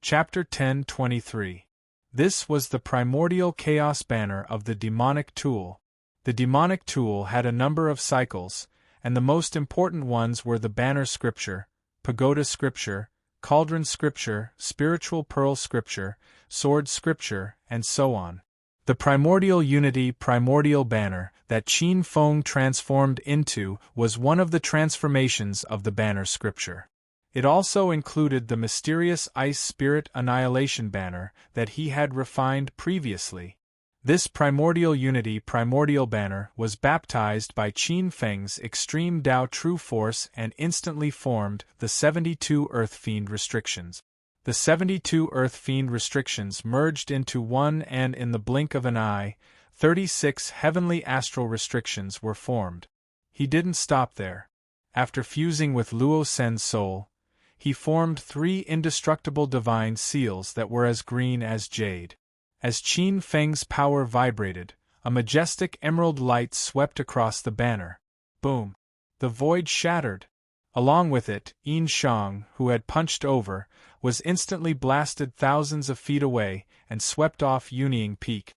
Chapter 10:23. This was the primordial chaos banner of the demonic tool. The demonic tool had a number of cycles, and the most important ones were the banner scripture, pagoda scripture, cauldron scripture, spiritual pearl scripture, sword scripture, and so on. The primordial unity primordial banner that Qin Feng transformed into was one of the transformations of the banner scripture. It also included the mysterious ice spirit annihilation banner that he had refined previously. This primordial unity primordial banner was baptized by Qin Feng's extreme Tao true force and instantly formed the 72 Earth Fiend restrictions. The 72 Earth Fiend restrictions merged into one, and in the blink of an eye, 36 heavenly astral restrictions were formed. He didn't stop there. After fusing with Luo Sen's soul, he formed 3 indestructible divine seals that were as green as jade. As Qin Feng's power vibrated, a majestic emerald light swept across the banner. Boom! The void shattered. Along with it, Yin Shang, who had punched over, was instantly blasted thousands of feet away and swept off Yunying Peak.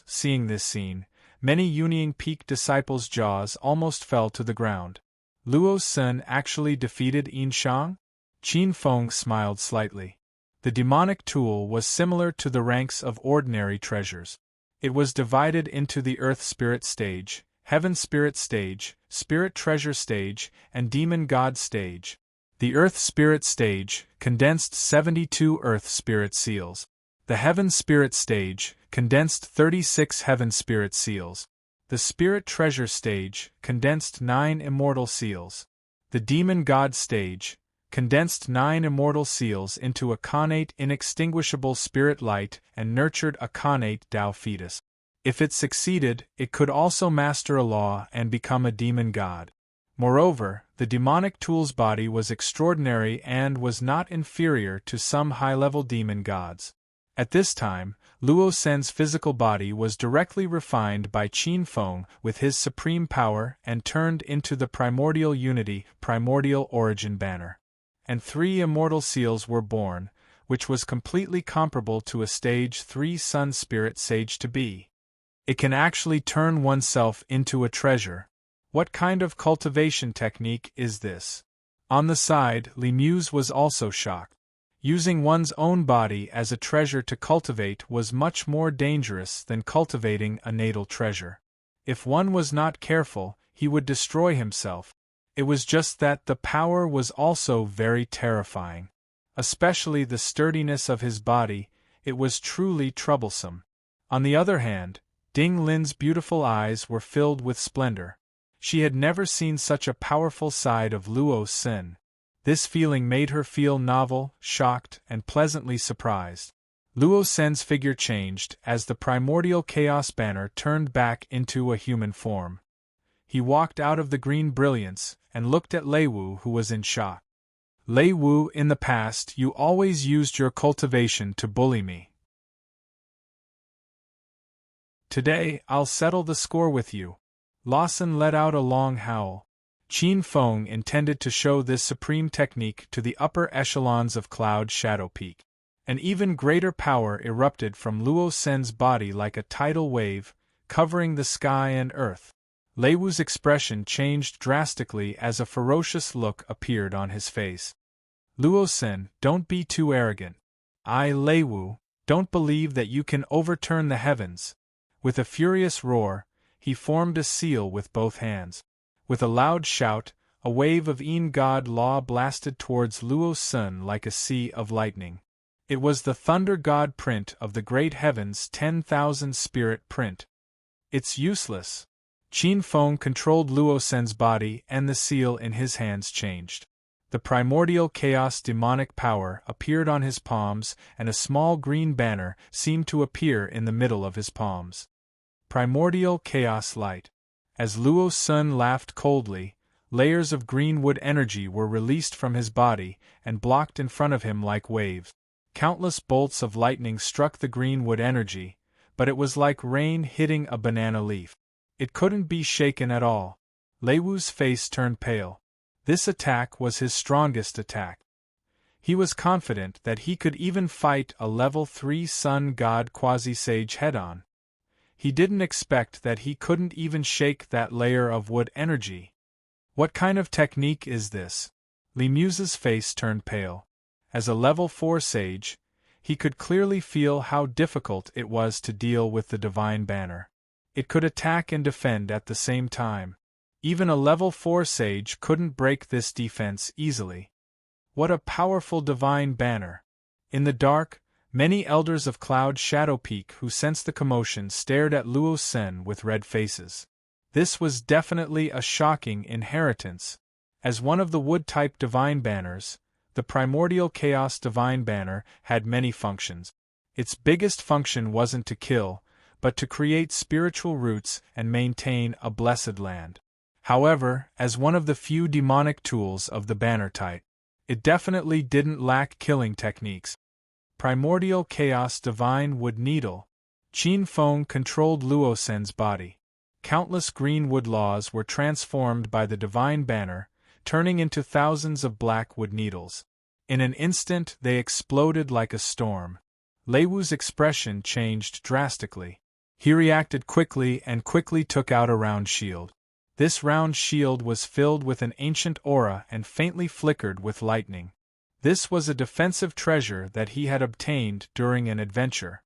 Seeing this scene, many Yunying Peak disciples' jaws almost fell to the ground. Luo Sen actually defeated Yin Shang? Qin Feng smiled slightly. The demonic tool was similar to the ranks of ordinary treasures. It was divided into the Earth Spirit stage, Heaven Spirit stage, Spirit Treasure stage, and Demon God stage. The Earth Spirit stage condensed 72 Earth Spirit seals. The Heaven Spirit stage condensed 36 Heaven Spirit seals. The Spirit Treasure stage condensed 9 Immortal seals. The Demon God stage condensed 9 immortal seals into a connate inextinguishable spirit light and nurtured a connate Tao fetus. If it succeeded, it could also master a law and become a demon god. Moreover, the demonic tool's body was extraordinary and was not inferior to some high-level demon gods. At this time, Luo Sen's physical body was directly refined by Qin Feng with his supreme power and turned into the primordial unity primordial origin banner. And 3 immortal seals were born, which was completely comparable to a stage 3 sun spirit sage to be. It can actually turn oneself into a treasure. What kind of cultivation technique is this? On the side, Li Muse was also shocked. Using one's own body as a treasure to cultivate was much more dangerous than cultivating a natal treasure. If one was not careful, he would destroy himself. It was just that the power was also very terrifying. Especially the sturdiness of his body, it was truly troublesome. On the other hand, Ding Lin's beautiful eyes were filled with splendor. She had never seen such a powerful side of Luo Sen. This feeling made her feel novel, shocked, and pleasantly surprised. Luo Sen's figure changed as the primordial chaos banner turned back into a human form. He walked out of the green brilliance and looked at Lei Wu, who was in shock. Lei Wu, in the past you always used your cultivation to bully me. Today, I'll settle the score with you. Lawson let out a long howl. Qin Feng intended to show this supreme technique to the upper echelons of Cloud Shadow Peak. An even greater power erupted from Luo Sen's body like a tidal wave, covering the sky and earth. Lei Wu's expression changed drastically as a ferocious look appeared on his face. Luo Sen, don't be too arrogant. I, Lei Wu, don't believe that you can overturn the heavens. With a furious roar, he formed a seal with both hands. With a loud shout, a wave of Yin God Law blasted towards Luo Sen like a sea of lightning. It was the Thunder God print of the great heavens 10,000 spirit print. It's useless. Qin Feng controlled Luo Sen's body and the seal in his hands changed. The primordial chaos demonic power appeared on his palms and a small green banner seemed to appear in the middle of his palms. Primordial chaos light. As Luo Sen laughed coldly, layers of green wood energy were released from his body and blocked in front of him like waves. Countless bolts of lightning struck the green wood energy, but it was like rain hitting a banana leaf. It couldn't be shaken at all. Lei Wu's face turned pale. This attack was his strongest attack. He was confident that he could even fight a level 3 sun god quasi-sage head-on. He didn't expect that he couldn't even shake that layer of wood energy. What kind of technique is this? Lemuse's face turned pale. As a level 4 sage, he could clearly feel how difficult it was to deal with the divine banner. It could attack and defend at the same time. Even a level 4 sage couldn't break this defense easily. What a powerful divine banner! In the dark, many elders of Cloud Shadow Peak who sensed the commotion stared at Luo Sen with red faces. This was definitely a shocking inheritance. As one of the wood-type divine banners, the primordial chaos divine banner had many functions. Its biggest function wasn't to kill, but to create spiritual roots and maintain a blessed land. However, as one of the few demonic tools of the banner type, it definitely didn't lack killing techniques. Primordial Chaos Divine Wood Needle. Qin Feng controlled Luo Sen's body. Countless green wood laws were transformed by the divine banner, turning into thousands of black wood needles. In an instant they exploded like a storm. Lei Wu's expression changed drastically. He reacted quickly and quickly took out a round shield. This round shield was filled with an ancient aura and faintly flickered with lightning. This was a defensive treasure that he had obtained during an adventure.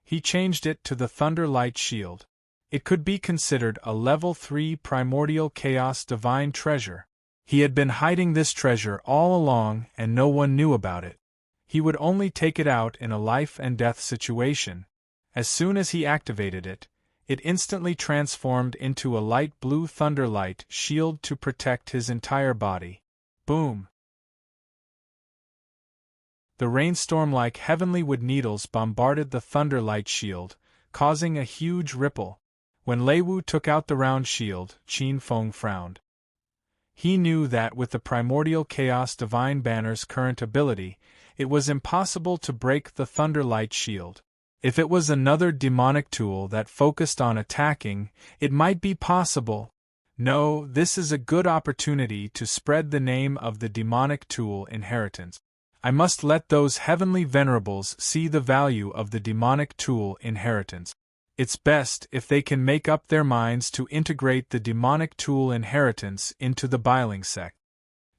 He changed it to the Thunder Light Shield. It could be considered a level 3 primordial chaos divine treasure. He had been hiding this treasure all along and no one knew about it. He would only take it out in a life and death situation. As soon as he activated it, it instantly transformed into a light blue thunderlight shield to protect his entire body. Boom! The rainstorm-like heavenly wood needles bombarded the thunderlight shield, causing a huge ripple. When Lei Wu took out the round shield, Qin Feng frowned. He knew that with the primordial chaos divine banner's current ability, it was impossible to break the thunderlight shield. If it was another demonic tool that focused on attacking, it might be possible. No, this is a good opportunity to spread the name of the demonic tool inheritance. I must let those heavenly venerables see the value of the demonic tool inheritance. It's best if they can make up their minds to integrate the demonic tool inheritance into the Biling sect.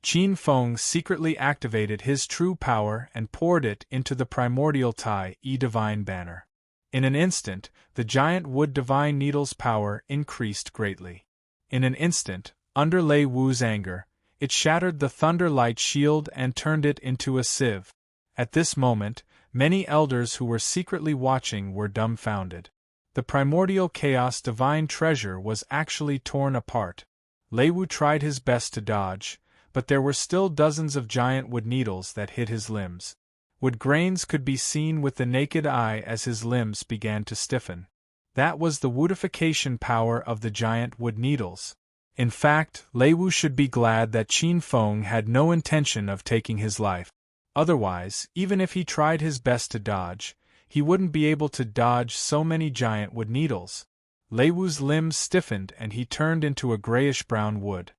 Qin Feng secretly activated his true power and poured it into the primordial Tai divine banner. In an instant, the giant wood divine needle's power increased greatly. In an instant, under Lei Wu's anger, it shattered the thunder light shield and turned it into a sieve. At this moment, many elders who were secretly watching were dumbfounded. The primordial chaos divine treasure was actually torn apart. Lei Wu tried his best to dodge, but there were still dozens of giant wood needles that hit his limbs. Wood grains could be seen with the naked eye as his limbs began to stiffen. That was the woodification power of the giant wood needles. In fact, Lei Wu should be glad that Qin Feng had no intention of taking his life. Otherwise, even if he tried his best to dodge, he wouldn't be able to dodge so many giant wood needles. Lei Wu's limbs stiffened and he turned into a grayish-brown wood.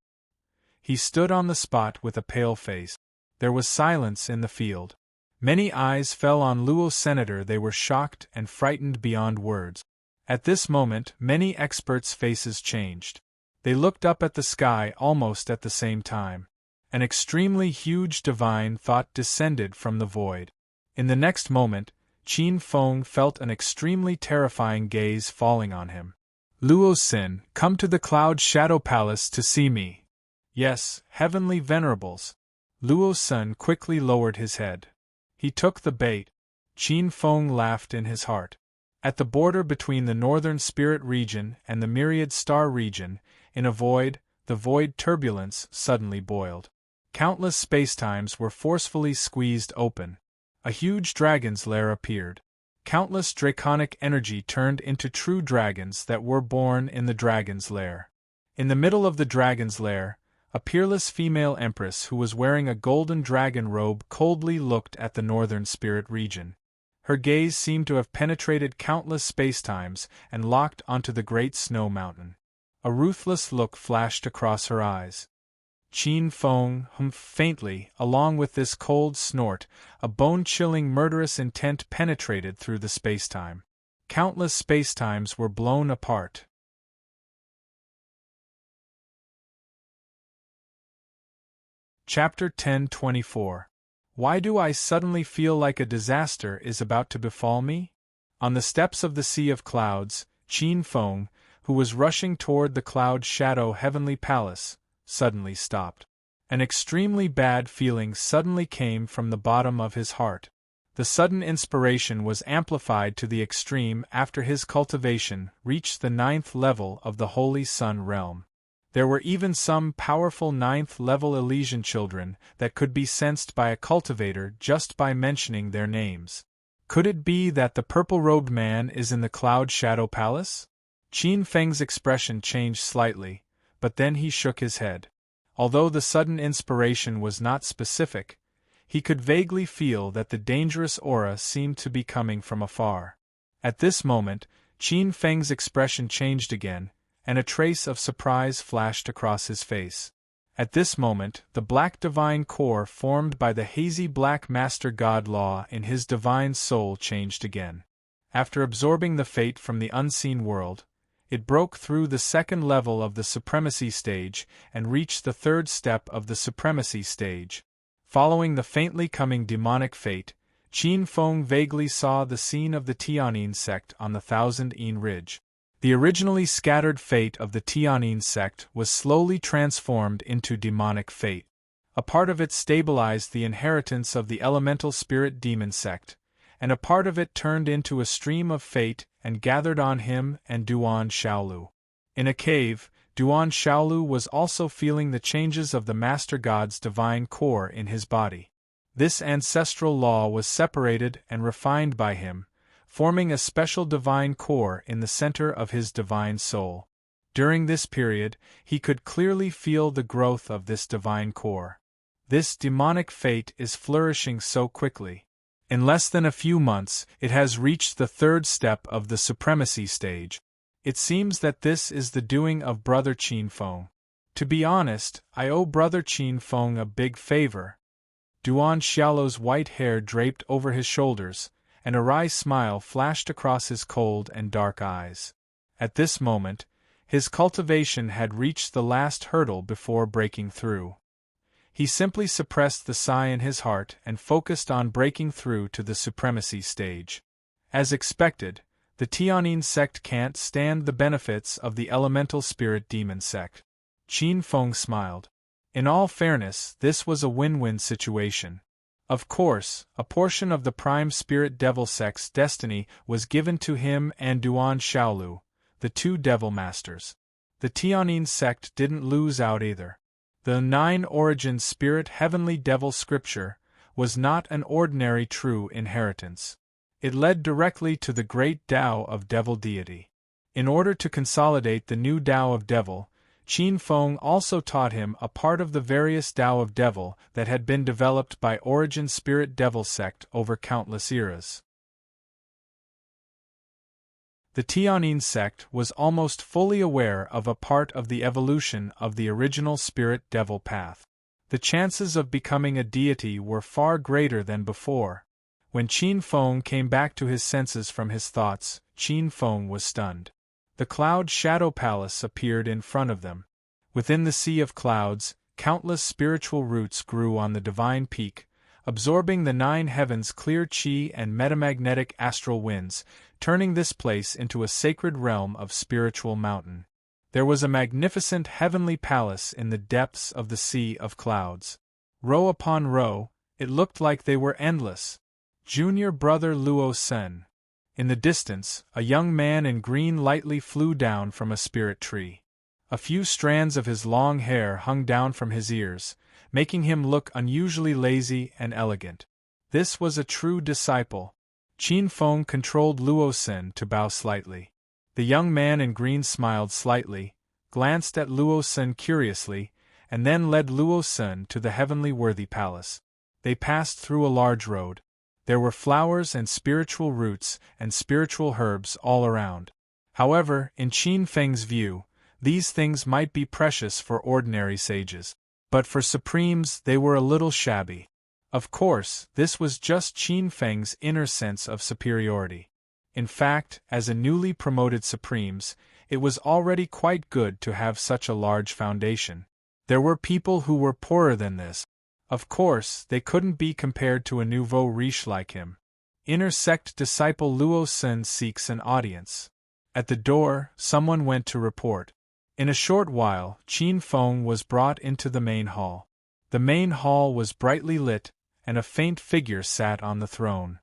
He stood on the spot with a pale face. There was silence in the field. Many eyes fell on Luo's senator. They were shocked and frightened beyond words. At this moment, many experts' faces changed. They looked up at the sky almost at the same time. An extremely huge divine thought descended from the void. In the next moment, Qin Feng felt an extremely terrifying gaze falling on him. Luo Sen, come to the Cloud Shadow Palace to see me. Yes, heavenly venerables. Luo Sen quickly lowered his head. He took the bait. Qin Feng laughed in his heart. At the border between the Northern Spirit region and the Myriad Star region, in a void, the void turbulence suddenly boiled. Countless spacetimes were forcefully squeezed open. A huge dragon's lair appeared. Countless draconic energy turned into true dragons that were born in the dragon's lair. In the middle of the dragon's lair, a peerless female empress who was wearing a golden dragon robe coldly looked at the Northern Spirit region. Her gaze seemed to have penetrated countless spacetimes and locked onto the great snow mountain. A ruthless look flashed across her eyes. Qin Feng hummed faintly. Along with this cold snort, a bone-chilling murderous intent penetrated through the spacetime. Countless spacetimes were blown apart. Chapter 1024. Why do I suddenly feel like a disaster is about to befall me? On the steps of the Sea of Clouds, Qin Feng, who was rushing toward the cloud shadow heavenly palace, suddenly stopped. An extremely bad feeling suddenly came from the bottom of his heart. The sudden inspiration was amplified to the extreme after his cultivation reached the 9th level of the Holy Sun realm. There were even some powerful 9th-level Elysian children that could be sensed by a cultivator just by mentioning their names. Could it be that the purple-robed man is in the Cloud Shadow Palace? Qin Feng's expression changed slightly, but then he shook his head. Although the sudden inspiration was not specific, he could vaguely feel that the dangerous aura seemed to be coming from afar. At this moment, Qin Feng's expression changed again, and a trace of surprise flashed across his face. At this moment, the black divine core formed by the hazy black master god law in his divine soul changed again. After absorbing the fate from the unseen world, it broke through the 2nd level of the supremacy stage and reached the 3rd step of the supremacy stage. Following the faintly coming demonic fate, Qin Feng vaguely saw the scene of the Tianyin sect on the Thousand Yin Ridge. The originally scattered fate of the Tianyin sect was slowly transformed into demonic fate. A part of it stabilized the inheritance of the elemental spirit demon sect, and a part of it turned into a stream of fate and gathered on him and Duan Shaolu. In a cave, Duan Shaolu was also feeling the changes of the Master God's divine core in his body. This ancestral law was separated and refined by him, forming a special divine core in the center of his divine soul. During this period, he could clearly feel the growth of this divine core. This demonic fate is flourishing so quickly. In less than a few months, it has reached the 3rd step of the supremacy stage. It seems that this is the doing of Brother Qin Feng. To be honest, I owe Brother Qin Feng a big favor. Duan Xiaolu's white hair draped over his shoulders, and a wry smile flashed across his cold and dark eyes. At this moment, his cultivation had reached the last hurdle before breaking through. He simply suppressed the sigh in his heart and focused on breaking through to the supremacy stage. As expected, the Tianyin sect can't stand the benefits of the elemental spirit demon sect. Qin Feng smiled. In all fairness, this was a win-win situation. Of course, a portion of the prime spirit devil sect's destiny was given to him and Duan Shaolu, the 2 devil masters. The Tianyin sect didn't lose out either. The 9 origin spirit heavenly devil scripture was not an ordinary true inheritance. It led directly to the great Tao of devil deity. In order to consolidate the new Tao of devil, Qin Feng also taught him a part of the various Tao of Devil that had been developed by Origin Spirit Devil sect over countless eras. The Tianyin sect was almost fully aware of a part of the evolution of the original Spirit Devil path. The chances of becoming a deity were far greater than before. When Qin Feng came back to his senses from his thoughts, Qin Feng was stunned. The Cloud Shadow Palace appeared in front of them. Within the sea of clouds, countless spiritual roots grew on the divine peak, absorbing the 9 heavens' clear chi and metamagnetic astral winds, turning this place into a sacred realm of spiritual mountain. There was a magnificent heavenly palace in the depths of the sea of clouds. Row upon row, it looked like they were endless. Junior brother Luo Sen. In the distance, a young man in green lightly flew down from a spirit tree. A few strands of his long hair hung down from his ears, making him look unusually lazy and elegant. This was a true disciple. Qin Feng controlled Luo Sen to bow slightly. The young man in green smiled slightly, glanced at Luo Sen curiously, and then led Luo Sen to the heavenly worthy palace. They passed through a large road. There were flowers and spiritual roots and spiritual herbs all around. However, in Qin Feng's view, these things might be precious for ordinary sages. But for Supremes, they were a little shabby. Of course, this was just Qin Feng's inner sense of superiority. In fact, as a newly promoted Supremes, it was already quite good to have such a large foundation. There were people who were poorer than this. Of course, they couldn't be compared to a nouveau riche like him. Inner sect disciple Luo Sen seeks an audience. At the door, someone went to report. In a short while, Qin Feng was brought into the main hall. The main hall was brightly lit, and a faint figure sat on the throne.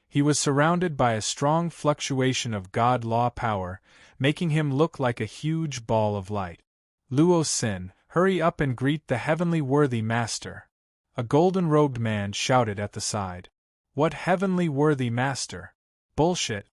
He was surrounded by a strong fluctuation of God-law power, making him look like a huge ball of light. Luo Sen, hurry up and greet the heavenly worthy master. A golden-robed man shouted at the side. What heavenly worthy master? Bullshit.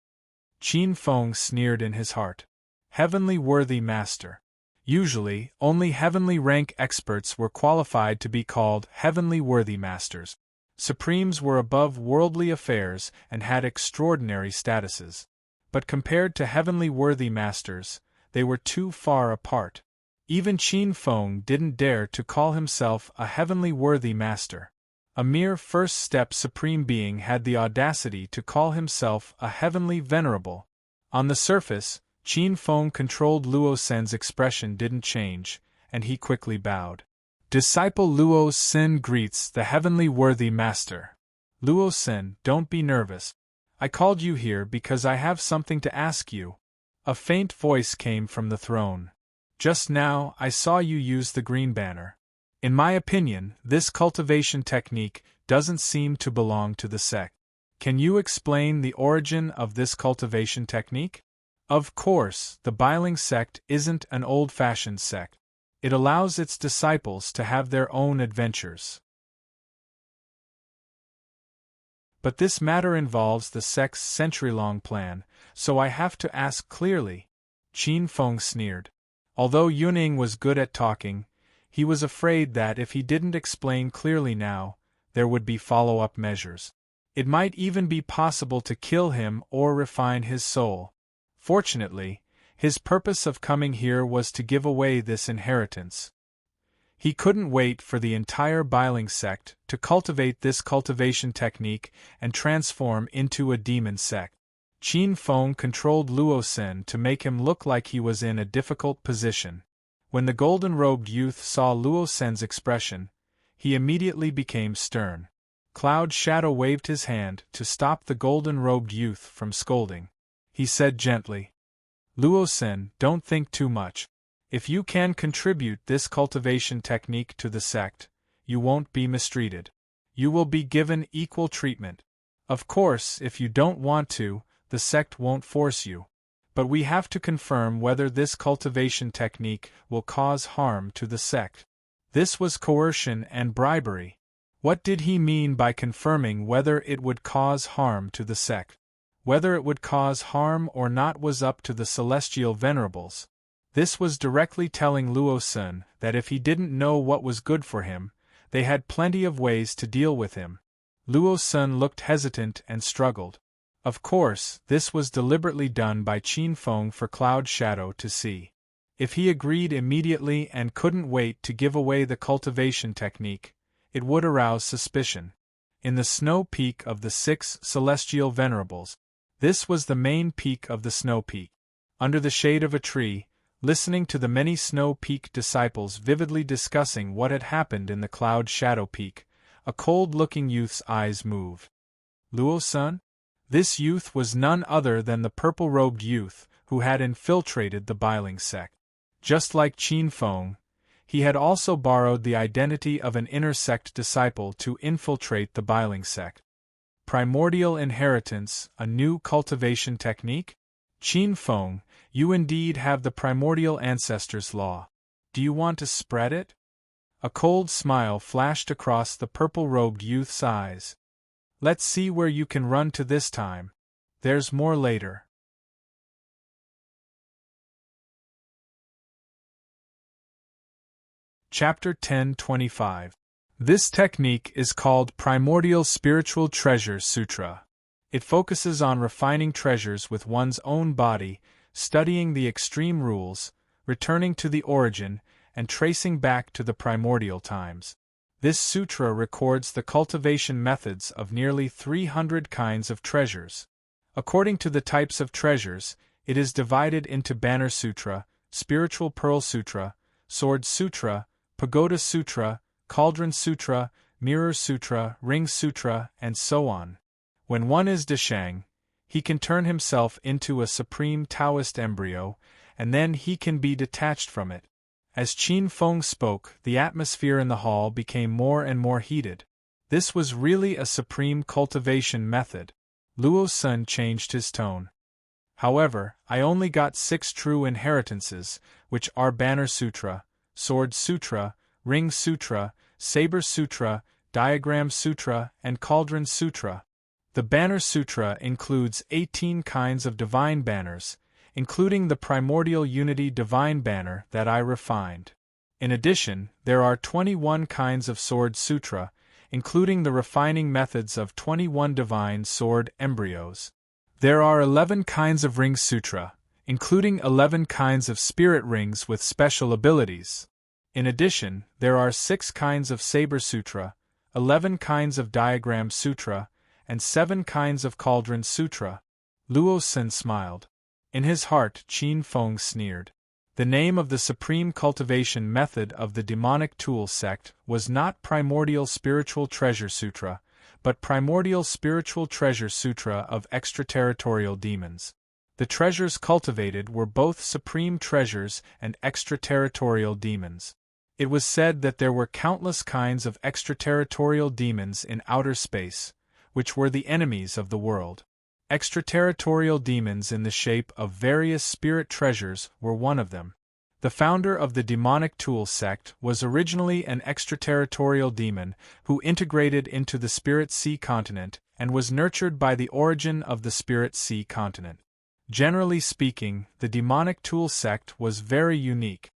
Qin Feng sneered in his heart. Heavenly worthy master. Usually, only heavenly rank experts were qualified to be called heavenly worthy masters. Supremes were above worldly affairs and had extraordinary statuses. But compared to heavenly worthy masters, they were too far apart. Even Qin Feng didn't dare to call himself a heavenly worthy master. A mere first-step supreme being had the audacity to call himself a heavenly venerable. On the surface, Qin Feng controlled Luo Sen's expression didn't change, and he quickly bowed. Disciple Luo Sen greets the heavenly worthy master. Luo Sen, don't be nervous. I called you here because I have something to ask you. A faint voice came from the throne. Just now, I saw you use the green banner. In my opinion, this cultivation technique doesn't seem to belong to the sect. Can you explain the origin of this cultivation technique? Of course, the Biling sect isn't an old-fashioned sect. It allows its disciples to have their own adventures. But this matter involves the sect's century-long plan, so I have to ask clearly. Qin Feng sneered. Although Yuning was good at talking, he was afraid that if he didn't explain clearly now, there would be follow-up measures. It might even be possible to kill him or refine his soul. Fortunately, his purpose of coming here was to give away this inheritance. He couldn't wait for the entire Biling sect to cultivate this cultivation technique and transform into a demon sect. Qin Feng controlled Luo Sen to make him look like he was in a difficult position. When the golden-robed youth saw Luo Sen's expression, he immediately became stern. Cloud Shadow waved his hand to stop the golden-robed youth from scolding. He said gently, Luo Sen, don't think too much. If you can contribute this cultivation technique to the sect, you won't be mistreated. You will be given equal treatment. Of course, if you don't want to, the sect won't force you. But we have to confirm whether this cultivation technique will cause harm to the sect. This was coercion and bribery. What did he mean by confirming whether it would cause harm to the sect? Whether it would cause harm or not was up to the celestial venerables. This was directly telling Luo Sen that if he didn't know what was good for him, they had plenty of ways to deal with him. Luo Sen looked hesitant and struggled. Of course, this was deliberately done by Qin Feng for Cloud Shadow to see. If he agreed immediately and couldn't wait to give away the cultivation technique, it would arouse suspicion. In the snow peak of the 6 celestial venerables, this was the main peak of the snow peak. Under the shade of a tree, listening to the many snow peak disciples vividly discussing what had happened in the Cloud Shadow peak, a cold-looking youth's eyes moved. Luo Sen? This youth was none other than the purple-robed youth who had infiltrated the Biling sect. Just like Qin Feng, he had also borrowed the identity of an inner sect disciple to infiltrate the Biling sect. Primordial inheritance, a new cultivation technique? Qin Feng, you indeed have the primordial ancestors' law. Do you want to spread it? A cold smile flashed across the purple-robed youth's eyes. Let's see where you can run to this time. There's more later. Chapter 10:25. This technique is called Primordial Spiritual Treasure Sutra. It focuses on refining treasures with one's own body, studying the extreme rules, returning to the origin, and tracing back to the primordial times. This sutra records the cultivation methods of nearly 300 kinds of treasures. According to the types of treasures, it is divided into Banner Sutra, Spiritual Pearl Sutra, Sword Sutra, Pagoda Sutra, Cauldron Sutra, Mirror Sutra, Ring Sutra, and so on. When one is Dashang, he can turn himself into a supreme Taoist embryo, and then he can be detached from it. As Qin Feng spoke, the atmosphere in the hall became more and more heated. This was really a supreme cultivation method. Luo Sun changed his tone. However, I only got 6 true inheritances, which are Banner Sutra, Sword Sutra, Ring Sutra, Saber Sutra, Diagram Sutra, and Cauldron Sutra. The Banner Sutra includes 18 kinds of divine banners, including the primordial unity divine banner that I refined. In addition, there are 21 kinds of Sword Sutra, including the refining methods of 21 divine sword embryos. There are 11 kinds of Ring Sutra, including 11 kinds of spirit rings with special abilities. In addition, there are 6 kinds of Saber Sutra, 11 kinds of Diagram Sutra, and 7 kinds of Cauldron Sutra. Luo Sun smiled. In his heart, Qin Feng sneered. The name of the supreme cultivation method of the demonic tool sect was not Primordial Spiritual Treasure Sutra, but Primordial Spiritual Treasure Sutra of Extraterritorial Demons. The treasures cultivated were both supreme treasures and extraterritorial demons. It was said that there were countless kinds of extraterritorial demons in outer space, which were the enemies of the world. Extraterritorial demons in the shape of various spirit treasures were one of them. The founder of the demonic tool sect was originally an extraterritorial demon who integrated into the Spirit Sea continent and was nurtured by the origin of the Spirit Sea continent. Generally speaking, the demonic tool sect was very unique.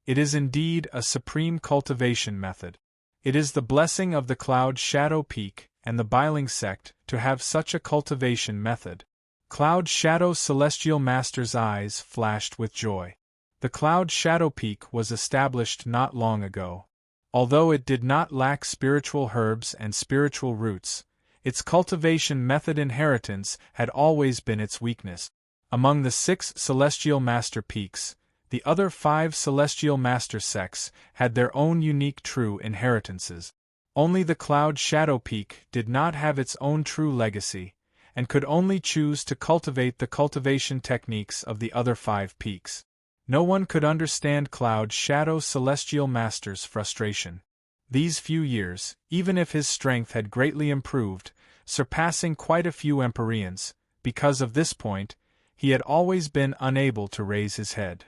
It is indeed a supreme cultivation method. It is the blessing of the Cloud Shadow Peak and the Biling sect to have such a cultivation method. Cloud Shadow Celestial Master's eyes flashed with joy. The Cloud Shadow Peak was established not long ago. Although it did not lack spiritual herbs and spiritual roots, its cultivation method inheritance had always been its weakness. Among the 6 Celestial Master Peaks, the other 5 Celestial Master sects had their own unique true inheritances. Only the Cloud Shadow Peak did not have its own true legacy, and could only choose to cultivate the cultivation techniques of the other 5 peaks. No one could understand Cloud Shadow Celestial Master's frustration. These few years, even if his strength had greatly improved, surpassing quite a few Empyreans, because of this point, he had always been unable to raise his head.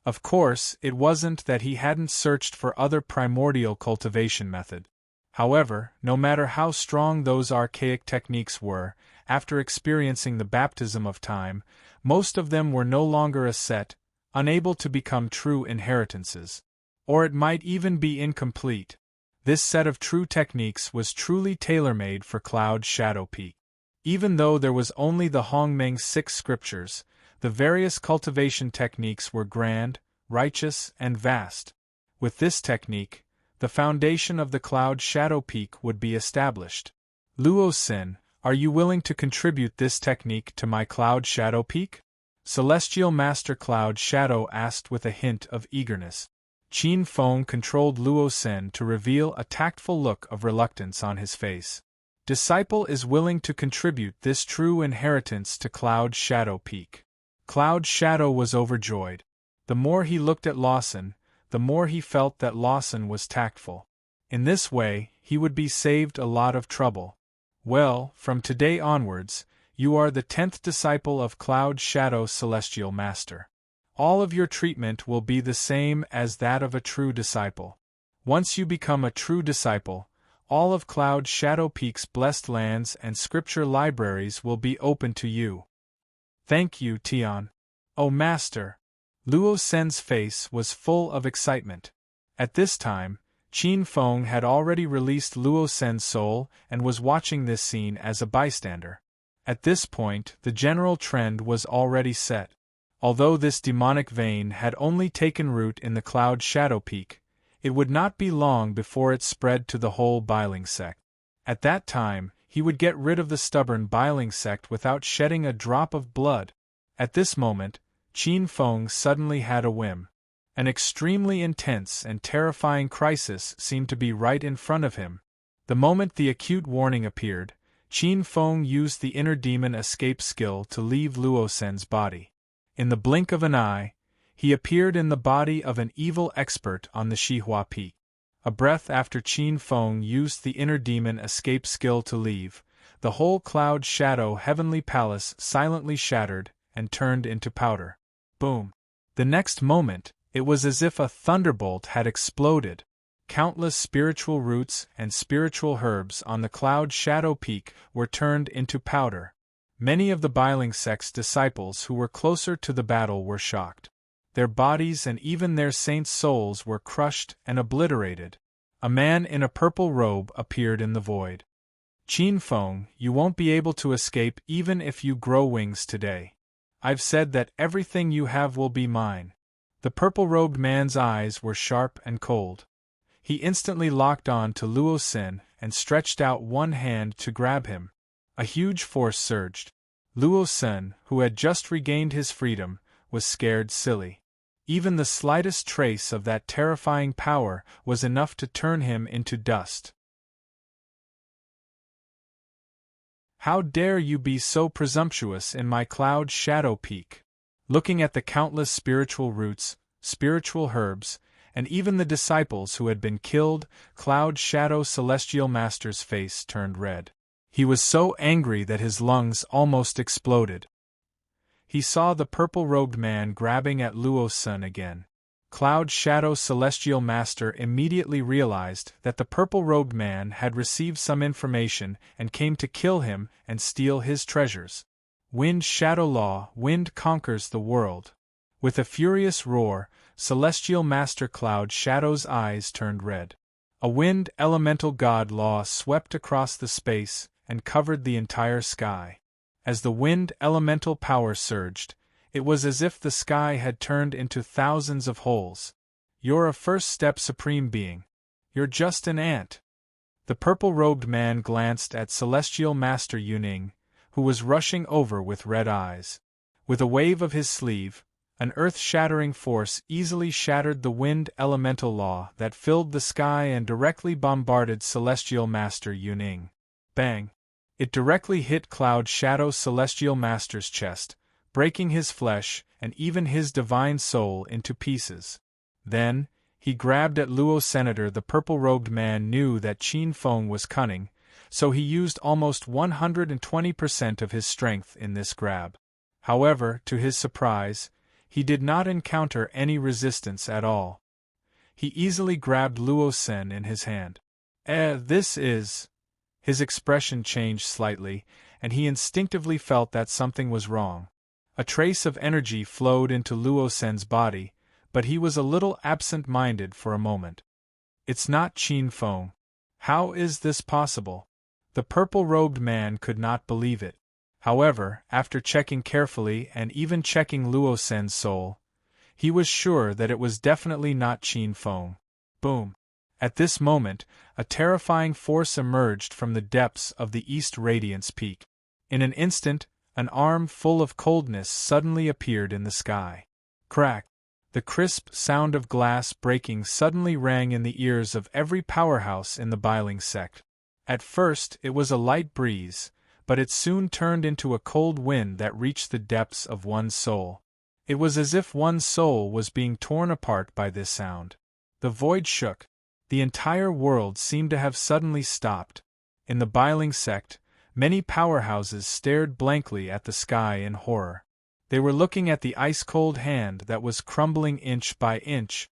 Of course, it wasn't that he hadn't searched for other primordial cultivation method. However, no matter how strong those archaic techniques were, after experiencing the baptism of time, most of them were no longer a set, unable to become true inheritances. Or it might even be incomplete. This set of true techniques was truly tailor-made for Cloud Shadow Peak. Even though there was only the Hongmeng 6 scriptures, the various cultivation techniques were grand, righteous, and vast. With this technique, the foundation of the Cloud Shadow Peak would be established. Luo Sun, are you willing to contribute this technique to my Cloud Shadow Peak? Celestial Master Cloud Shadow asked with a hint of eagerness. Qin Feng controlled Luo Sun to reveal a tactful look of reluctance on his face. Disciple is willing to contribute this true inheritance to Cloud Shadow Peak. Cloud Shadow was overjoyed. The more he looked at Lawson, the more he felt that Lawson was tactful. In this way, he would be saved a lot of trouble. Well, from today onwards, you are the 10th disciple of Cloud Shadow Celestial Master. All of your treatment will be the same as that of a true disciple. Once you become a true disciple, all of Cloud Shadow Peak's blessed lands and scripture libraries will be open to you. Thank you, Tian. Oh, Master! Luo Sun's face was full of excitement. At this time, Qin Feng had already released Luo Sun's soul and was watching this scene as a bystander. At this point, the general trend was already set. Although this demonic vein had only taken root in the cloud shadow peak, it would not be long before it spread to the whole Biling sect. At that time, he would get rid of the stubborn Biling sect without shedding a drop of blood. At this moment, Qin Feng suddenly had a whim. An extremely intense and terrifying crisis seemed to be right in front of him. The moment the acute warning appeared, Qin Feng used the inner demon escape skill to leave Luo Sen's body. In the blink of an eye, he appeared in the body of an evil expert on the Shihua Peak. A breath after Qin Feng used the inner demon escape skill to leave, the whole cloud shadow heavenly palace silently shattered and turned into powder. Boom! The next moment, it was as if a thunderbolt had exploded. Countless spiritual roots and spiritual herbs on the cloud shadow peak were turned into powder. Many of the Biling sect's disciples who were closer to the battle were shocked. Their bodies and even their saints' souls were crushed and obliterated. A man in a purple robe appeared in the void. Qin Feng, you won't be able to escape even if you grow wings today. I've said that everything you have will be mine. The purple-robed man's eyes were sharp and cold. He instantly locked on to Luo Sen and stretched out one hand to grab him. A huge force surged. Luo Sen, who had just regained his freedom, was scared silly. Even the slightest trace of that terrifying power was enough to turn him into dust. How dare you be so presumptuous in my cloud shadow peak? Looking at the countless spiritual roots, spiritual herbs, and even the disciples who had been killed, Cloud Shadow Celestial Master's face turned red. He was so angry that his lungs almost exploded. He saw the purple-robed man grabbing at Luo Sen again. Cloud Shadow Celestial Master immediately realized that the purple-robed man had received some information and came to kill him and steal his treasures. Wind Shadow Law, wind conquers the world. With a furious roar, Celestial Master Cloud Shadow's eyes turned red. A wind elemental god law swept across the space and covered the entire sky. As the wind elemental power surged, it was as if the sky had turned into thousands of holes. You're a first-step supreme being. You're just an ant. The purple-robed man glanced at Celestial Master Yuning, who was rushing over with red eyes. With a wave of his sleeve, an earth-shattering force easily shattered the wind elemental law that filled the sky and directly bombarded Celestial Master Yuning. Bang! It directly hit Cloud Shadow Celestial Master's chest, breaking his flesh and even his divine soul into pieces. Then, he grabbed at Luo Senator. The purple-robed man knew that Qin Feng was cunning, so he used almost 120% of his strength in this grab. However, to his surprise, he did not encounter any resistance at all. He easily grabbed Luo Sen in his hand. This is... His expression changed slightly, and he instinctively felt that something was wrong. A trace of energy flowed into Luo Sen's body, but he was a little absent-minded for a moment. It's not Qin Feng. How is this possible? The purple-robed man could not believe it. However, after checking carefully and even checking Luo Sen's soul, he was sure that it was definitely not Qin Feng. Boom! At this moment, a terrifying force emerged from the depths of the East Radiance Peak. In an instant, an arm full of coldness suddenly appeared in the sky. Crack! The crisp sound of glass breaking suddenly rang in the ears of every powerhouse in the Biling sect. At first, it was a light breeze, but it soon turned into a cold wind that reached the depths of one's soul. It was as if one's soul was being torn apart by this sound. The void shook. The entire world seemed to have suddenly stopped. In the Biling sect, many powerhouses stared blankly at the sky in horror. They were looking at the ice-cold hand that was crumbling inch by inch.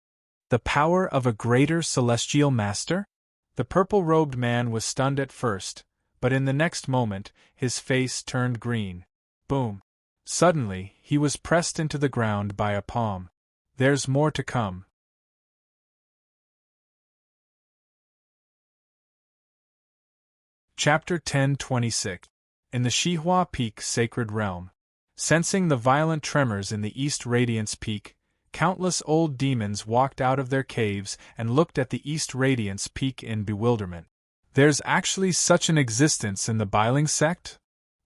The power of a greater celestial master? The purple-robed man was stunned at first, but in the next moment, his face turned green. Boom! Suddenly, he was pressed into the ground by a palm. There's more to come. Chapter 10:26. In the Shihua Peak Sacred Realm. Sensing the violent tremors in the East Radiance Peak, countless old demons walked out of their caves and looked at the East Radiance Peak in bewilderment. There's actually such an existence in the Biling sect?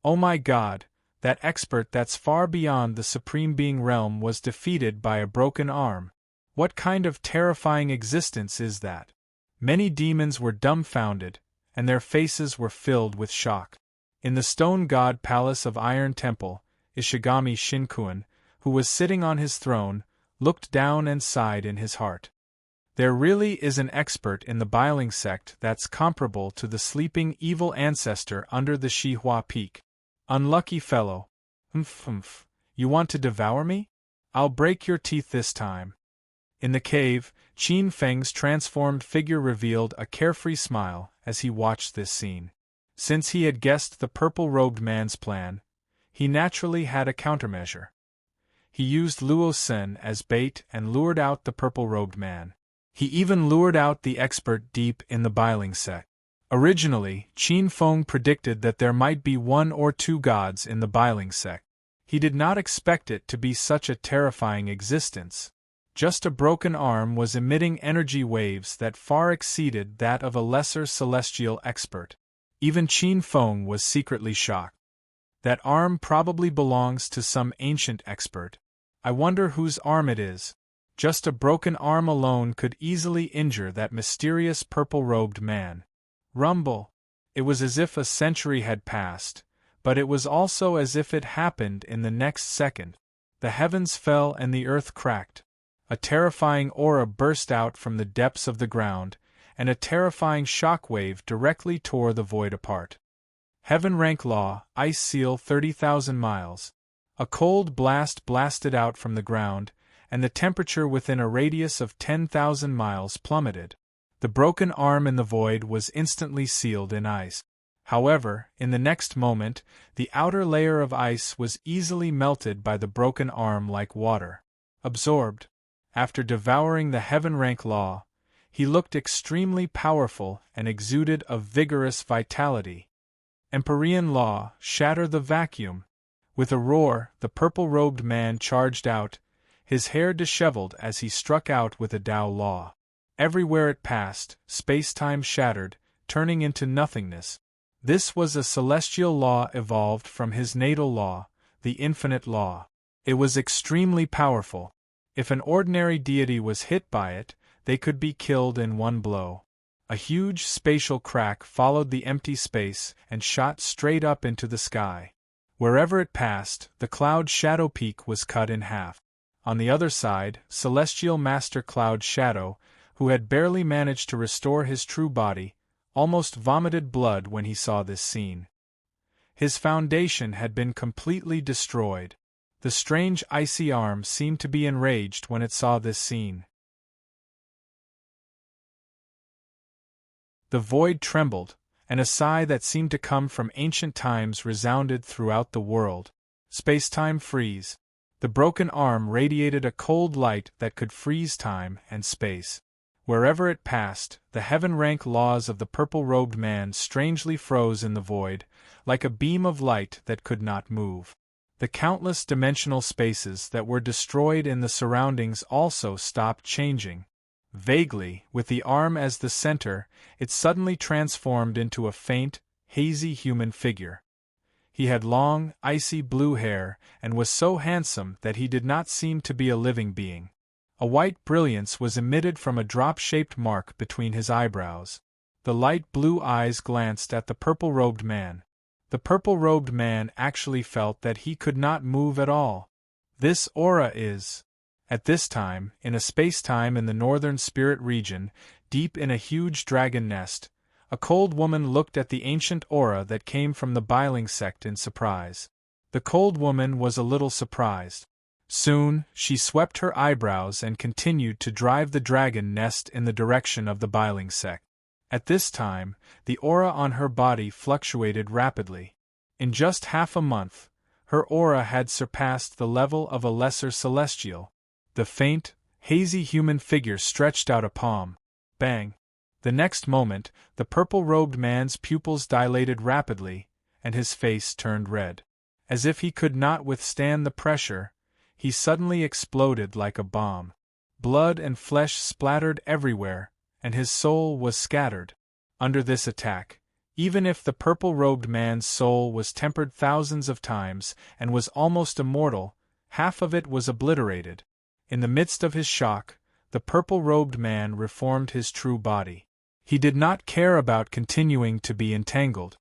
Oh my God, that expert that's far beyond the Supreme Being realm was defeated by a broken arm. What kind of terrifying existence is that? Many demons were dumbfounded, and their faces were filled with shock. In the stone god palace of Iron Temple, Ishigami Shinkuin, who was sitting on his throne, looked down and sighed in his heart. There really is an expert in the Biling sect that's comparable to the sleeping evil ancestor under the Shihua Peak. Unlucky fellow. Humph. You want to devour me? I'll break your teeth this time. In the cave, Qin Feng's transformed figure revealed a carefree smile as he watched this scene. Since he had guessed the purple-robed man's plan, he naturally had a countermeasure. He used Luo Sen as bait and lured out the purple-robed man. He even lured out the expert deep in the Biling sect. Originally, Qin Feng predicted that there might be 1 or 2 gods in the Biling sect. He did not expect it to be such a terrifying existence. Just a broken arm was emitting energy waves that far exceeded that of a lesser celestial expert. Even Qin Feng was secretly shocked. That arm probably belongs to some ancient expert. I wonder whose arm it is. Just a broken arm alone could easily injure that mysterious purple-robed man. Rumble. It was as if a century had passed, but it was also as if it happened in the next second. The heavens fell and the earth cracked. A terrifying aura burst out from the depths of the ground, and a terrifying shockwave directly tore the void apart. Heaven rank law, ice seal 30,000 miles. A cold blast blasted out from the ground, and the temperature within a radius of 10,000 miles plummeted. The broken arm in the void was instantly sealed in ice. However, in the next moment, the outer layer of ice was easily melted by the broken arm like water. Absorbed. After devouring the heaven rank law, he looked extremely powerful and exuded a vigorous vitality. Empyrean law, shatter the vacuum. With a roar, the purple-robed man charged out, his hair disheveled as he struck out with a Tao law. Everywhere it passed, space-time shattered, turning into nothingness. This was a celestial law evolved from his natal law, the infinite law. It was extremely powerful. If an ordinary deity was hit by it, they could be killed in one blow. A huge spatial crack followed the empty space and shot straight up into the sky. Wherever it passed, the cloud Shadow Peak was cut in half. On the other side, Celestial Master Cloud Shadow, who had barely managed to restore his true body, almost vomited blood when he saw this scene. His foundation had been completely destroyed. The strange icy arm seemed to be enraged when it saw this scene. The void trembled, and a sigh that seemed to come from ancient times resounded throughout the world. Space-time freeze. The broken arm radiated a cold light that could freeze time and space. Wherever it passed, the heaven-rank laws of the purple-robed man strangely froze in the void, like a beam of light that could not move. The countless dimensional spaces that were destroyed in the surroundings also stopped changing. Vaguely, with the arm as the center, it suddenly transformed into a faint, hazy human figure. He had long, icy blue hair, and was so handsome that he did not seem to be a living being. A white brilliance was emitted from a drop-shaped mark between his eyebrows. The light blue eyes glanced at the purple-robed man. The purple-robed man actually felt that he could not move at all. This aura is... At this time, in a space-time in the northern spirit region, deep in a huge dragon nest, a cold woman looked at the ancient aura that came from the Biling sect in surprise. The cold woman was a little surprised. Soon, she swept her eyebrows and continued to drive the dragon nest in the direction of the Biling sect. At this time, the aura on her body fluctuated rapidly. In just half a month, her aura had surpassed the level of a lesser celestial. The faint, hazy human figure stretched out a palm. Bang! The next moment, the purple-robed man's pupils dilated rapidly, and his face turned red. As if he could not withstand the pressure, he suddenly exploded like a bomb. Blood and flesh splattered everywhere, and his soul was scattered. Under this attack, even if the purple-robed man's soul was tempered thousands of times and was almost immortal, half of it was obliterated. In the midst of his shock, the purple-robed man reformed his true body. He did not care about continuing to be entangled.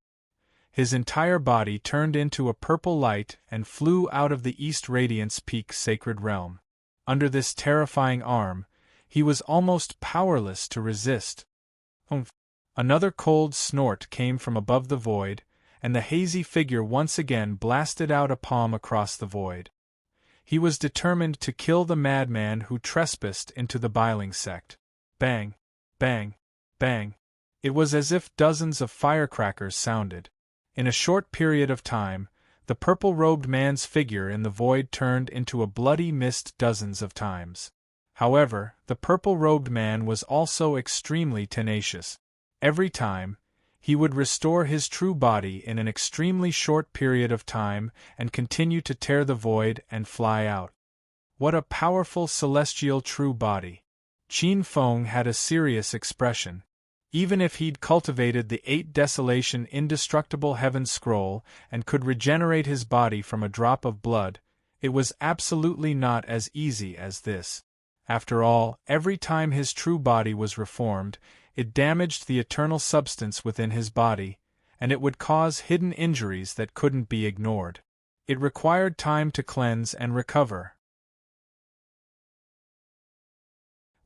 His entire body turned into a purple light and flew out of the East Radiance Peak's sacred realm. Under this terrifying arm, he was almost powerless to resist. Humph! Another cold snort came from above the void, and the hazy figure once again blasted out a palm across the void. He was determined to kill the madman who trespassed into the Biling sect. Bang! Bang! Bang! It was as if dozens of firecrackers sounded. In a short period of time, the purple-robed man's figure in the void turned into a bloody mist dozens of times. However, the purple-robed man was also extremely tenacious. Every time, he would restore his true body in an extremely short period of time and continue to tear the void and fly out. What a powerful celestial true body! Qin Feng had a serious expression. Even if he'd cultivated the 8 Desolation indestructible heaven scroll and could regenerate his body from a drop of blood, it was absolutely not as easy as this. After all, every time his true body was reformed, it damaged the eternal substance within his body, and it would cause hidden injuries that couldn't be ignored. It required time to cleanse and recover.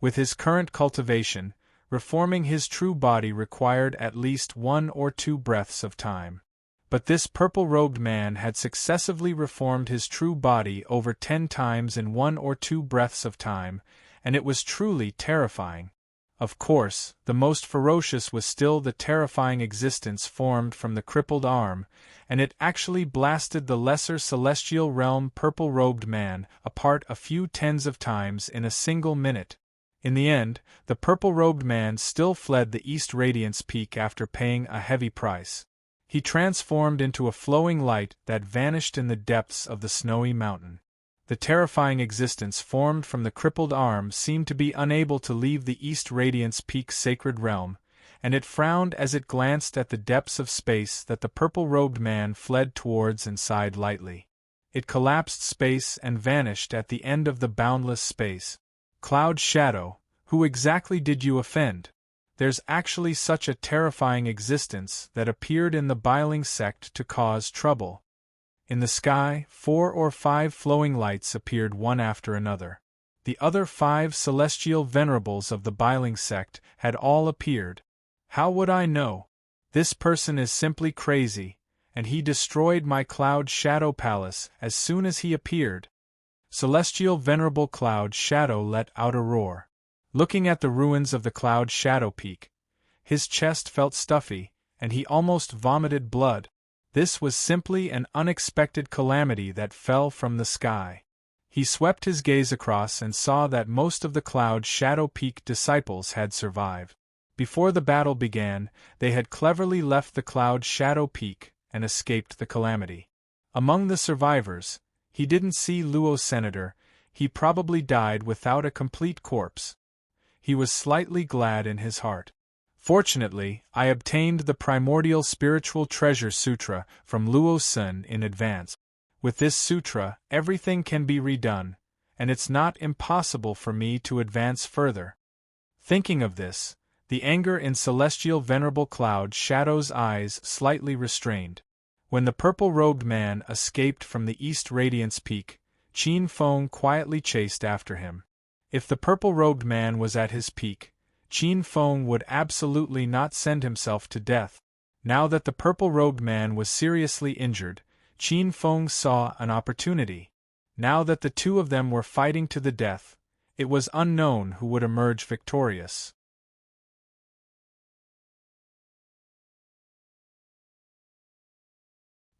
With his current cultivation, reforming his true body required at least 1 or 2 breaths of time. But this purple-robed man had successively reformed his true body over 10 times in 1 or 2 breaths of time, and it was truly terrifying. Of course, the most ferocious was still the terrifying existence formed from the crippled arm, and it actually blasted the lesser celestial realm purple-robed man apart a few tens of times in a single minute. In the end, the purple-robed man still fled the East Radiance Peak after paying a heavy price. He transformed into a flowing light that vanished in the depths of the snowy mountain. The terrifying existence formed from the crippled arm seemed to be unable to leave the East Radiance Peak's sacred realm, and it frowned as it glanced at the depths of space that the purple-robed man fled towards and sighed lightly. It collapsed space and vanished at the end of the boundless space. Cloud Shadow, who exactly did you offend? There's actually such a terrifying existence that appeared in the Biling sect to cause trouble. In the sky, 4 or 5 flowing lights appeared one after another. The other 5 celestial venerables of the Biling sect had all appeared. How would I know? This person is simply crazy, and he destroyed my Cloud Shadow Palace as soon as he appeared. Celestial Venerable Cloud Shadow let out a roar. Looking at the ruins of the Cloud Shadow Peak, his chest felt stuffy, and he almost vomited blood. This was simply an unexpected calamity that fell from the sky. He swept his gaze across and saw that most of the Cloud Shadow Peak disciples had survived. Before the battle began, they had cleverly left the Cloud Shadow Peak and escaped the calamity. Among the survivors, he didn't see Luo Senator. He probably died without a complete corpse. He was slightly glad in his heart. Fortunately, I obtained the Primordial Spiritual Treasure Sutra from Luo Sun in advance. With this sutra, everything can be redone, and it's not impossible for me to advance further. Thinking of this, the anger in Celestial Venerable Cloud Shadow's eyes slightly restrained. When the purple-robed man escaped from the East Radiance Peak, Qin Feng quietly chased after him. If the purple-robed man was at his peak, Qin Feng would absolutely not send himself to death. Now that the purple-robed man was seriously injured, Qin Feng saw an opportunity. Now that the two of them were fighting to the death, it was unknown who would emerge victorious.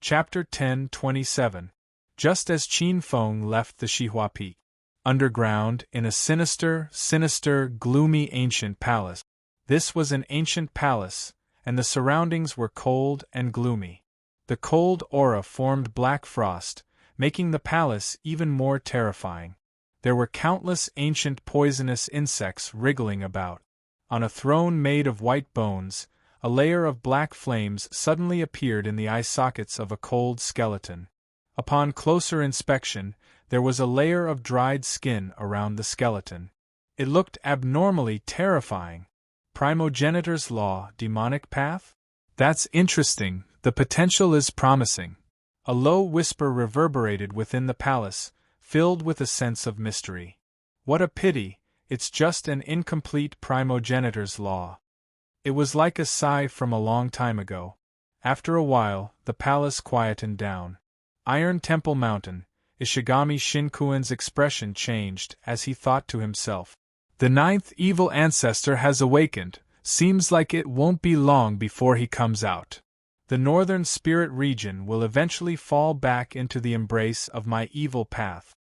Chapter 10:27. Just as Qin Feng left the Xihua Peak. Underground, in a sinister, gloomy ancient palace. This was an ancient palace, and the surroundings were cold and gloomy. The cold aura formed black frost, making the palace even more terrifying. There were countless ancient poisonous insects wriggling about. On a throne made of white bones, a layer of black flames suddenly appeared in the eye sockets of a cold skeleton. Upon closer inspection, there was a layer of dried skin around the skeleton. It looked abnormally terrifying. Primogenitor's law, demonic path? That's interesting, the potential is promising. A low whisper reverberated within the palace, filled with a sense of mystery. What a pity, it's just an incomplete primogenitor's law. It was like a sigh from a long time ago. After a while, the palace quietened down. Iron Temple Mountain, Ishigami Shinkuen's expression changed as he thought to himself. The ninth evil ancestor has awakened, seems like it won't be long before he comes out. The northern spirit region will eventually fall back into the embrace of my evil path.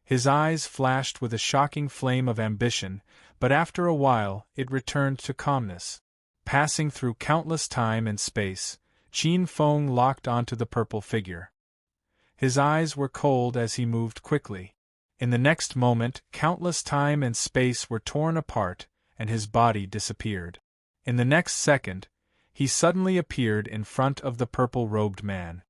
His eyes flashed with a shocking flame of ambition, but after a while it returned to calmness. Passing through countless time and space, Qin Feng locked onto the purple figure. His eyes were cold as he moved quickly. In the next moment, countless time and space were torn apart, and his body disappeared. In the next second, he suddenly appeared in front of the purple-robed man.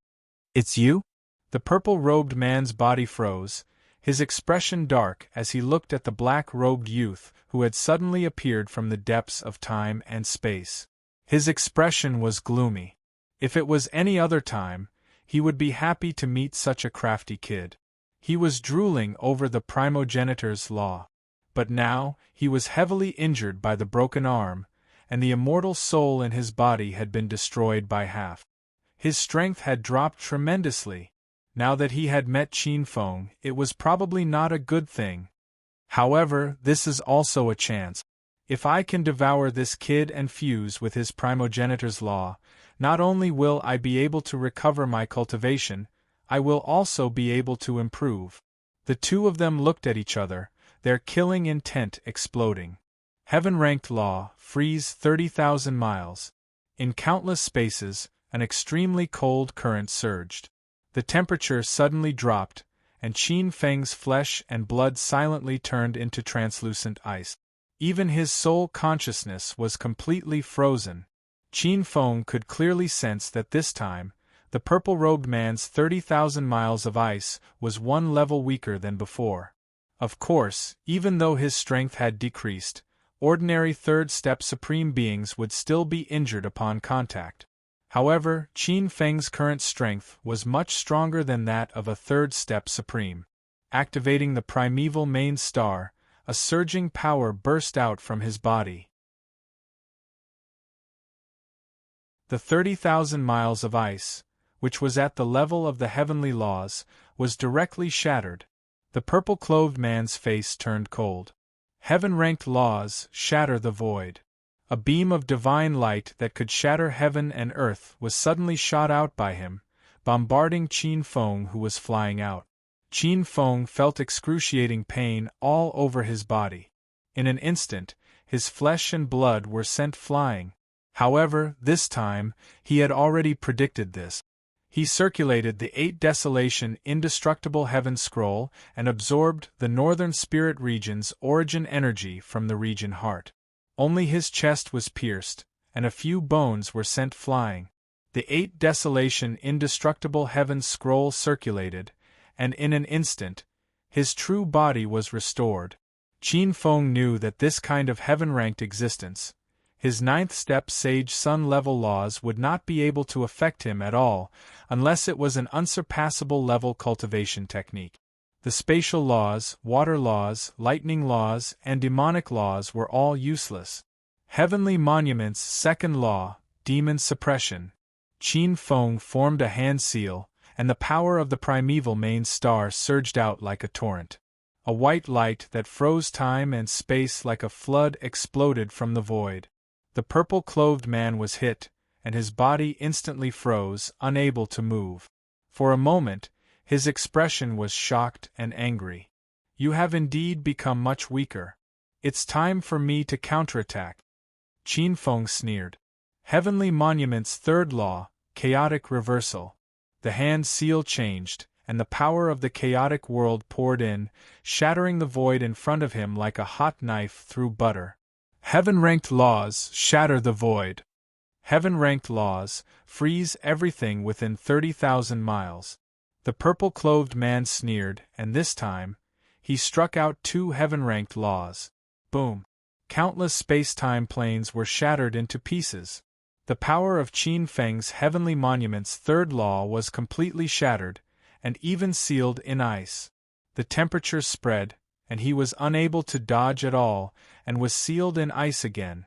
"It's you?" The purple-robed man's body froze, his expression dark as he looked at the black-robed youth who had suddenly appeared from the depths of time and space. His expression was gloomy. If it was any other time, he would be happy to meet such a crafty kid. He was drooling over the primogenitor's law. But now, he was heavily injured by the broken arm, and the immortal soul in his body had been destroyed by half. His strength had dropped tremendously. Now that he had met Qin Feng, it was probably not a good thing. However, this is also a chance. If I can devour this kid and fuse with his primogenitor's law, not only will I be able to recover my cultivation, I will also be able to improve. The two of them looked at each other, their killing intent exploding. Heaven-ranked law, freeze 30,000 miles. In countless spaces, an extremely cold current surged. The temperature suddenly dropped, and Qin Feng's flesh and blood silently turned into translucent ice. Even his soul consciousness was completely frozen. Qin Feng could clearly sense that this time, the purple-robed man's 30,000 miles of ice was one level weaker than before. Of course, even though his strength had decreased, ordinary third-step supreme beings would still be injured upon contact. However, Qin Feng's current strength was much stronger than that of a third-step supreme. Activating the primeval main star, a surging power burst out from his body. The 30,000 miles of ice, which was at the level of the heavenly laws, was directly shattered. The purple-clothed man's face turned cold. Heaven-ranked laws shatter the void. A beam of divine light that could shatter heaven and earth was suddenly shot out by him, bombarding Qin Feng, who was flying out. Qin Feng felt excruciating pain all over his body. In an instant, his flesh and blood were sent flying. However, this time, he had already predicted this. He circulated the 8 Desolation Indestructible Heaven Scroll and absorbed the Northern Spirit Region's origin energy from the region heart. Only his chest was pierced, and a few bones were sent flying. The 8 Desolation Indestructible Heaven Scroll circulated, and in an instant, his true body was restored. Qin Feng knew that this kind of heaven-ranked existence, his 9th step Sage Sun-level laws would not be able to affect him at all unless it was an unsurpassable level cultivation technique. The spatial laws, water laws, lightning laws, and demonic laws were all useless. Heavenly Monument's 2nd law, demon suppression. Qin Feng formed a hand seal, and the power of the primeval main star surged out like a torrent. A white light that froze time and space like a flood exploded from the void. The purple-clothed man was hit, and his body instantly froze, unable to move. For a moment, his expression was shocked and angry. "You have indeed become much weaker. It's time for me to counterattack." Qin Feng sneered. Heavenly Monument's 3rd law, chaotic reversal. The hand seal changed, and the power of the chaotic world poured in, shattering the void in front of him like a hot knife through butter. Heaven-ranked laws shatter the void. Heaven-ranked laws freeze everything within 30,000 miles. The purple-clothed man sneered, and this time, he struck out 2 heaven-ranked laws. Boom! Countless space-time planes were shattered into pieces. The power of Qin Feng's heavenly monument's 3rd law was completely shattered, and even sealed in ice. The temperature spread, and he was unable to dodge at all, and was sealed in ice again.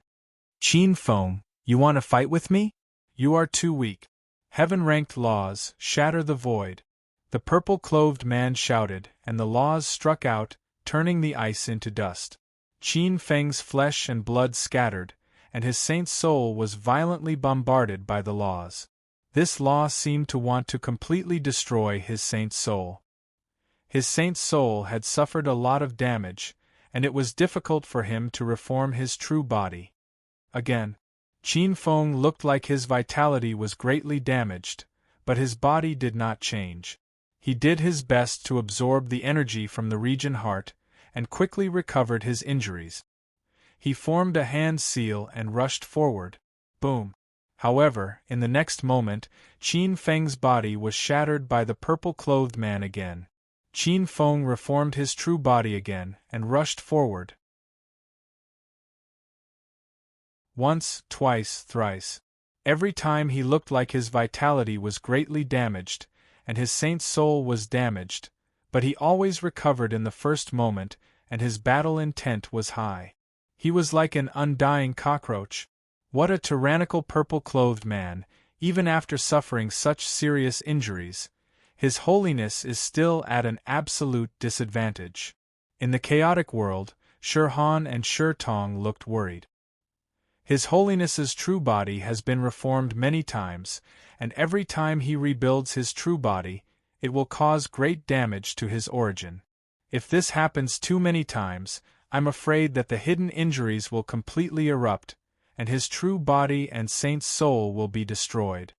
Qin Feng, you want to fight with me? You are too weak. Heaven-ranked laws shatter the void. The purple-clothed man shouted, and the laws struck out, turning the ice into dust. Qin Feng's flesh and blood scattered, and his saint's soul was violently bombarded by the laws. This law seemed to want to completely destroy his saint's soul. His saint's soul had suffered a lot of damage, and it was difficult for him to reform his true body. Again, Qin Feng looked like his vitality was greatly damaged, but his body did not change. He did his best to absorb the energy from the region heart, and quickly recovered his injuries. He formed a hand seal and rushed forward. Boom! However, in the next moment, Qin Feng's body was shattered by the purple-clothed man again. Qin Feng reformed his true body again, and rushed forward. Once, twice, thrice. Every time he looked like his vitality was greatly damaged, and his saint's soul was damaged, but he always recovered in the first moment, and his battle intent was high. He was like an undying cockroach. What a tyrannical purple-clothed man, even after suffering such serious injuries. His holiness is still at an absolute disadvantage. In the chaotic world, Shi Han and Shi Tong looked worried. His Holiness's true body has been reformed many times, and every time he rebuilds his true body, it will cause great damage to his origin. If this happens too many times, I'm afraid that the hidden injuries will completely erupt, and his true body and saint's soul will be destroyed.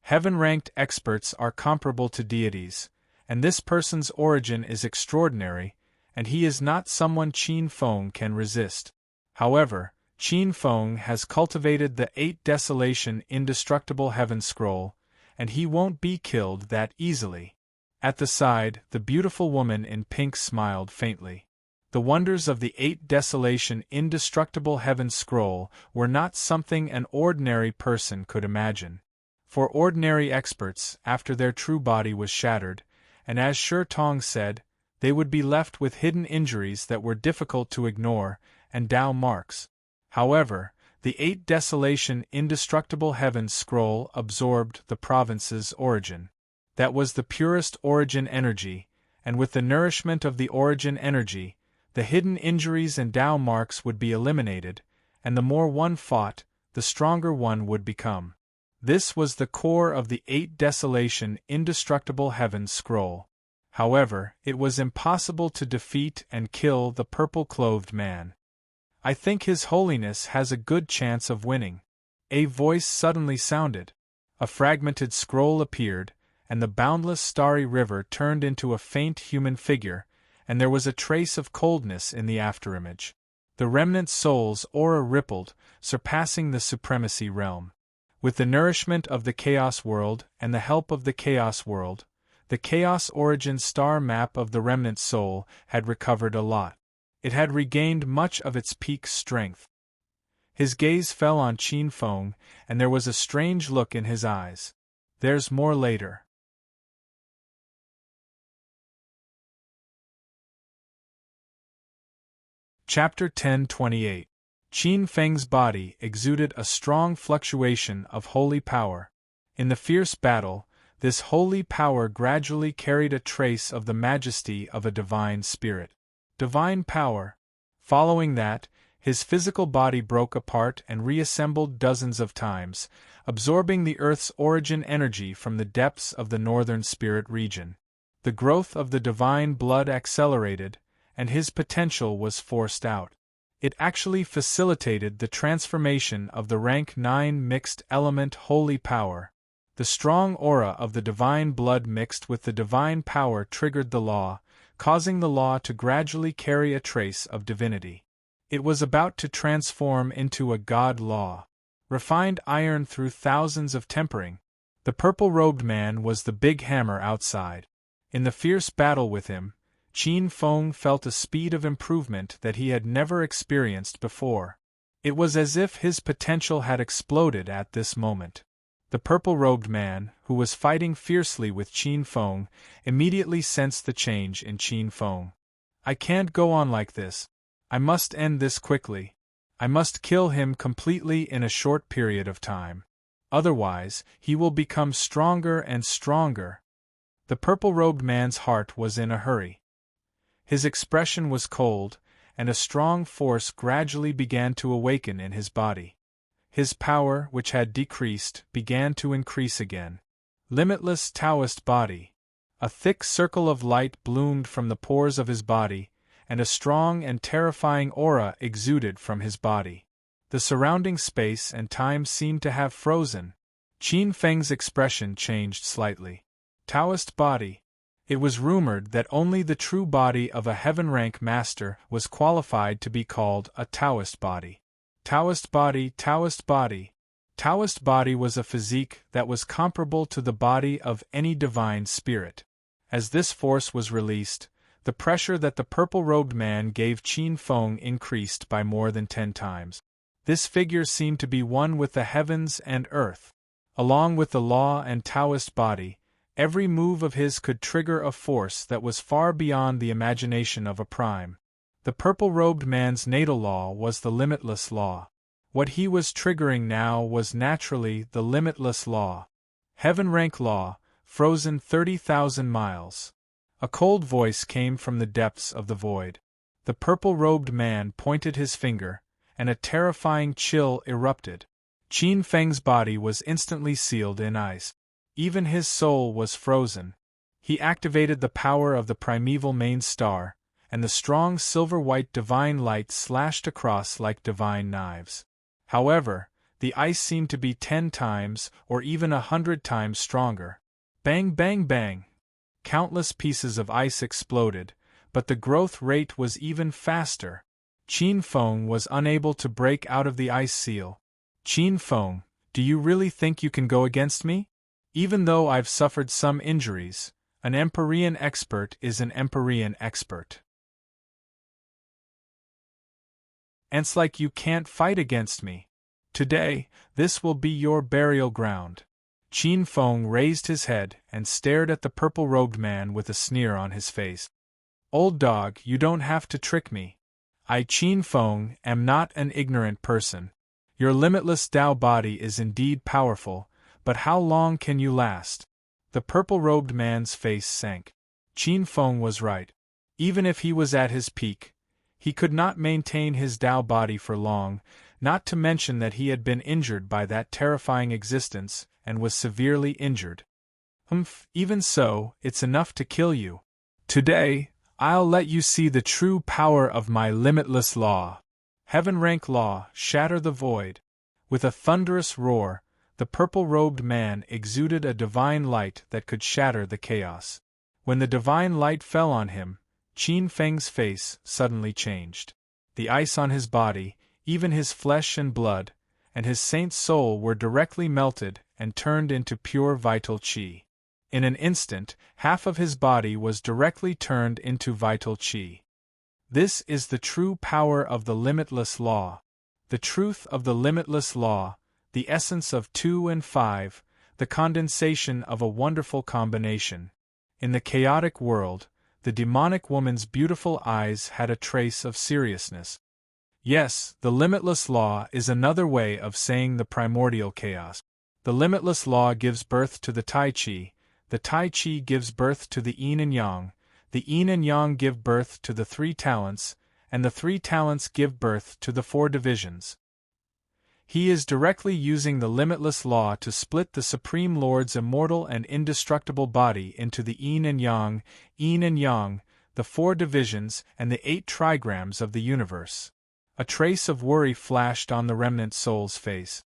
Heaven-ranked experts are comparable to deities, and this person's origin is extraordinary, and he is not someone Qin Feng can resist. However, Qin Feng has cultivated the 8 Desolation Indestructible Heaven Scroll, and he won't be killed that easily. At the side, the beautiful woman in pink smiled faintly. The wonders of the 8 Desolation Indestructible Heaven Scroll were not something an ordinary person could imagine. For ordinary experts, after their true body was shattered, and as Shi Tong said, they would be left with hidden injuries that were difficult to ignore, and Tao marks. However, the 8 Desolation Indestructible Heaven Scroll absorbed the province's origin. That was the purest origin energy, and with the nourishment of the origin energy, the hidden injuries and Tao marks would be eliminated, and the more one fought, the stronger one would become. This was the core of the 8 Desolation Indestructible Heaven Scroll. However, it was impossible to defeat and kill the purple-clothed man. I think His Holiness has a good chance of winning. A voice suddenly sounded. A fragmented scroll appeared, and the boundless starry river turned into a faint human figure, and there was a trace of coldness in the afterimage. The remnant soul's aura rippled, surpassing the supremacy realm. With the nourishment of the Chaos World and the help of the Chaos World, the Chaos Origin star map of the remnant soul had recovered a lot. It had regained much of its peak strength. His gaze fell on Qin Feng, and there was a strange look in his eyes. There's more later. Chapter 10:28. Qin Feng's body exuded a strong fluctuation of holy power. In the fierce battle, this holy power gradually carried a trace of the majesty of a divine spirit. Divine power. Following that, his physical body broke apart and reassembled dozens of times, absorbing the Earth's origin energy from the depths of the northern spirit region. The growth of the divine blood accelerated, and his potential was forced out. It actually facilitated the transformation of the rank 9 mixed element holy power. The strong aura of the divine blood mixed with the divine power triggered the law, causing the law to gradually carry a trace of divinity. It was about to transform into a god law. Refined iron through thousands of tempering. The purple-robed man was the big hammer outside. In the fierce battle with him, Qin Feng felt a speed of improvement that he had never experienced before. It was as if his potential had exploded at this moment. The purple-robed man, who was fighting fiercely with Qin Feng, immediately sensed the change in Qin Feng. I can't go on like this. I must end this quickly. I must kill him completely in a short period of time. Otherwise, he will become stronger and stronger. The purple-robed man's heart was in a hurry. His expression was cold, and a strong force gradually began to awaken in his body. His power, which had decreased, began to increase again. Limitless Taoist body. A thick circle of light bloomed from the pores of his body, and a strong and terrifying aura exuded from his body. The surrounding space and time seemed to have frozen. Qin Feng's expression changed slightly. Taoist body. It was rumored that only the true body of a heaven-rank master was qualified to be called a Taoist body. Taoist body, Taoist body. Taoist body was a physique that was comparable to the body of any divine spirit. As this force was released, the pressure that the purple-robed man gave Qin Feng increased by more than 10 times. This figure seemed to be one with the heavens and earth. Along with the law and Taoist body, every move of his could trigger a force that was far beyond the imagination of a prime. The purple-robed man's natal law was the limitless law. What he was triggering now was naturally the limitless law. Heaven-rank law, frozen 30,000 miles. A cold voice came from the depths of the void. The purple-robed man pointed his finger, and a terrifying chill erupted. Qin Feng's body was instantly sealed in ice. Even his soul was frozen. He activated the power of the primeval main star, and the strong silver-white divine light slashed across like divine knives. However, the ice seemed to be 10 times or even 100 times stronger. Bang, bang, bang! Countless pieces of ice exploded, but the growth rate was even faster. Qin Feng was unable to break out of the ice seal. Qin Feng, do you really think you can go against me? Even though I've suffered some injuries, an Empyrean expert is an Empyrean expert. It's like you can't fight against me. Today, this will be your burial ground. Qin Feng raised his head and stared at the purple-robed man with a sneer on his face. Old dog, you don't have to trick me. I, Qin Feng, am not an ignorant person. Your limitless Tao body is indeed powerful, but how long can you last? The purple-robed man's face sank. Qin Feng was right. Even if he was at his peak, he could not maintain his Tao body for long, not to mention that he had been injured by that terrifying existence and was severely injured. Even so, it's enough to kill you. Today, I'll let you see the true power of my limitless law. Heaven-rank law, shatter the void. With a thunderous roar, the purple-robed man exuded a divine light that could shatter the chaos. When the divine light fell on him, Qin Feng's face suddenly changed. The ice on his body, even his flesh and blood, and his saint's soul were directly melted and turned into pure vital qi. In an instant, half of his body was directly turned into vital qi. This is the true power of the limitless law. The truth of the limitless law, the essence of 2 and 5, the condensation of a wonderful combination. In the chaotic world, the demonic woman's beautiful eyes had a trace of seriousness. Yes, the limitless law is another way of saying the primordial chaos. The limitless law gives birth to the Tai Chi, the Tai Chi gives birth to the Yin and Yang, the Yin and Yang give birth to the 3 talents, and the 3 talents give birth to the 4 divisions. He is directly using the limitless law to split the Supreme Lord's immortal and indestructible body into the Yin and Yang, the 4 divisions, and the 8 trigrams of the universe. A trace of worry flashed on the remnant soul's face.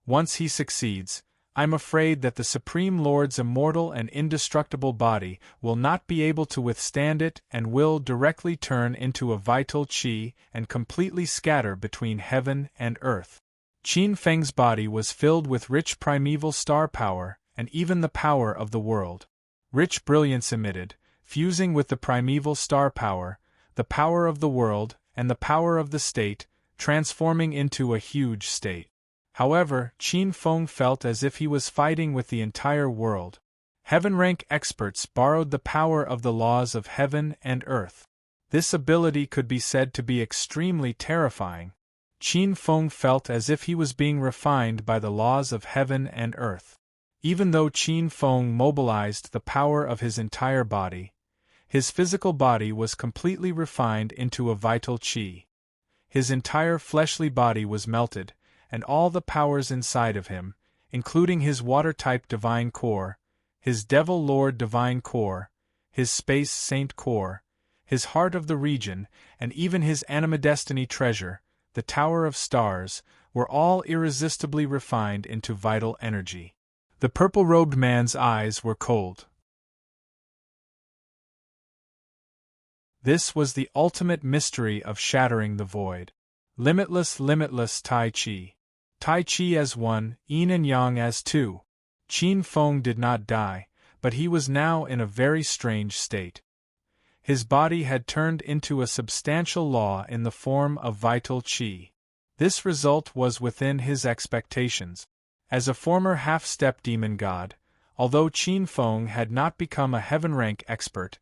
Once he succeeds, I'm afraid that the Supreme Lord's immortal and indestructible body will not be able to withstand it and will directly turn into a vital qi and completely scatter between heaven and earth. Qin Feng's body was filled with rich primeval star power and even the power of the world. Rich brilliance emitted, fusing with the primeval star power, the power of the world, and the power of the state, transforming into a huge state. However, Qin Feng felt as if he was fighting with the entire world. Heaven-rank experts borrowed the power of the laws of heaven and earth. This ability could be said to be extremely terrifying. Qin Feng felt as if he was being refined by the laws of heaven and earth. Even though Qin Feng mobilized the power of his entire body, his physical body was completely refined into a vital qi. His entire fleshly body was melted, and all the powers inside of him, including his water-type divine core, his devil lord divine core, his space saint core, his heart of the region, and even his anima destiny treasure, the Tower of Stars, were all irresistibly refined into vital energy. The purple-robed man's eyes were cold. This was the ultimate mystery of shattering the void. Limitless Tai Chi. Tai Chi as one, yin and yang as two. Qin Feng did not die, but he was now in a very strange state. His body had turned into a substantial law in the form of vital qi. This result was within his expectations. As a former half-step demon god, although Qin Feng had not become a heaven-rank expert,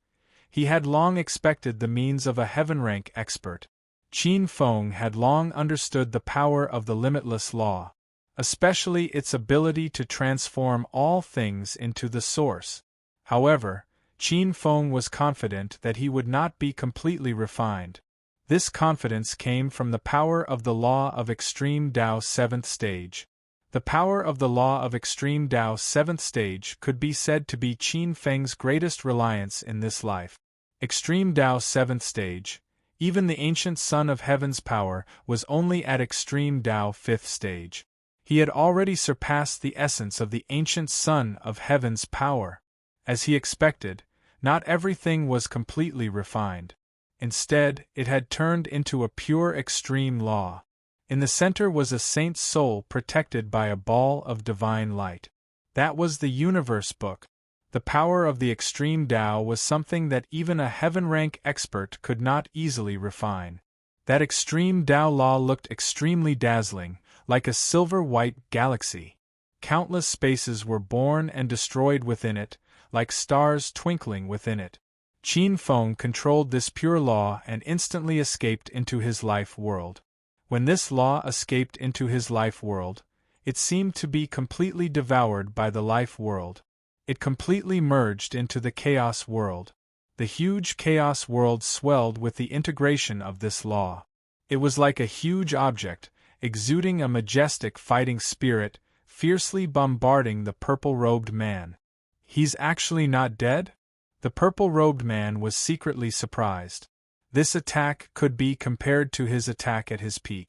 he had long expected the means of a heaven-rank expert. Qin Feng had long understood the power of the limitless law, especially its ability to transform all things into the source. However, Qin Feng was confident that he would not be completely refined. This confidence came from the power of the law of extreme Tao 7th stage. The power of the law of extreme Tao 7th stage could be said to be Qin Feng's greatest reliance in this life. Extreme Tao 7th stage, even the ancient Son of Heaven's power was only at extreme Tao 5th stage. He had already surpassed the essence of the ancient Son of Heaven's power. As he expected, not everything was completely refined. Instead, it had turned into a pure extreme law. In the center was a saint's soul protected by a ball of divine light. That was the universe book. The power of the extreme Tao was something that even a heaven-rank expert could not easily refine. That extreme Tao law looked extremely dazzling, like a silver-white galaxy. Countless spaces were born and destroyed within it, like stars twinkling within it. Qin Feng controlled this pure law and instantly escaped into his life world. When this law escaped into his life world, it seemed to be completely devoured by the life world. It completely merged into the chaos world. The huge chaos world swelled with the integration of this law. It was like a huge object, exuding a majestic fighting spirit, fiercely bombarding the purple-robed man. He's actually not dead? The purple-robed man was secretly surprised. This attack could be compared to his attack at his peak.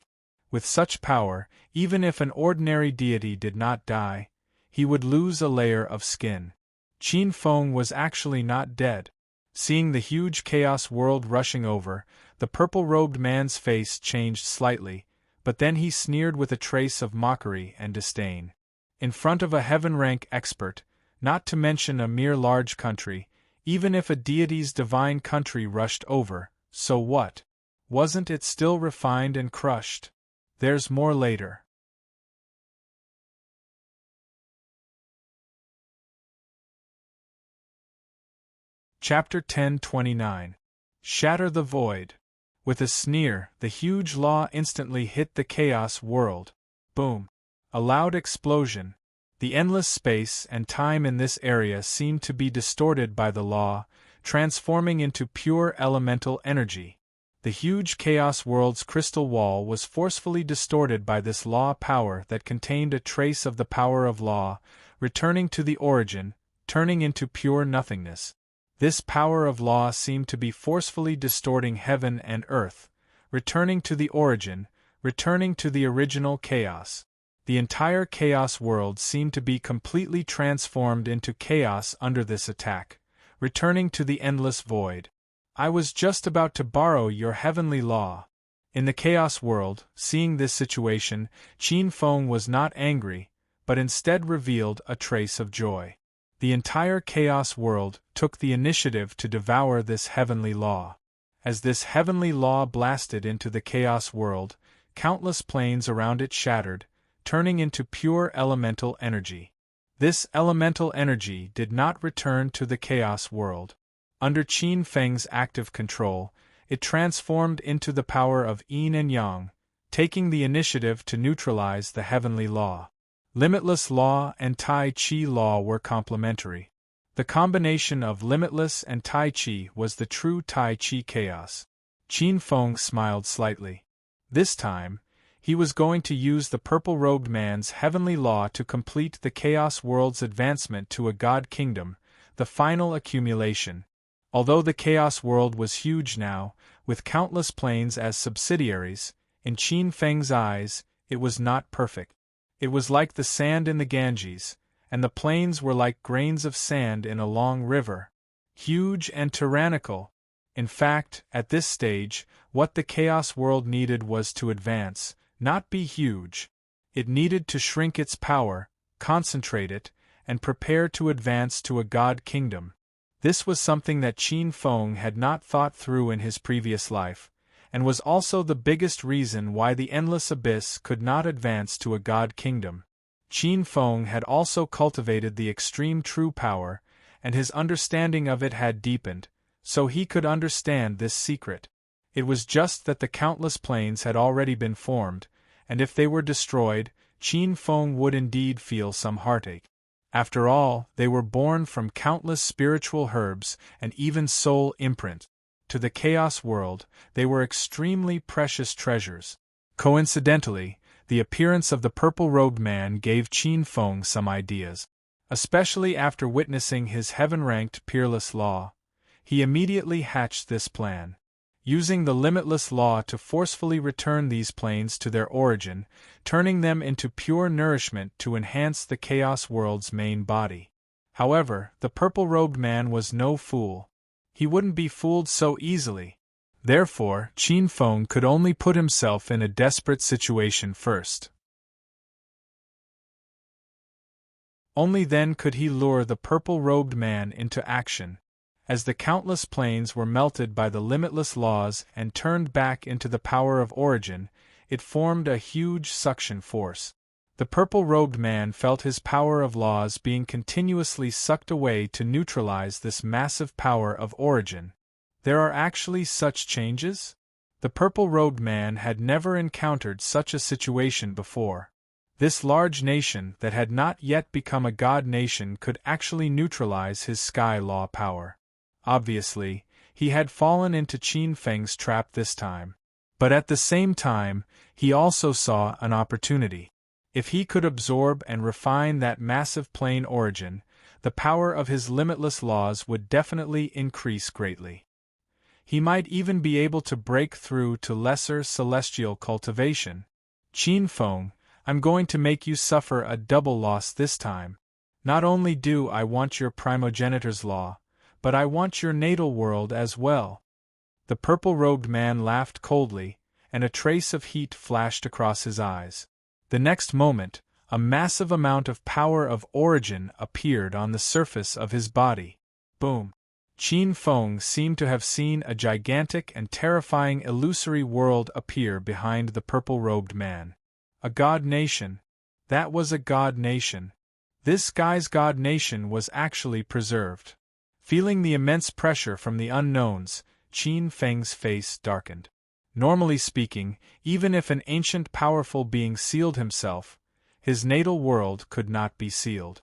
With such power, even if an ordinary deity did not die, he would lose a layer of skin. Qin Feng was actually not dead. Seeing the huge chaos world rushing over, the purple-robed man's face changed slightly, but then he sneered with a trace of mockery and disdain. In front of a heaven-rank expert, not to mention a mere large country, even if a deity's divine country rushed over, so what? Wasn't it still refined and crushed? There's more later. Chapter 10:29. Shatter the Void. With a sneer, the huge law instantly hit the chaos world. Boom! A loud explosion. The endless space and time in this area seemed to be distorted by the law, transforming into pure elemental energy. The huge chaos world's crystal wall was forcefully distorted by this law power that contained a trace of the power of law, returning to the origin, turning into pure nothingness. This power of law seemed to be forcefully distorting heaven and earth, returning to the origin, returning to the original chaos. The entire chaos world seemed to be completely transformed into chaos under this attack, returning to the endless void. I was just about to borrow your heavenly law. In the chaos world, seeing this situation, Qin Feng was not angry, but instead revealed a trace of joy. The entire chaos world took the initiative to devour this heavenly law. As this heavenly law blasted into the chaos world, countless planes around it shattered, turning into pure elemental energy. This elemental energy did not return to the chaos world. Under Qin Feng's active control, it transformed into the power of yin and yang, taking the initiative to neutralize the heavenly law. Limitless law and Tai Chi law were complementary. The combination of limitless and Tai Chi was the true Tai Chi chaos. Qin Feng smiled slightly. This time, he was going to use the purple-robed man's heavenly law to complete the chaos world's advancement to a god kingdom, the final accumulation. Although the chaos world was huge now, with countless planes as subsidiaries, in Qin Feng's eyes, it was not perfect. It was like the sand in the Ganges, and the plains were like grains of sand in a long river. Huge and tyrannical. In fact, at this stage, what the chaos world needed was to advance, not be huge. It needed to shrink its power, concentrate it, and prepare to advance to a god kingdom. This was something that Qin Feng had not thought through in his previous life, and was also the biggest reason why the endless abyss could not advance to a god kingdom. Qin Feng had also cultivated the extreme true power, and his understanding of it had deepened, so he could understand this secret. It was just that the countless planes had already been formed, and if they were destroyed, Qin Feng would indeed feel some heartache. After all, they were born from countless spiritual herbs and even soul imprint. To the chaos world, they were extremely precious treasures. Coincidentally, the appearance of the purple-robed man gave Qin Feng some ideas. Especially after witnessing his heaven-ranked peerless law, he immediately hatched this plan. Using the limitless law to forcefully return these planes to their origin, turning them into pure nourishment to enhance the chaos world's main body. However, the purple-robed man was no fool. He wouldn't be fooled so easily. Therefore, Qin Feng could only put himself in a desperate situation first. Only then could he lure the purple-robed man into action. As the countless planes were melted by the limitless laws and turned back into the power of origin, it formed a huge suction force. The purple-robed man felt his power of laws being continuously sucked away to neutralize this massive power of origin. There are actually such changes? The purple-robed man had never encountered such a situation before. This large nation that had not yet become a god nation could actually neutralize his sky law power. Obviously, he had fallen into Qin Feng's trap this time. But at the same time, he also saw an opportunity. If he could absorb and refine that massive plane origin, the power of his limitless laws would definitely increase greatly. He might even be able to break through to lesser celestial cultivation. Qin Feng, I'm going to make you suffer a double loss this time. Not only do I want your primogenitor's law, but I want your natal world as well. The purple-robed man laughed coldly, and a trace of heat flashed across his eyes. The next moment, a massive amount of power of origin appeared on the surface of his body. Boom! Qin Feng seemed to have seen a gigantic and terrifying illusory world appear behind the purple-robed man. A god nation. That was a god nation. This guy's god nation was actually preserved. Feeling the immense pressure from the unknowns, Qin Feng's face darkened. Normally speaking, even if an ancient powerful being sealed himself, his natal world could not be sealed.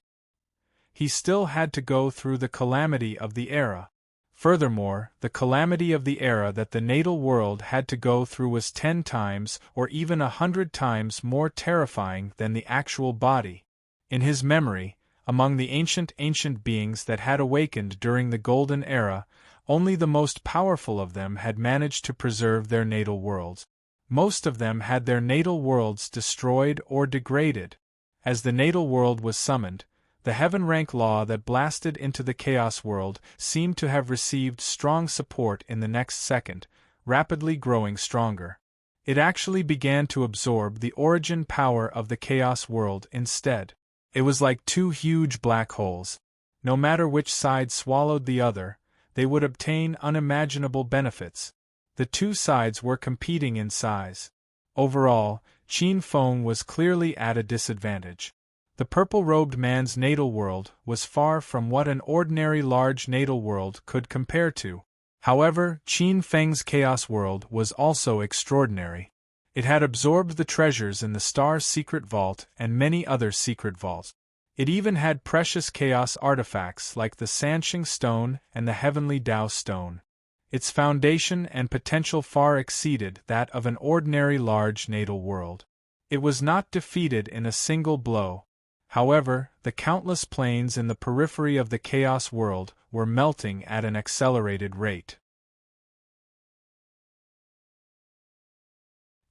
He still had to go through the calamity of the era. Furthermore, the calamity of the era that the natal world had to go through was 10 times or even 100 times more terrifying than the actual body. In his memory, among the ancient beings that had awakened during the Golden Era, only the most powerful of them had managed to preserve their natal worlds. Most of them had their natal worlds destroyed or degraded. As the natal world was summoned, the heaven rank law that blasted into the chaos world seemed to have received strong support in the next second, rapidly growing stronger. It actually began to absorb the origin power of the chaos world instead. It was like two huge black holes. No matter which side swallowed the other, they would obtain unimaginable benefits. The two sides were competing in size. Overall, Qin Feng was clearly at a disadvantage. The purple-robed man's natal world was far from what an ordinary large natal world could compare to. However, Qin Feng's chaos world was also extraordinary. It had absorbed the treasures in the star's secret vault and many other secret vaults. It even had precious chaos artifacts like the Sansheng Stone and the Heavenly Tao Stone. Its foundation and potential far exceeded that of an ordinary large natal world. It was not defeated in a single blow. However, the countless planes in the periphery of the chaos world were melting at an accelerated rate.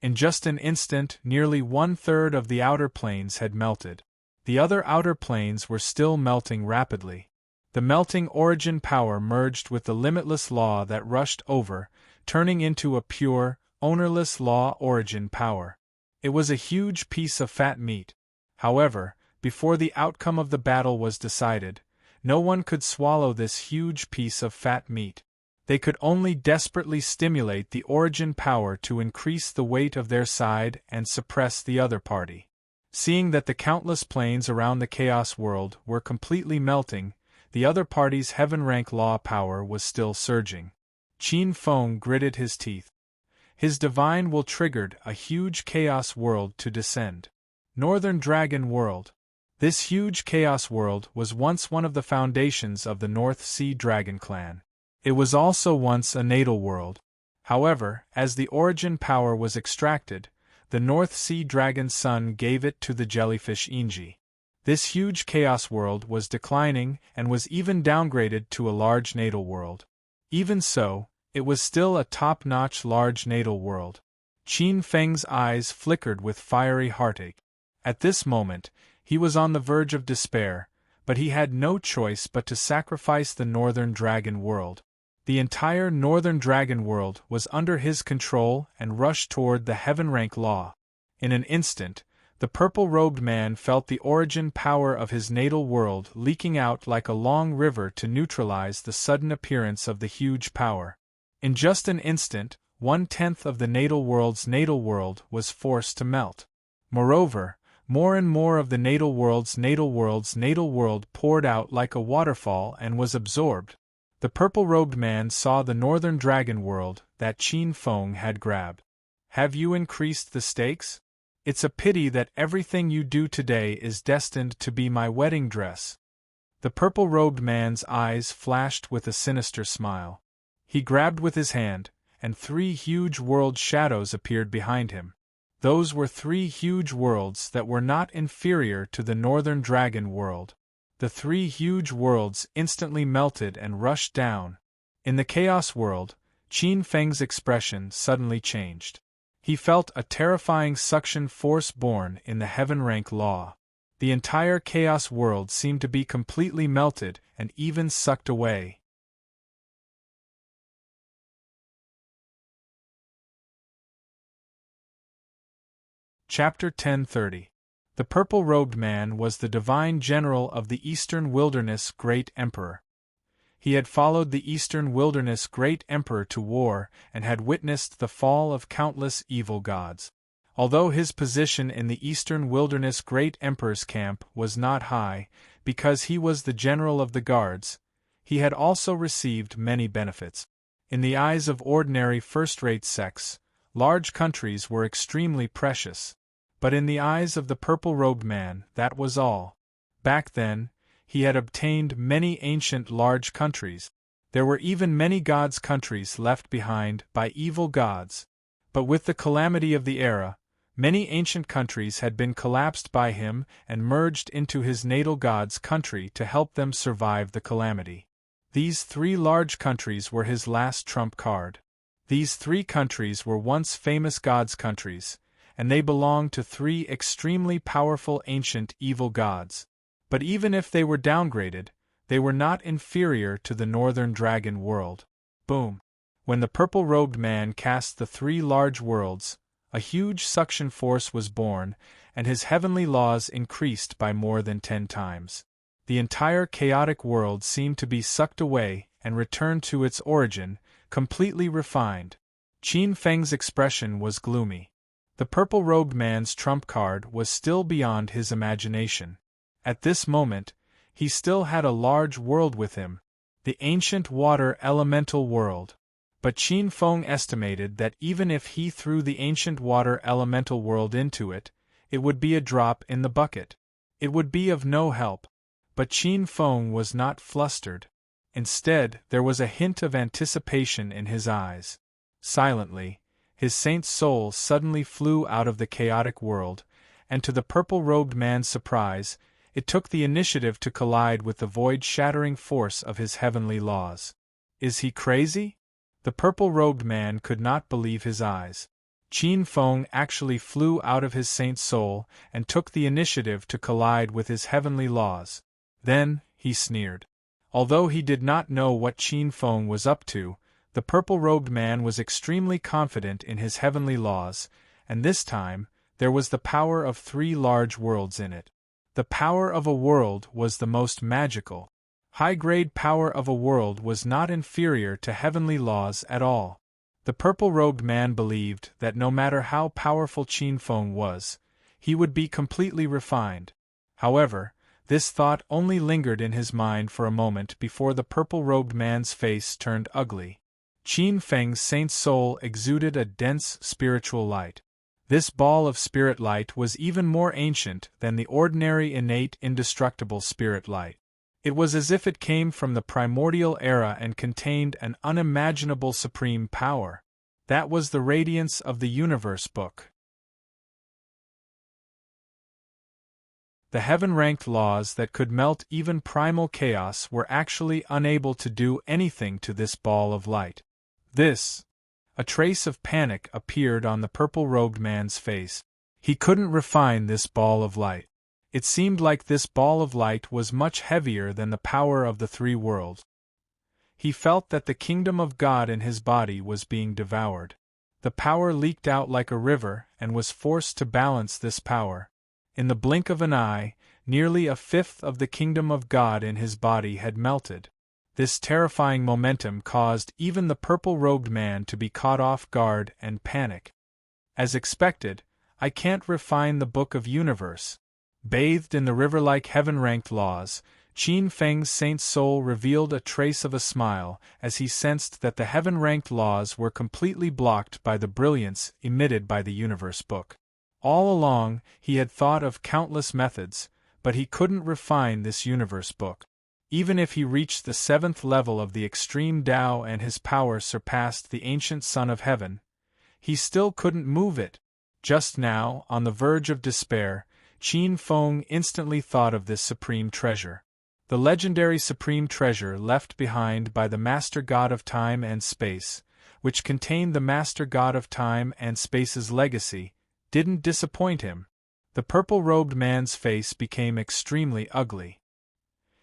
In just an instant, nearly 1/3 of the outer planes had melted. The other outer planes were still melting rapidly. The melting origin power merged with the limitless law that rushed over, turning into a pure, ownerless law origin power. It was a huge piece of fat meat. However, before the outcome of the battle was decided, no one could swallow this huge piece of fat meat. They could only desperately stimulate the origin power to increase the weight of their side and suppress the other party. Seeing that the countless planes around the chaos world were completely melting, the other party's heaven-rank law power was still surging. Qin Feng gritted his teeth. His divine will triggered a huge chaos world to descend. Northern Dragon World. This huge chaos world was once one of the foundations of the North Sea Dragon clan. It was also once a natal world. However, as the origin power was extracted, the North Sea Dragon's son gave it to the jellyfish Inji. This huge chaos world was declining and was even downgraded to a large natal world. Even so, it was still a top-notch large natal world. Qin Feng's eyes flickered with fiery heartache. At this moment, he was on the verge of despair, but he had no choice but to sacrifice the Northern Dragon World. The entire Northern Dragon World was under his control and rushed toward the heaven-rank law. In an instant, the purple-robed man felt the origin power of his natal world leaking out like a long river to neutralize the sudden appearance of the huge power. In just an instant, 1/10 of the natal world's natal world was forced to melt. Moreover, more and more of the natal world's natal world poured out like a waterfall and was absorbed. The purple-robed man saw the Northern Dragon World that Qin Feng had grabbed. Have you increased the stakes? It's a pity that everything you do today is destined to be my wedding dress. The purple-robed man's eyes flashed with a sinister smile. He grabbed with his hand, and 3 huge world shadows appeared behind him. Those were 3 huge worlds that were not inferior to the Northern Dragon World. The 3 huge worlds instantly melted and rushed down. In the Chaos World, Qin Feng's expression suddenly changed. He felt a terrifying suction force born in the heaven-rank law. The entire Chaos World seemed to be completely melted and even sucked away. Chapter 1030. The purple-robed man was the divine general of the Eastern Wilderness Great Emperor. He had followed the Eastern Wilderness Great Emperor to war and had witnessed the fall of countless evil gods. Although his position in the Eastern Wilderness Great Emperor's camp was not high, because he was the general of the guards, he had also received many benefits. In the eyes of ordinary first-rate sects, large countries were extremely precious. But in the eyes of the purple-robed man, that was all. Back then, he had obtained many ancient large countries. There were even many gods' countries left behind by evil gods. But with the calamity of the era, many ancient countries had been collapsed by him and merged into his natal god's country to help them survive the calamity. These 3 large countries were his last trump card. These 3 countries were once famous gods' countries, and they belonged to 3 extremely powerful ancient evil gods. But even if they were downgraded, they were not inferior to the northern dragon world. Boom! When the purple-robed man cast the 3 large worlds, a huge suction force was born, and his heavenly laws increased by more than 10 times. The entire chaotic world seemed to be sucked away and returned to its origin, completely refined. Qin Feng's expression was gloomy. The purple-robed man's trump card was still beyond his imagination. At this moment, he still had a large world with him, the ancient water elemental world. But Qin Feng estimated that even if he threw the ancient water elemental world into it, it would be a drop in the bucket. It would be of no help. But Qin Feng was not flustered. Instead, there was a hint of anticipation in his eyes. Silently, his saint's soul suddenly flew out of the chaotic world, and to the purple-robed man's surprise, it took the initiative to collide with the void-shattering force of his heavenly laws. Is he crazy? The purple-robed man could not believe his eyes. Qin Feng actually flew out of his saint's soul and took the initiative to collide with his heavenly laws. Then, he sneered. Although he did not know what Qin Feng was up to, the purple-robed man was extremely confident in his heavenly laws, and this time, there was the power of 3 large worlds in it. The power of a world was the most magical. High-grade power of a world was not inferior to heavenly laws at all. The purple-robed man believed that no matter how powerful Qin Feng was, he would be completely refined. However, this thought only lingered in his mind for a moment before the purple-robed man's face turned ugly. Qin Feng's saint's soul exuded a dense spiritual light. This ball of spirit light was even more ancient than the ordinary innate indestructible spirit light. It was as if it came from the primordial era and contained an unimaginable supreme power. That was the radiance of the universe book. The heaven-ranked laws that could melt even primal chaos were actually unable to do anything to this ball of light. A trace of panic appeared on the purple-robed man's face. He couldn't refine this ball of light. It seemed like this ball of light was much heavier than the power of the 3 worlds. He felt that the kingdom of God in his body was being devoured. The power leaked out like a river and was forced to balance this power. In the blink of an eye, nearly a fifth of the kingdom of God in his body had melted. This terrifying momentum caused even the purple-robed man to be caught off guard and panic. As expected, I can't refine the book of universe. Bathed in the river-like heaven-ranked laws, Qin Feng's saint's soul revealed a trace of a smile as he sensed that the heaven-ranked laws were completely blocked by the brilliance emitted by the universe book. All along, he had thought of countless methods, but he couldn't refine this universe book. Even if he reached the 7th level of the extreme Tao and his power surpassed the ancient Son of Heaven, he still couldn't move it. Just now, on the verge of despair, Qin Feng instantly thought of this supreme treasure. The legendary supreme treasure left behind by the Master God of Time and Space, which contained the Master God of Time and Space's legacy, didn't disappoint him. The purple-robed man's face became extremely ugly.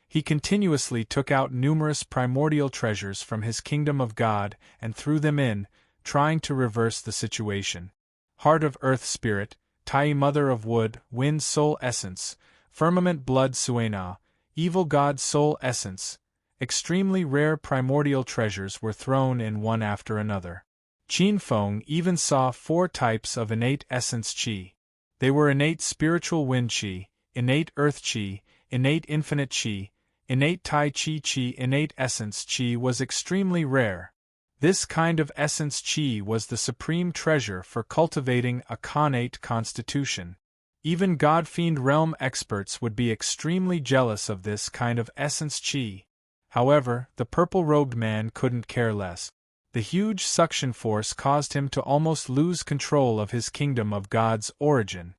He continuously took out numerous primordial treasures from his kingdom of God and threw them in, trying to reverse the situation. Heart of Earth Spirit, Tai Mother of Wood, Wind Soul Essence, Firmament Blood Suena, Evil God Soul Essence. Extremely rare primordial treasures were thrown in one after another. Qin Feng even saw 4 types of innate essence qi. They were innate spiritual wind qi, innate earth qi, innate infinite qi, innate tai chi qi. Innate essence qi was extremely rare. This kind of essence qi was the supreme treasure for cultivating a connate constitution. Even God-fiend realm experts would be extremely jealous of this kind of essence qi. However, the purple-robed man couldn't care less. The huge suction force caused him to almost lose control of his kingdom of God's origin.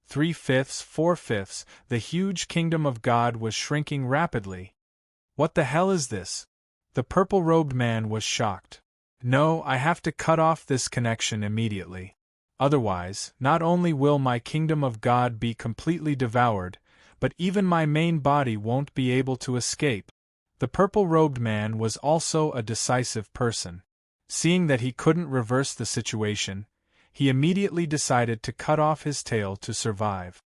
3/5, 4/5, the huge kingdom of God was shrinking rapidly. What the hell is this? The purple-robed man was shocked. No, I have to cut off this connection immediately. Otherwise, not only will my kingdom of God be completely devoured, but even my main body won't be able to escape. The purple-robed man was also a decisive person. Seeing that he couldn't reverse the situation, he immediately decided to cut off his tail to survive.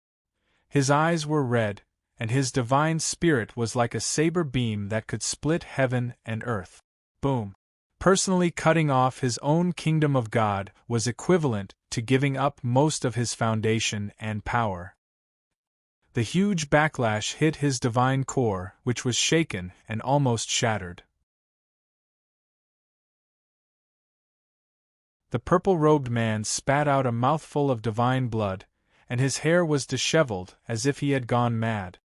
His eyes were red, and his divine spirit was like a saber beam that could split heaven and earth. Boom! Personally cutting off his own kingdom of God was equivalent to giving up most of his foundation and power. The huge backlash hit his divine core, which was shaken and almost shattered. The purple-robed man spat out a mouthful of divine blood, and his hair was disheveled as if he had gone mad.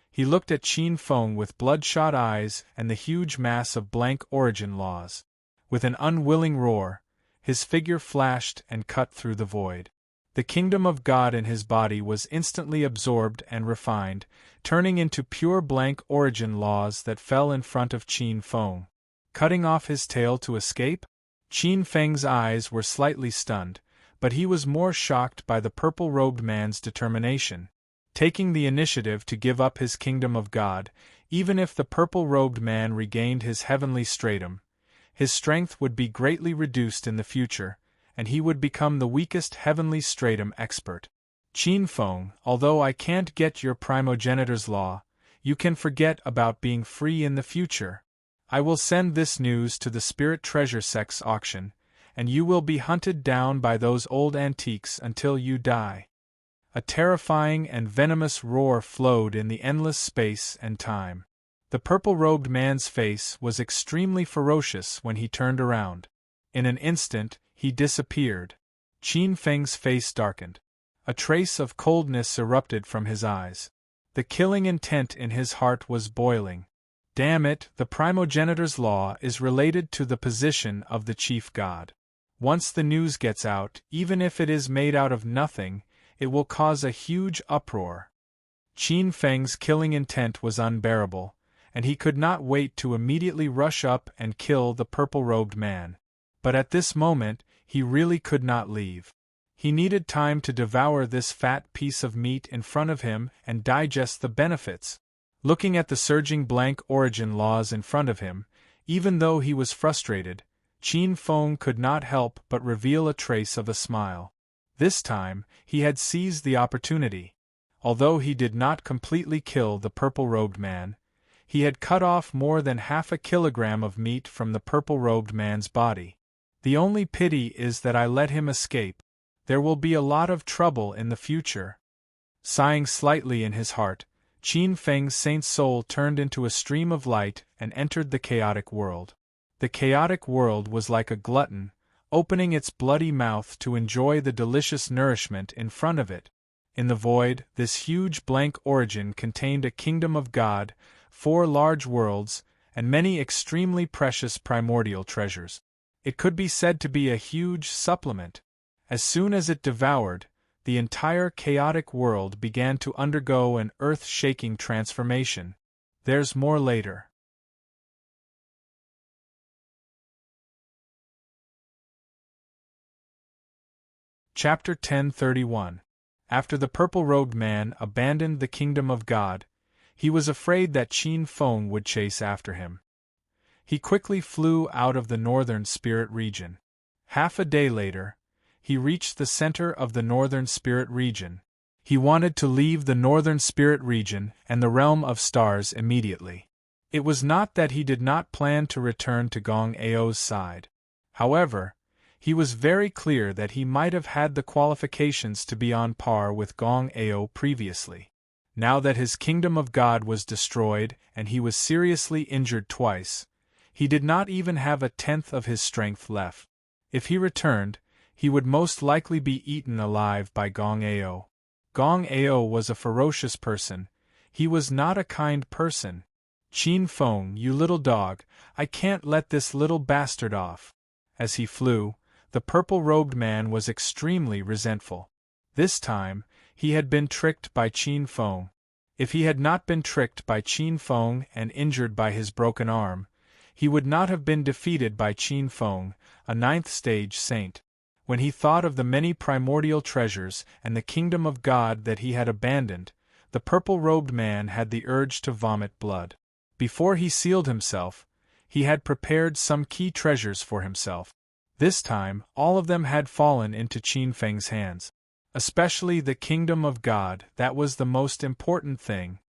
He looked at Qin Feng with bloodshot eyes and the huge mass of blank origin laws. With an unwilling roar, his figure flashed and cut through the void. The kingdom of God in his body was instantly absorbed and refined, turning into pure blank origin laws that fell in front of Qin Feng. Cutting off his tail to escape? Qin Feng's eyes were slightly stunned, but he was more shocked by the purple-robed man's determination. Taking the initiative to give up his kingdom of God, even if the purple-robed man regained his heavenly stratum, his strength would be greatly reduced in the future, and he would become the weakest heavenly stratum expert. Qin Feng, although I can't get your primogenitor's law, you can forget about being free in the future. I will send this news to the Spirit Treasure Sex auction, and you will be hunted down by those old antiques until you die. A terrifying and venomous roar flowed in the endless space and time. The purple-robed man's face was extremely ferocious when he turned around. In an instant, he disappeared. Qin Feng's face darkened. A trace of coldness erupted from his eyes. The killing intent in his heart was boiling. Damn it, the primogenitor's law is related to the position of the chief god. Once the news gets out, even if it is made out of nothing, it will cause a huge uproar. Qin Feng's killing intent was unbearable, and he could not wait to immediately rush up and kill the purple-robed man. But at this moment, he really could not leave. He needed time to devour this fat piece of meat in front of him and digest the benefits. Looking at the surging blank origin laws in front of him, even though he was frustrated, Qin Feng could not help but reveal a trace of a smile. This time, he had seized the opportunity. Although he did not completely kill the purple-robed man, he had cut off more than 1/2 kilogram of meat from the purple-robed man's body. The only pity is that I let him escape. There will be a lot of trouble in the future. Sighing slightly in his heart, Qin Feng's saint soul turned into a stream of light and entered the chaotic world. The chaotic world was like a glutton, opening its bloody mouth to enjoy the delicious nourishment in front of it. In the void, this huge blank origin contained a kingdom of God, 4 large worlds, and many extremely precious primordial treasures. It could be said to be a huge supplement. As soon as it devoured, the entire chaotic world began to undergo an earth-shaking transformation. There's more later. Chapter 1031. After the purple-robed man abandoned the kingdom of God, he was afraid that Qin Feng would chase after him. He quickly flew out of the northern spirit region. Half a day later, he reached the center of the northern spirit region. He wanted to leave the northern spirit region and the realm of stars immediately. It was not that he did not plan to return to Gong Ao's side. However, he was very clear that he might have had the qualifications to be on par with Gong Ao previously. Now that his kingdom of God was destroyed and he was seriously injured twice, he did not even have 1/10 of his strength left. If he returned, he would most likely be eaten alive by Gong Ao. Gong Ao was a ferocious person. He was not a kind person. Qin Feng, you little dog, I can't let this little bastard off. As he flew, the purple-robed man was extremely resentful. This time, he had been tricked by Qin Feng. If he had not been tricked by Qin Feng and injured by his broken arm, he would not have been defeated by Qin Feng, a ninth-stage saint. When he thought of the many primordial treasures and the kingdom of God that he had abandoned, the purple-robed man had the urge to vomit blood. Before he sealed himself, he had prepared some key treasures for himself. This time, all of them had fallen into Qin Feng's hands. Especially the kingdom of God, that was the most important thing.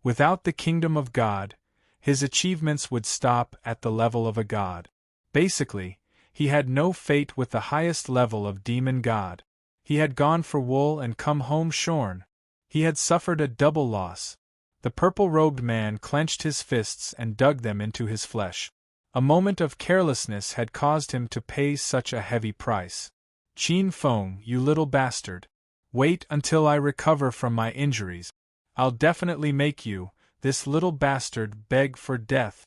Without the kingdom of God, his achievements would stop at the level of a god. Basically, he had no fate with the highest level of demon god. He had gone for wool and come home shorn. He had suffered a double loss. The purple-robed man clenched his fists and dug them into his flesh. A moment of carelessness had caused him to pay such a heavy price. Qin Feng, you little bastard. Wait until I recover from my injuries. I'll definitely make you, this little bastard, beg for death.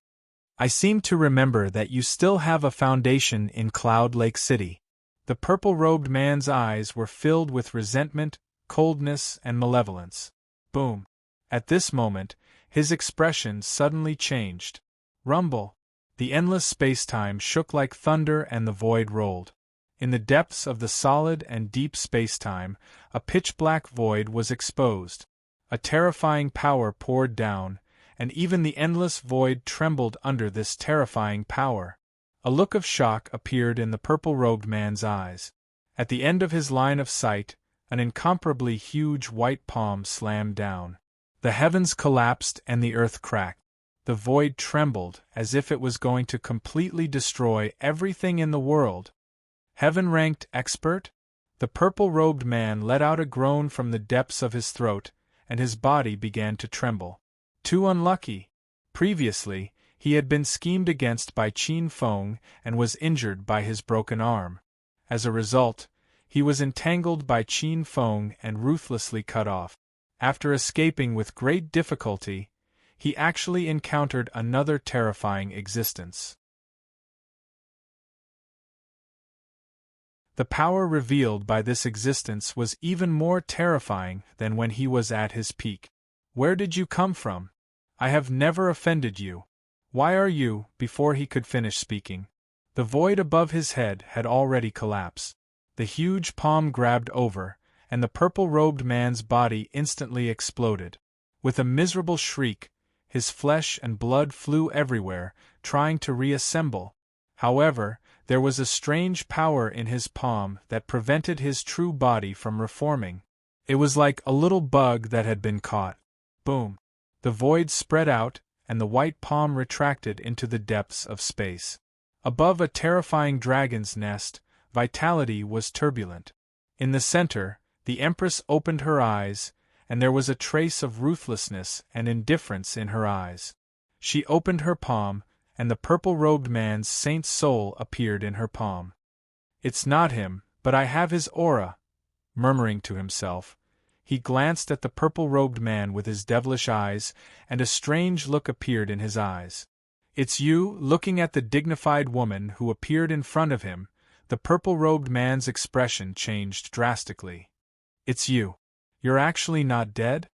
I seem to remember that you still have a foundation in Cloud Lake City. The purple-robed man's eyes were filled with resentment, coldness, and malevolence. Boom. At this moment, his expression suddenly changed. Rumble. The endless space-time shook like thunder and the void rolled. In the depths of the solid and deep space-time, a pitch-black void was exposed. A terrifying power poured down, and even the endless void trembled under this terrifying power. A look of shock appeared in the purple-robed man's eyes. At the end of his line of sight, an incomparably huge white palm slammed down. The heavens collapsed and the earth cracked. The void trembled as if it was going to completely destroy everything in the world. Heaven-ranked expert? The purple-robed man let out a groan from the depths of his throat, and his body began to tremble. Too unlucky. Previously, he had been schemed against by Qin Feng and was injured by his broken arm. As a result, he was entangled by Qin Feng and ruthlessly cut off. After escaping with great difficulty, he actually encountered another terrifying existence. The power revealed by this existence was even more terrifying than when he was at his peak. Where did you come from? I have never offended you. Why are you? Before he could finish speaking, the void above his head had already collapsed. The huge palm grabbed over, and the purple-robed man's body instantly exploded. With a miserable shriek, his flesh and blood flew everywhere, trying to reassemble. However, there was a strange power in his palm that prevented his true body from reforming. It was like a little bug that had been caught. Boom! The void spread out, and the white palm retracted into the depths of space. Above a terrifying dragon's nest, vitality was turbulent. In the center, the Empress opened her eyes, and there was a trace of ruthlessness and indifference in her eyes. She opened her palm, and the purple-robed man's saint's soul appeared in her palm. It's not him, but I have his aura. Murmuring to himself, he glanced at the purple-robed man with his devilish eyes, and a strange look appeared in his eyes. It's you. Looking at the dignified woman who appeared in front of him, the purple-robed man's expression changed drastically. It's you. You're actually not dead?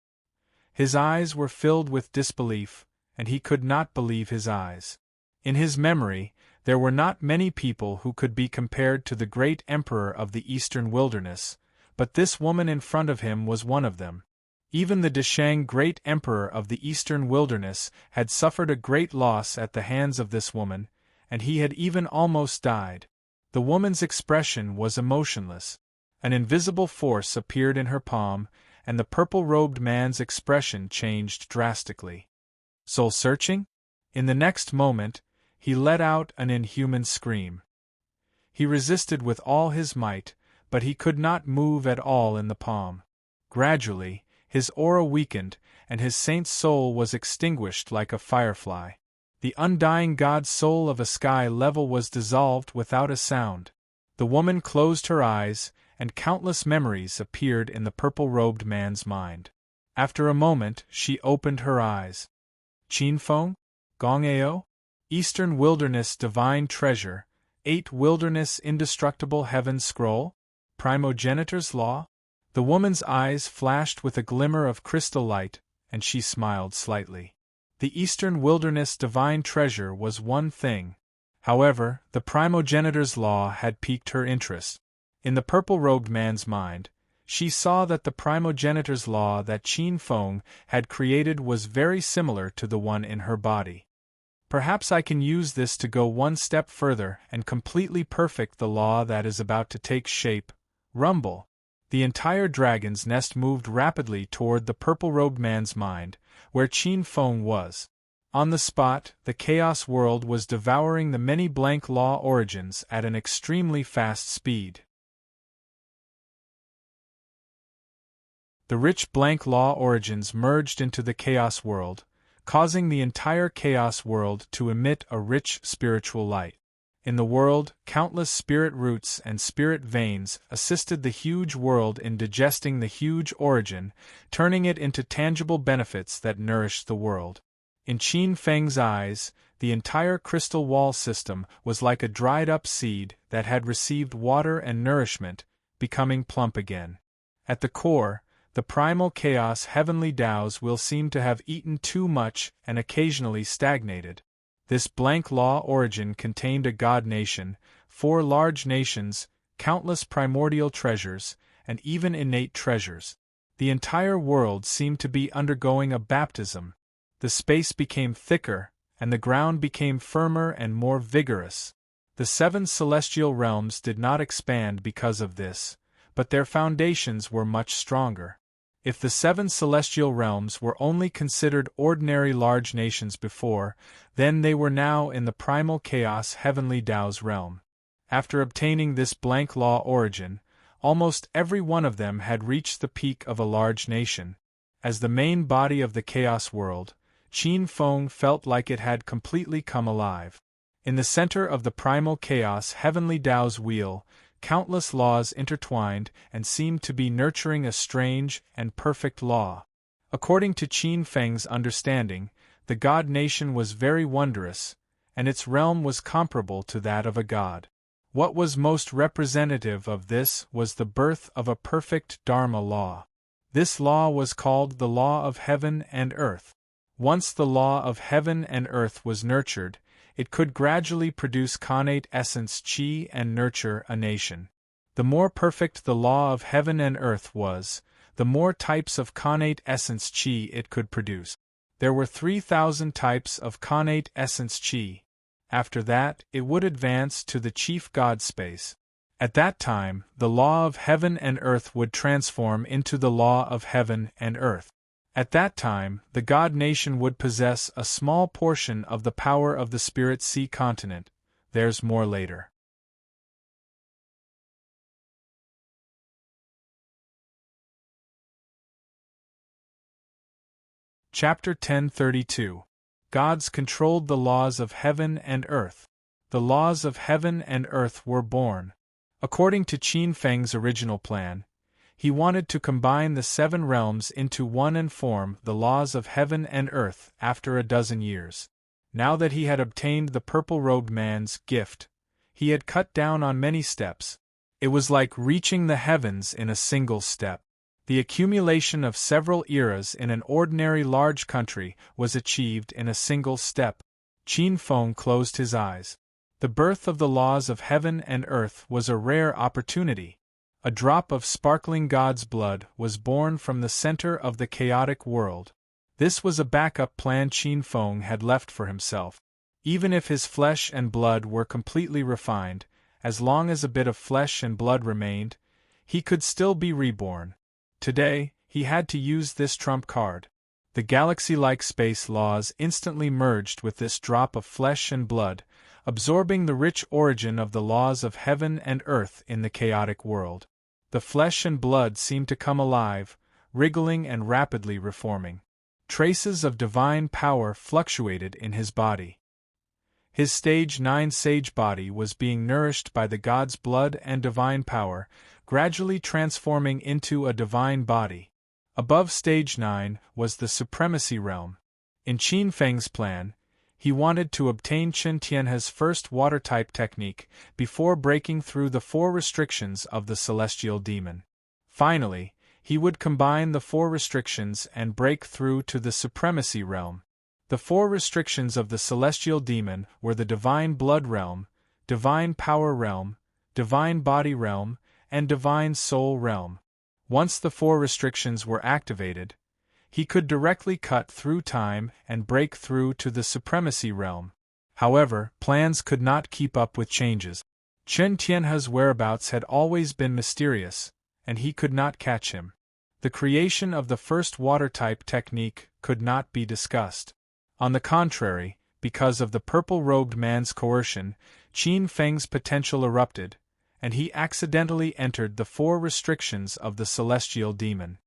His eyes were filled with disbelief, and he could not believe his eyes. In his memory, there were not many people who could be compared to the great emperor of the eastern wilderness, but this woman in front of him was one of them. Even the Deshang great emperor of the eastern wilderness had suffered a great loss at the hands of this woman, and he had even almost died. The woman's expression was emotionless. An invisible force appeared in her palm, and the purple-robed man's expression changed drastically. Soul-searching? In the next moment, he let out an inhuman scream. He resisted with all his might, but he could not move at all in the palm. Gradually, his aura weakened, and his saint's soul was extinguished like a firefly. The undying God's soul of a sky level was dissolved without a sound. The woman closed her eyes, and countless memories appeared in the purple-robed man's mind. After a moment, she opened her eyes. Qin Feng? Gong Ao? Eastern Wilderness Divine Treasure, 8 Wilderness Indestructible Heaven Scroll? Primogenitor's Law? The woman's eyes flashed with a glimmer of crystal light, and she smiled slightly. The eastern wilderness divine treasure was one thing. However, the primogenitor's law had piqued her interest. In the purple-robed man's mind, she saw that the primogenitor's law that Qin Feng had created was very similar to the one in her body. Perhaps I can use this to go one step further and completely perfect the law that is about to take shape. Rumble. The entire dragon's nest moved rapidly toward the purple-robed man's mind, where Qin Feng was. On the spot, the chaos world was devouring the many blank law origins at an extremely fast speed. The rich blank law origins merged into the chaos world, causing the entire chaos world to emit a rich spiritual light. In the world, countless spirit roots and spirit veins assisted the huge world in digesting the huge origin, turning it into tangible benefits that nourished the world. In Qin Feng's eyes, the entire crystal wall system was like a dried-up seed that had received water and nourishment, becoming plump again. At the core, the primal chaos heavenly Tao's will seem to have eaten too much and occasionally stagnated. This blank law origin contained a god nation, 4 large nations, countless primordial treasures, and even innate treasures. The entire world seemed to be undergoing a baptism. The space became thicker, and the ground became firmer and more vigorous. The 7 celestial realms did not expand because of this, but their foundations were much stronger. If the 7 celestial realms were only considered ordinary large nations before, then they were now in the primal chaos heavenly Tao's realm. After obtaining this blank law origin, almost every one of them had reached the peak of a large nation. As the main body of the chaos world, Qin Feng felt like it had completely come alive. In the center of the primal chaos heavenly Tao's wheel, countless laws intertwined and seemed to be nurturing a strange and perfect law. According to Qin Feng's understanding, the god nation was very wondrous, and its realm was comparable to that of a god. What was most representative of this was the birth of a perfect Dharma law. This law was called the law of heaven and earth. Once the law of heaven and earth was nurtured, it could gradually produce connate essence qi and nurture a nation. The more perfect the law of heaven and earth was, the more types of connate essence qi it could produce. There were 3,000 types of connate essence qi. After that, it would advance to the chief god space. At that time, the law of heaven and earth would transform into the law of heaven and earth. At that time, the god nation would possess a small portion of the power of the Spirit Sea continent. There's more later. Chapter 1032. Gods controlled the laws of heaven and earth. The laws of heaven and earth were born. According to Qin Feng's original plan, he wanted to combine the 7 realms into one and form the laws of heaven and earth after a dozen years. Now that he had obtained the purple-robed man's gift, he had cut down on many steps. It was like reaching the heavens in a single step. The accumulation of several eras in an ordinary large country was achieved in a single step. Qin Feng closed his eyes. The birth of the laws of heaven and earth was a rare opportunity. A drop of sparkling God's blood was born from the center of the chaotic world. This was a backup plan Qin Feng had left for himself. Even if his flesh and blood were completely refined, as long as a bit of flesh and blood remained, he could still be reborn. Today, he had to use this trump card. The galaxy-like space laws instantly merged with this drop of flesh and blood, absorbing the rich origin of the laws of heaven and earth in the chaotic world. The flesh and blood seemed to come alive, wriggling and rapidly reforming. Traces of divine power fluctuated in his body. His stage 9 sage body was being nourished by the god's blood and divine power, gradually transforming into a divine body. Above stage 9 was the supremacy realm. In Qin Feng's plan, he wanted to obtain Chen Tianhe's first water-type technique before breaking through the 4 restrictions of the celestial demon. Finally, he would combine the 4 restrictions and break through to the supremacy realm. The four restrictions of the celestial demon were the divine blood realm, divine power realm, divine body realm, and divine soul realm. Once the four restrictions were activated, he could directly cut through time and break through to the supremacy realm. However, plans could not keep up with changes. Chen Tianhe's whereabouts had always been mysterious, and he could not catch him. The creation of the first water-type technique could not be discussed. On the contrary, because of the purple-robed man's coercion, Qin Feng's potential erupted, and he accidentally entered the four restrictions of the celestial demon.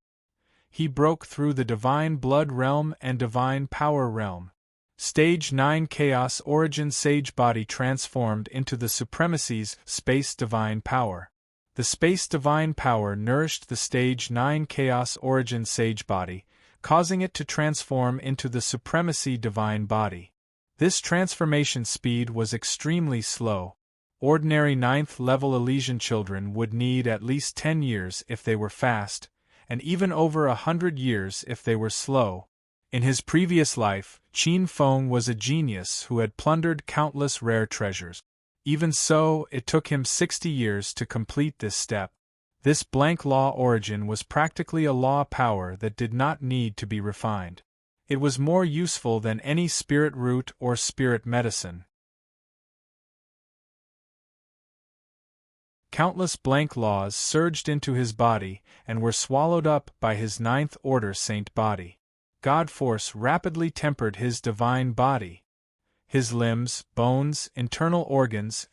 He broke through the divine blood realm and divine power realm. Stage 9 Chaos Origin Sage Body transformed into the Supremacy's Space Divine Power. The Space Divine Power nourished the Stage 9 Chaos Origin Sage Body, causing it to transform into the Supremacy Divine Body. This transformation speed was extremely slow. Ordinary 9th level Elysian children would need at least 10 years if they were fast, and even over 100 years if they were slow. In his previous life, Qin Feng was a genius who had plundered countless rare treasures. Even so, it took him 60 years to complete this step. This blank law origin was practically a law power that did not need to be refined. It was more useful than any spirit root or spirit medicine. Countless blank laws surged into his body and were swallowed up by his ninth order saint body. God force rapidly tempered his divine body. His limbs, bones, internal organs,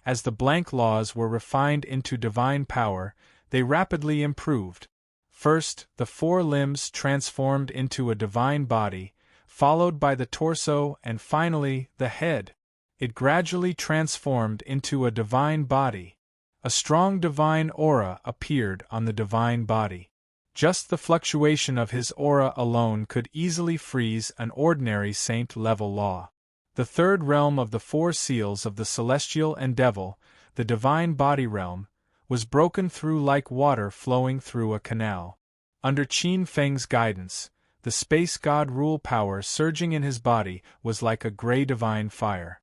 as the blank laws were refined into divine power, they rapidly improved. First, the four limbs transformed into a divine body, followed by the torso and finally, the head. It gradually transformed into a divine body. A strong divine aura appeared on the divine body. Just the fluctuation of his aura alone could easily freeze an ordinary saint-level law. The third realm of the four seals of the celestial and devil, the divine body realm, was broken through like water flowing through a canal. Under Qin Feng's guidance, the space god rule power surging in his body was like a gray divine fire.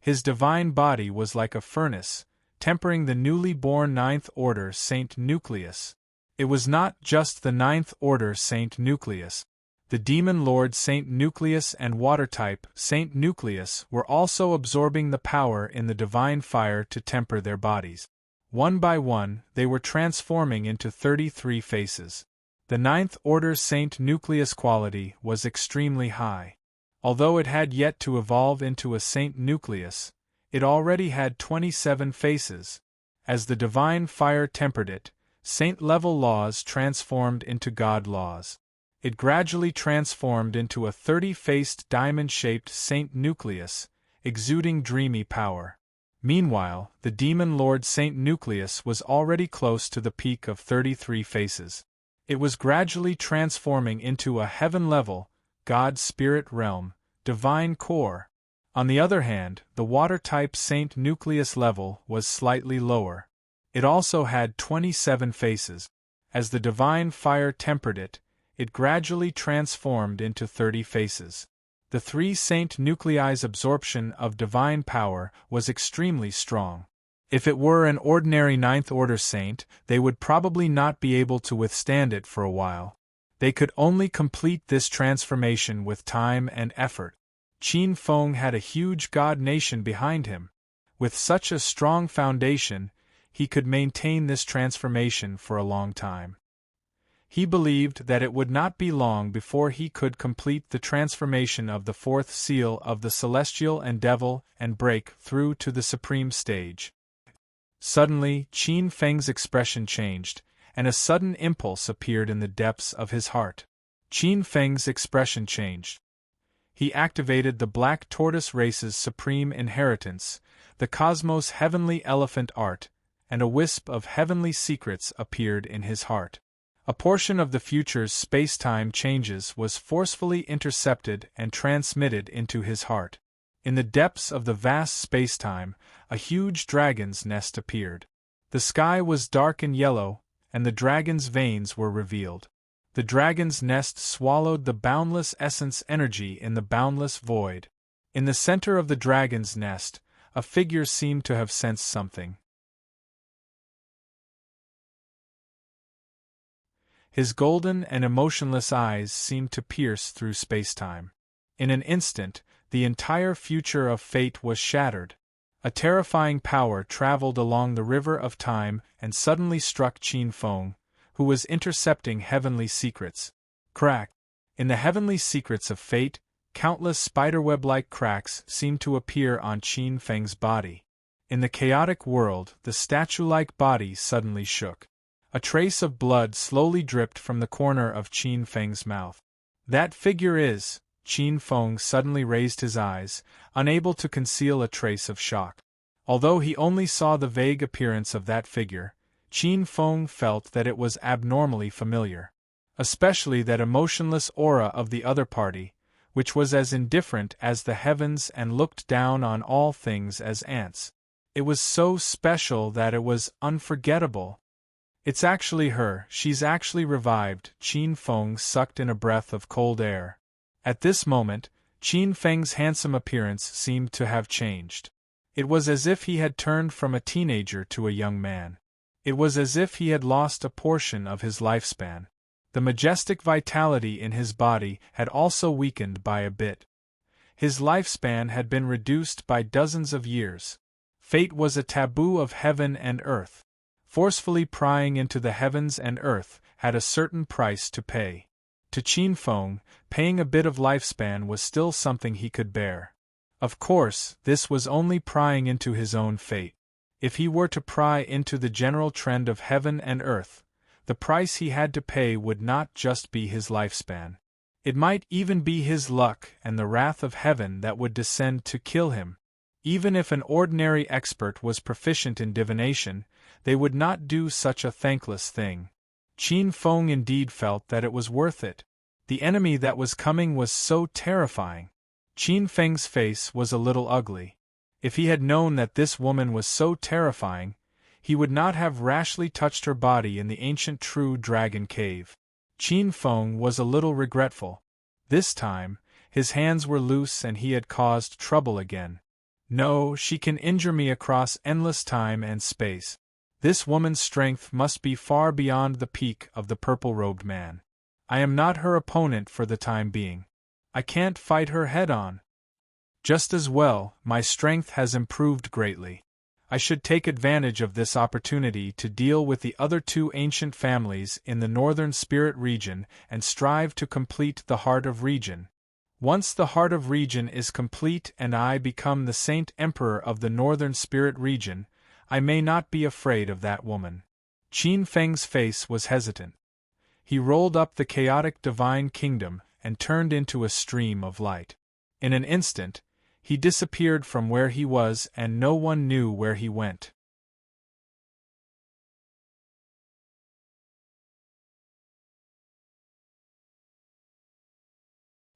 His divine body was like a furnace, tempering the newly born ninth order saint nucleus. It was not just the ninth order saint nucleus. The demon lord Saint Nucleus and water-type Saint Nucleus were also absorbing the power in the divine fire to temper their bodies. One by one, they were transforming into 33 faces. The ninth order Saint Nucleus quality was extremely high. Although it had yet to evolve into a Saint Nucleus, it already had 27 faces. As the divine fire tempered it, saint-level laws transformed into god laws. It gradually transformed into a 30-faced diamond-shaped Saint Nucleus, exuding dreamy power. Meanwhile, the demon lord Saint Nucleus was already close to the peak of 33 faces. It was gradually transforming into a heaven-level, God-spirit realm, divine core. On the other hand, the water-type Saint Nucleus level was slightly lower. It also had 27 faces. As the divine fire tempered it, it gradually transformed into 30 faces. The three Saint Nuclei's absorption of divine power was extremely strong. If it were an ordinary ninth order saint, they would probably not be able to withstand it for a while. They could only complete this transformation with time and effort. Qin Feng had a huge god nation behind him. With such a strong foundation, he could maintain this transformation for a long time. He believed that it would not be long before he could complete the transformation of the fourth seal of the celestial and devil and break through to the supreme stage. Suddenly, Qin Feng's expression changed, and a sudden impulse appeared in the depths of his heart. Qin Feng's expression changed. He activated the Black Tortoise race's supreme inheritance, the cosmos' heavenly elephant art, and a wisp of heavenly secrets appeared in his heart. A portion of the future's space-time changes was forcefully intercepted and transmitted into his heart. In the depths of the vast space-time, a huge dragon's nest appeared. The sky was dark and yellow, and the dragon's veins were revealed. The dragon's nest swallowed the boundless essence energy in the boundless void. In the center of the dragon's nest, a figure seemed to have sensed something. His golden and emotionless eyes seemed to pierce through space-time. In an instant, the entire future of fate was shattered. A terrifying power traveled along the river of time and suddenly struck Qin Feng, who was intercepting heavenly secrets. Crack! In the heavenly secrets of fate, countless spiderweb-like cracks seemed to appear on Qin Feng's body. In the chaotic world, the statue-like body suddenly shook. A trace of blood slowly dripped from the corner of Qin Feng's mouth. That figure is... Qin Feng suddenly raised his eyes, unable to conceal a trace of shock. Although he only saw the vague appearance of that figure, Qin Feng felt that it was abnormally familiar. Especially that emotionless aura of the other party, which was as indifferent as the heavens and looked down on all things as ants. It was so special that it was unforgettable. It's actually her, she's actually revived. Qin Feng sucked in a breath of cold air. At this moment, Qin Feng's handsome appearance seemed to have changed. It was as if he had turned from a teenager to a young man. It was as if he had lost a portion of his lifespan. The majestic vitality in his body had also weakened by a bit. His lifespan had been reduced by dozens of years. Fate was a taboo of heaven and earth. Forcefully prying into the heavens and earth had a certain price to pay. To Qin Feng, paying a bit of lifespan was still something he could bear. Of course, this was only prying into his own fate. If he were to pry into the general trend of heaven and earth, the price he had to pay would not just be his lifespan. It might even be his luck and the wrath of heaven that would descend to kill him. Even if an ordinary expert was proficient in divination, they would not do such a thankless thing. Qin Feng indeed felt that it was worth it. The enemy that was coming was so terrifying. Qin Feng's face was a little ugly. If he had known that this woman was so terrifying, he would not have rashly touched her body in the ancient True Dragon Cave. Qin Feng was a little regretful. This time, his hands were loose and he had caused trouble again. No, she can injure me across endless time and space. This woman's strength must be far beyond the peak of the purple-robed man. I am not her opponent for the time being. I can't fight her head-on. Just as well, my strength has improved greatly. I should take advantage of this opportunity to deal with the other two ancient families in the northern spirit region and strive to complete the heart of region. Once the heart of region is complete and I become the Saint Emperor of the northern spirit region, I may not be afraid of that woman. Qin Feng's face was hesitant. He rolled up the chaotic divine kingdom and turned into a stream of light. In an instant, he disappeared from where he was and no one knew where he went.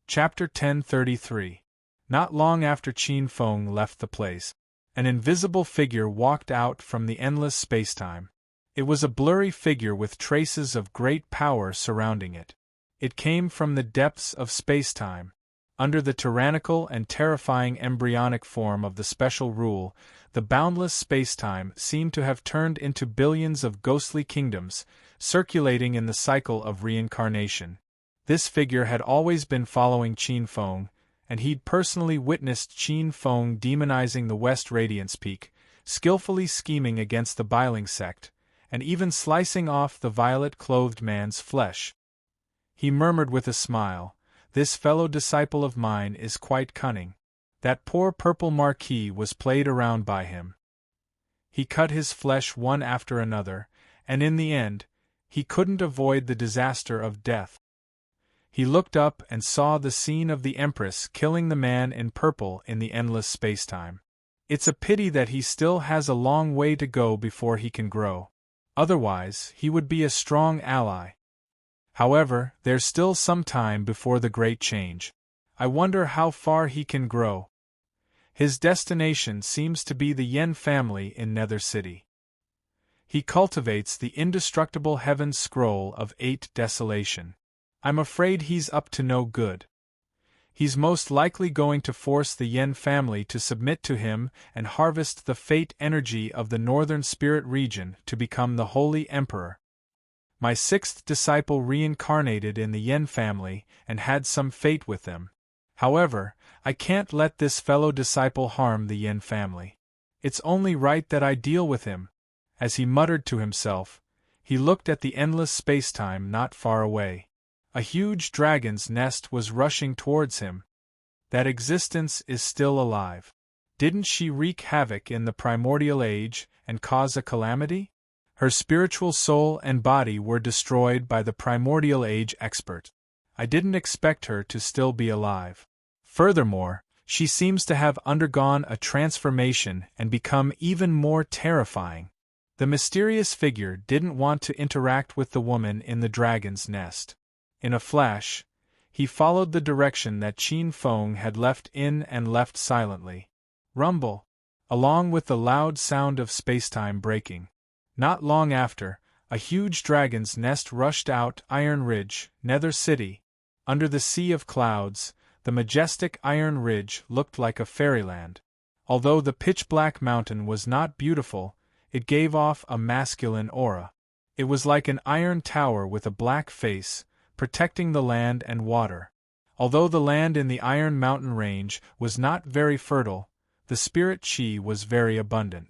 Chapter 1033. Not long after Qin Feng left the place, an invisible figure walked out from the endless spacetime. It was a blurry figure with traces of great power surrounding it. It came from the depths of spacetime. Under the tyrannical and terrifying embryonic form of the special rule, the boundless spacetime seemed to have turned into billions of ghostly kingdoms, circulating in the cycle of reincarnation. This figure had always been following Qin Feng, and he'd personally witnessed Qin Feng demonizing the West Radiance Peak, skillfully scheming against the Biling sect, and even slicing off the violet-clothed man's flesh. He murmured with a smile, "This fellow disciple of mine is quite cunning. That poor purple marquis was played around by him. He cut his flesh one after another, and in the end, he couldn't avoid the disaster of death." He looked up and saw the scene of the Empress killing the man in purple in the endless spacetime. It's a pity that he still has a long way to go before he can grow. Otherwise, he would be a strong ally. However, there's still some time before the great change. I wonder how far he can grow. His destination seems to be the Yen family in Nether City. He cultivates the indestructible Heaven's Scroll of 8 Desolation. I'm afraid he's up to no good. He's most likely going to force the Yen family to submit to him and harvest the fate energy of the Northern Spirit region to become the Holy Emperor. My sixth disciple reincarnated in the Yen family and had some fate with them. However, I can't let this fellow disciple harm the Yen family. It's only right that I deal with him. As he muttered to himself, he looked at the endless spacetime not far away. A huge dragon's nest was rushing towards him. That existence is still alive. Didn't she wreak havoc in the primordial age and cause a calamity? Her spiritual soul and body were destroyed by the primordial age expert. I didn't expect her to still be alive. Furthermore, she seems to have undergone a transformation and become even more terrifying. The mysterious figure didn't want to interact with the woman in the dragon's nest. In a flash, he followed the direction that Qin Feng had left in and left silently. Rumble! Along with the loud sound of spacetime breaking. Not long after, a huge dragon's nest rushed out Iron Ridge, Nether City. Under the sea of clouds, the majestic Iron Ridge looked like a fairyland. Although the pitch-black mountain was not beautiful, it gave off a masculine aura. It was like an iron tower with a black face, protecting the land and water. Although the land in the Iron Mountain range was not very fertile, the spirit qi was very abundant.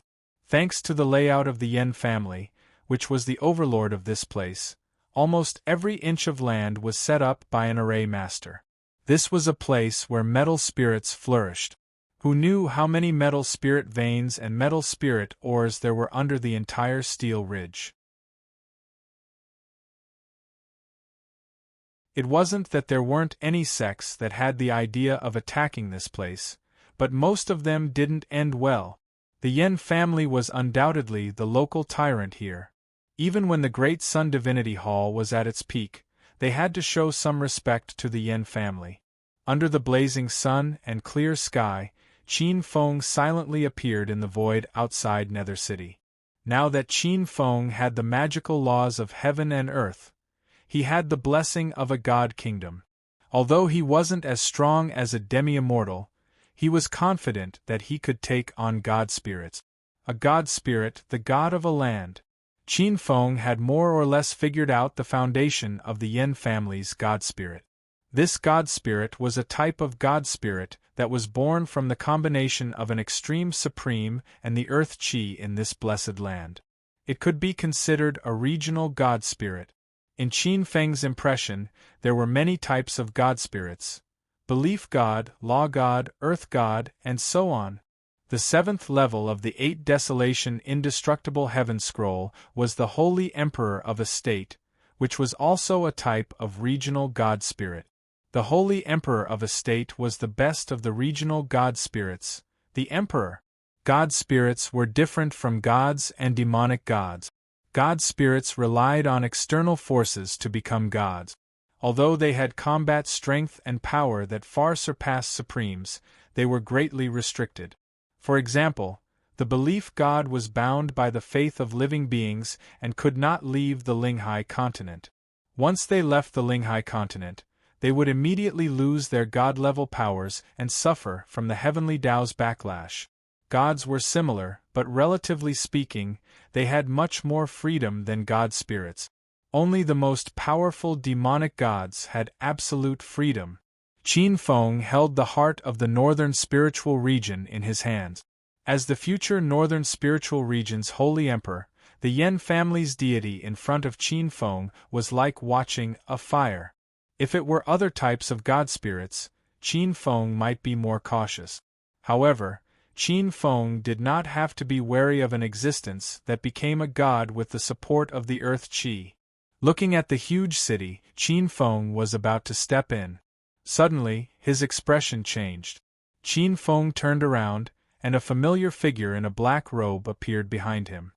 Thanks to the layout of the Yen family, which was the overlord of this place, almost every inch of land was set up by an array master. This was a place where metal spirits flourished. Who knew how many metal spirit veins and metal spirit ores there were under the entire steel ridge? It wasn't that there weren't any sects that had the idea of attacking this place, but most of them didn't end well. The Yen family was undoubtedly the local tyrant here. Even when the Great Sun Divinity Hall was at its peak, they had to show some respect to the Yen family. Under the blazing sun and clear sky, Qin Feng silently appeared in the void outside Nether City. Now that Qin Feng had the magical laws of heaven and earth, he had the blessing of a god kingdom. Although he wasn't as strong as a demi-immortal, he was confident that he could take on god spirits. A god spirit, the god of a land. Qin Feng had more or less figured out the foundation of the Yen family's god spirit. This god spirit was a type of god spirit that was born from the combination of an extreme supreme and the earth qi in this blessed land. It could be considered a regional god spirit. In Qin Feng's impression, there were many types of god spirits: belief god, law god, earth god, and so on. The seventh level of the 8 Desolation Indestructible Heaven Scroll was the Holy Emperor of a State, which was also a type of regional god spirit. The Holy Emperor of a State was the best of the regional god spirits, the Emperor. God spirits were different from gods and demonic gods. God spirits relied on external forces to become gods. Although they had combat strength and power that far surpassed supremes, they were greatly restricted. For example, the belief god was bound by the faith of living beings and could not leave the Linghai continent. Once they left the Linghai continent, they would immediately lose their god-level powers and suffer from the heavenly Tao's backlash. Gods were similar, but relatively speaking, they had much more freedom than god spirits. Only the most powerful demonic gods had absolute freedom. Qin Feng held the heart of the Northern Spiritual Region in his hands. As the future Northern Spiritual Region's Holy Emperor, the Yen family's deity in front of Qin Feng was like watching a fire. If it were other types of god spirits, Qin Feng might be more cautious. However, Qin Feng did not have to be wary of an existence that became a god with the support of the earth qi. Looking at the huge city, Qin Feng was about to step in. Suddenly, his expression changed. Qin Feng turned around, and a familiar figure in a black robe appeared behind him.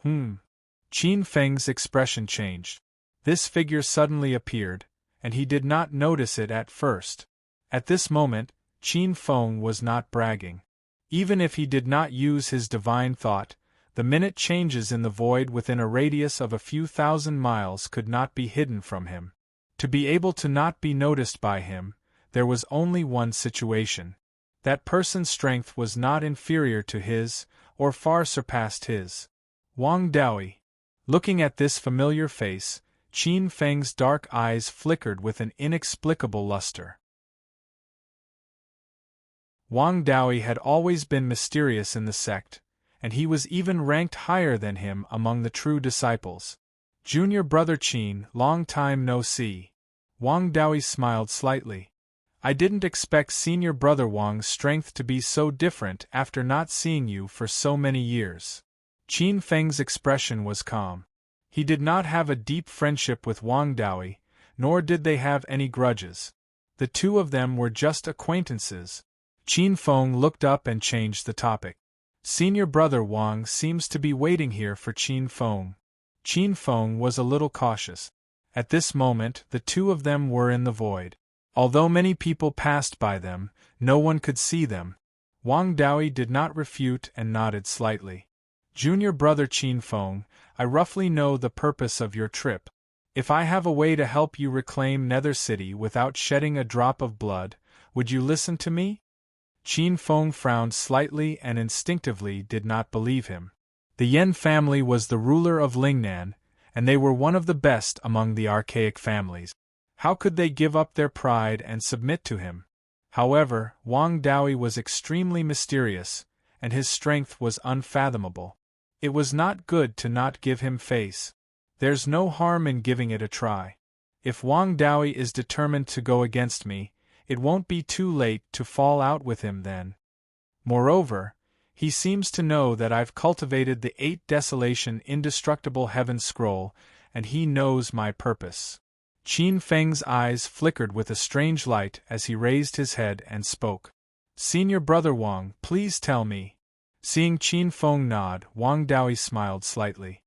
Qin Feng's expression changed. This figure suddenly appeared, and he did not notice it at first. At this moment, Qin Feng was not bragging. Even if he did not use his divine thought, the minute changes in the void within a radius of a few thousand miles could not be hidden from him. To be able to not be noticed by him, there was only one situation. That person's strength was not inferior to his, or far surpassed his. Wang Daoyi. Looking at this familiar face, Qin Feng's dark eyes flickered with an inexplicable luster. Wang Daoyi had always been mysterious in the sect, and he was even ranked higher than him among the true disciples. Junior brother Qin, long time no see. Wang Daoyi smiled slightly. I didn't expect senior brother Wang's strength to be so different after not seeing you for so many years. Qin Feng's expression was calm. He did not have a deep friendship with Wang Daoyi, nor did they have any grudges. The two of them were just acquaintances. Qin Feng looked up and changed the topic. Senior brother Wang seems to be waiting here for Qin Feng. Qin Feng was a little cautious. At this moment, the two of them were in the void. Although many people passed by them, no one could see them. Wang Daoyi did not refute and nodded slightly. Junior brother Qin Feng, I roughly know the purpose of your trip. If I have a way to help you reclaim Nether City without shedding a drop of blood, would you listen to me? Qin Feng frowned slightly and instinctively did not believe him. The Yan family was the ruler of Lingnan, and they were one of the best among the archaic families. How could they give up their pride and submit to him? However, Wang Daoyi was extremely mysterious, and his strength was unfathomable. It was not good to not give him face. There's no harm in giving it a try. If Wang Daoyi is determined to go against me, it won't be too late to fall out with him then. Moreover, he seems to know that I've cultivated the 8 Desolation Indestructible Heaven Scroll, and he knows my purpose. Qin Feng's eyes flickered with a strange light as he raised his head and spoke. Senior brother Wang, please tell me. Seeing Qin Feng nod, Wang Daoyi smiled slightly.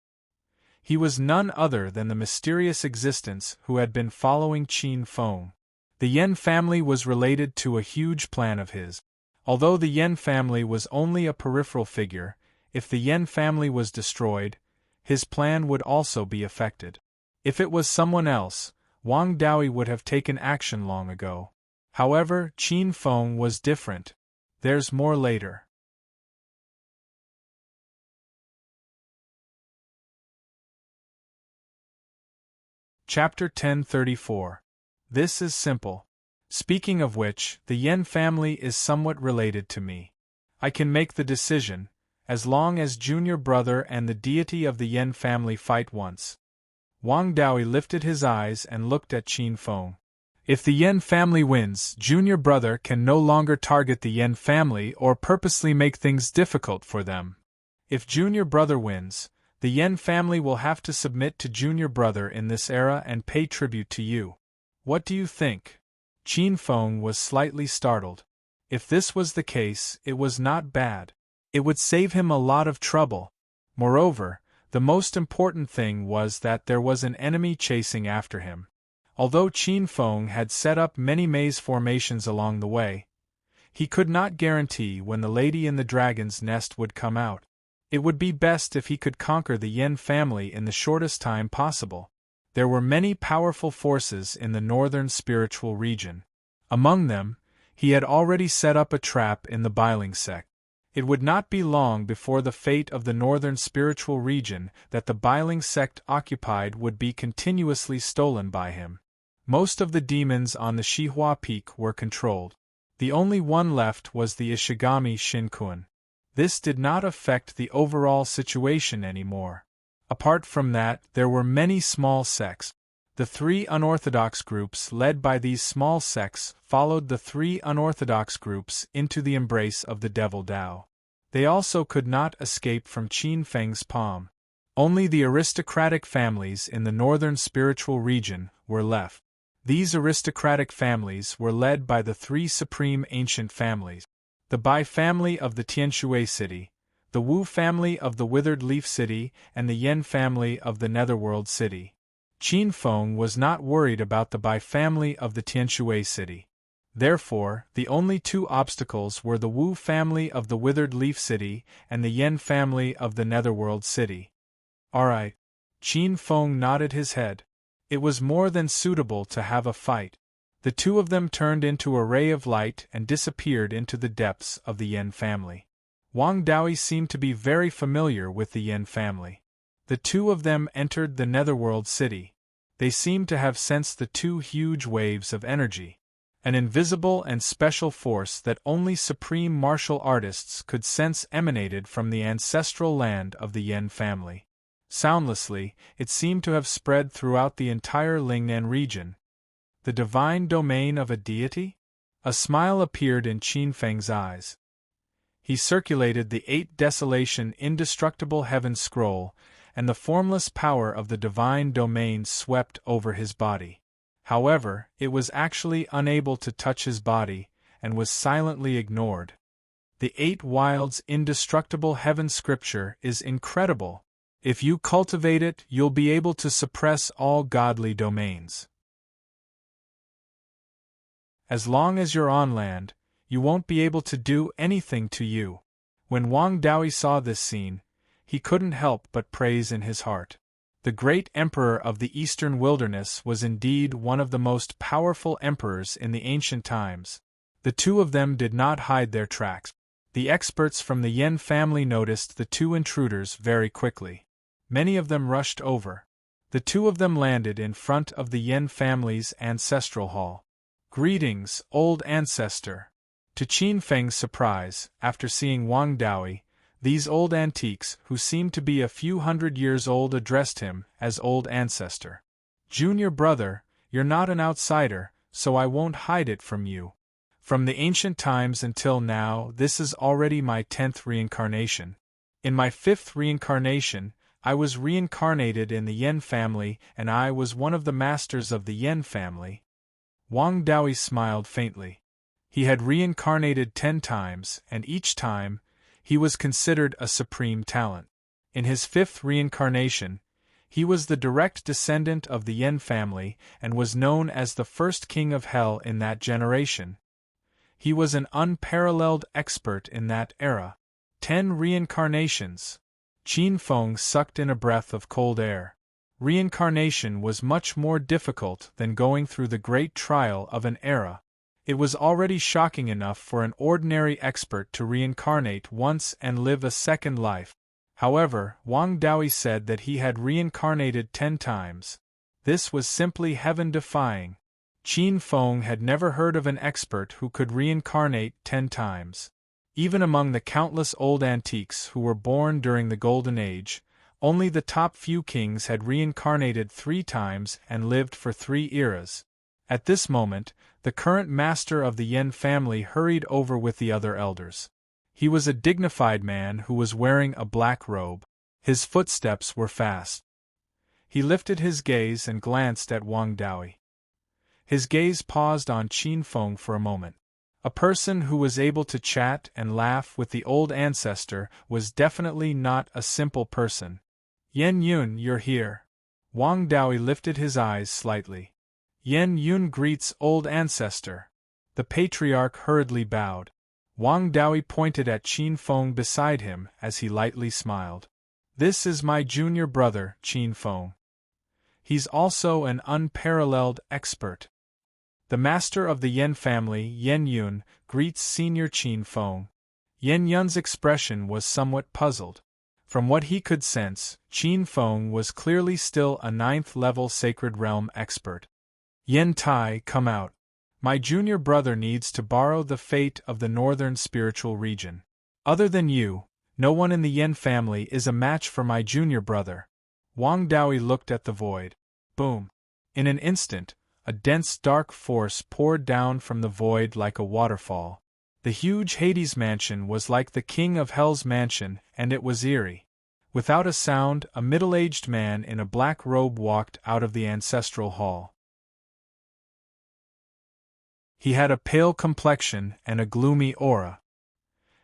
He was none other than the mysterious existence who had been following Qin Feng. The Yan family was related to a huge plan of his. Although the Yan family was only a peripheral figure, if the Yan family was destroyed, his plan would also be affected. If it was someone else, Wang Daoyi would have taken action long ago. However, Qin Feng was different. There's more later. Chapter 1034. This is simple. Speaking of which, the Yan family is somewhat related to me. I can make the decision, as long as junior brother and the deity of the Yan family fight once. Wang Daoyi lifted his eyes and looked at Qin Feng. If the Yan family wins, junior brother can no longer target the Yan family or purposely make things difficult for them. If junior brother wins, the Yan family will have to submit to junior brother in this era and pay tribute to you. What do you think? Qin Feng was slightly startled. If this was the case, it was not bad. It would save him a lot of trouble. Moreover, the most important thing was that there was an enemy chasing after him. Although Qin Feng had set up many maze formations along the way, he could not guarantee when the lady in the dragon's nest would come out. It would be best if he could conquer the Yan family in the shortest time possible. There were many powerful forces in the northern spiritual region. Among them, he had already set up a trap in the Biling sect. It would not be long before the fate of the northern spiritual region that the Biling sect occupied would be continuously stolen by him. Most of the demons on the Shihua Peak were controlled. The only one left was the Ishigami Shinkuan. This did not affect the overall situation anymore. Apart from that, there were many small sects. The 3 unorthodox groups led by these small sects followed the 3 unorthodox groups into the embrace of the Devil Tao. They also could not escape from Qin Feng's palm. Only the aristocratic families in the northern spiritual region were left. These aristocratic families were led by the 3 supreme ancient families: the Bai family of the Tianshui City, the Wu family of the Withered Leaf City, and the Yan family of the Netherworld City. Qin Feng was not worried about the Bai family of the Tianshui City. Therefore, the only 2 obstacles were the Wu family of the Withered Leaf City and the Yan family of the Netherworld City. Alright. Qin Feng nodded his head. It was more than suitable to have a fight. The two of them turned into a ray of light and disappeared into the depths of the Yin family. Wang Daoyi seemed to be very familiar with the Yin family. The two of them entered the netherworld city. They seemed to have sensed the two huge waves of energy, an invisible and special force that only supreme martial artists could sense emanated from the ancestral land of the Yin family. Soundlessly, it seemed to have spread throughout the entire Lingnan region. The divine domain of a deity? A smile appeared in Qin Feng's eyes. He circulated the 8 desolation indestructible heaven scroll, and the formless power of the divine domain swept over his body. However, it was actually unable to touch his body, and was silently ignored. The 8 Wilds indestructible heaven scripture is incredible. If you cultivate it, you'll be able to suppress all godly domains. As long as you're on land, you won't be able to do anything to you. When Wang Daoyi saw this scene, he couldn't help but praise in his heart. The great emperor of the eastern wilderness was indeed one of the most powerful emperors in the ancient times. The two of them did not hide their tracks. The experts from the Yin family noticed the two intruders very quickly. Many of them rushed over. The two of them landed in front of the Yin family's ancestral hall. "Greetings, old ancestor." To Qin Feng's surprise, after seeing Wang Daoyi, these old antiques, who seemed to be a few hundred years old, addressed him as old ancestor. "Junior brother, you're not an outsider, so I won't hide it from you. From the ancient times until now, this is already my 10th reincarnation. In my 5th reincarnation, I was reincarnated in the Yin family, and I was one of the masters of the Yin family." Wang Daoyi smiled faintly. He had reincarnated 10 times, and each time, he was considered a supreme talent. In his 5th reincarnation, he was the direct descendant of the Yin family and was known as the first king of hell in that generation. He was an unparalleled expert in that era. 10 reincarnations. Qin Feng sucked in a breath of cold air. Reincarnation was much more difficult than going through the great trial of an era. It was already shocking enough for an ordinary expert to reincarnate once and live a second life. However, Wang Daoyi said that he had reincarnated 10 times. This was simply heaven-defying. Qin Feng had never heard of an expert who could reincarnate 10 times. Even among the countless old antiques who were born during the Golden Age, only the top few kings had reincarnated 3 times and lived for 3 eras. At this moment, the current master of the Yin family hurried over with the other elders. He was a dignified man who was wearing a black robe. His footsteps were fast. He lifted his gaze and glanced at Wang Daoyi. His gaze paused on Qin Feng for a moment. A person who was able to chat and laugh with the old ancestor was definitely not a simple person. "Yen Yun, you're here." Wang Daoyi lifted his eyes slightly. "Yen Yun greets old ancestor." The patriarch hurriedly bowed. Wang Daoyi pointed at Qin Feng beside him as he lightly smiled. "This is my junior brother, Qin Feng. He's also an unparalleled expert." The master of the Yin family, Yen Yun, greets senior Qin Feng. Yen Yun's expression was somewhat puzzled. From what he could sense, Qin Feng was clearly still a 9th-level Sacred Realm expert. "Yen Tai, come out. My junior brother needs to borrow the fate of the northern spiritual region. Other than you, no one in the Yin family is a match for my junior brother." Wang Daoyi looked at the void. Boom! In an instant, a dense dark force poured down from the void like a waterfall. The huge Hades mansion was like the king of hell's mansion, and it was eerie. Without a sound, a middle-aged man in a black robe walked out of the ancestral hall. He had a pale complexion and a gloomy aura.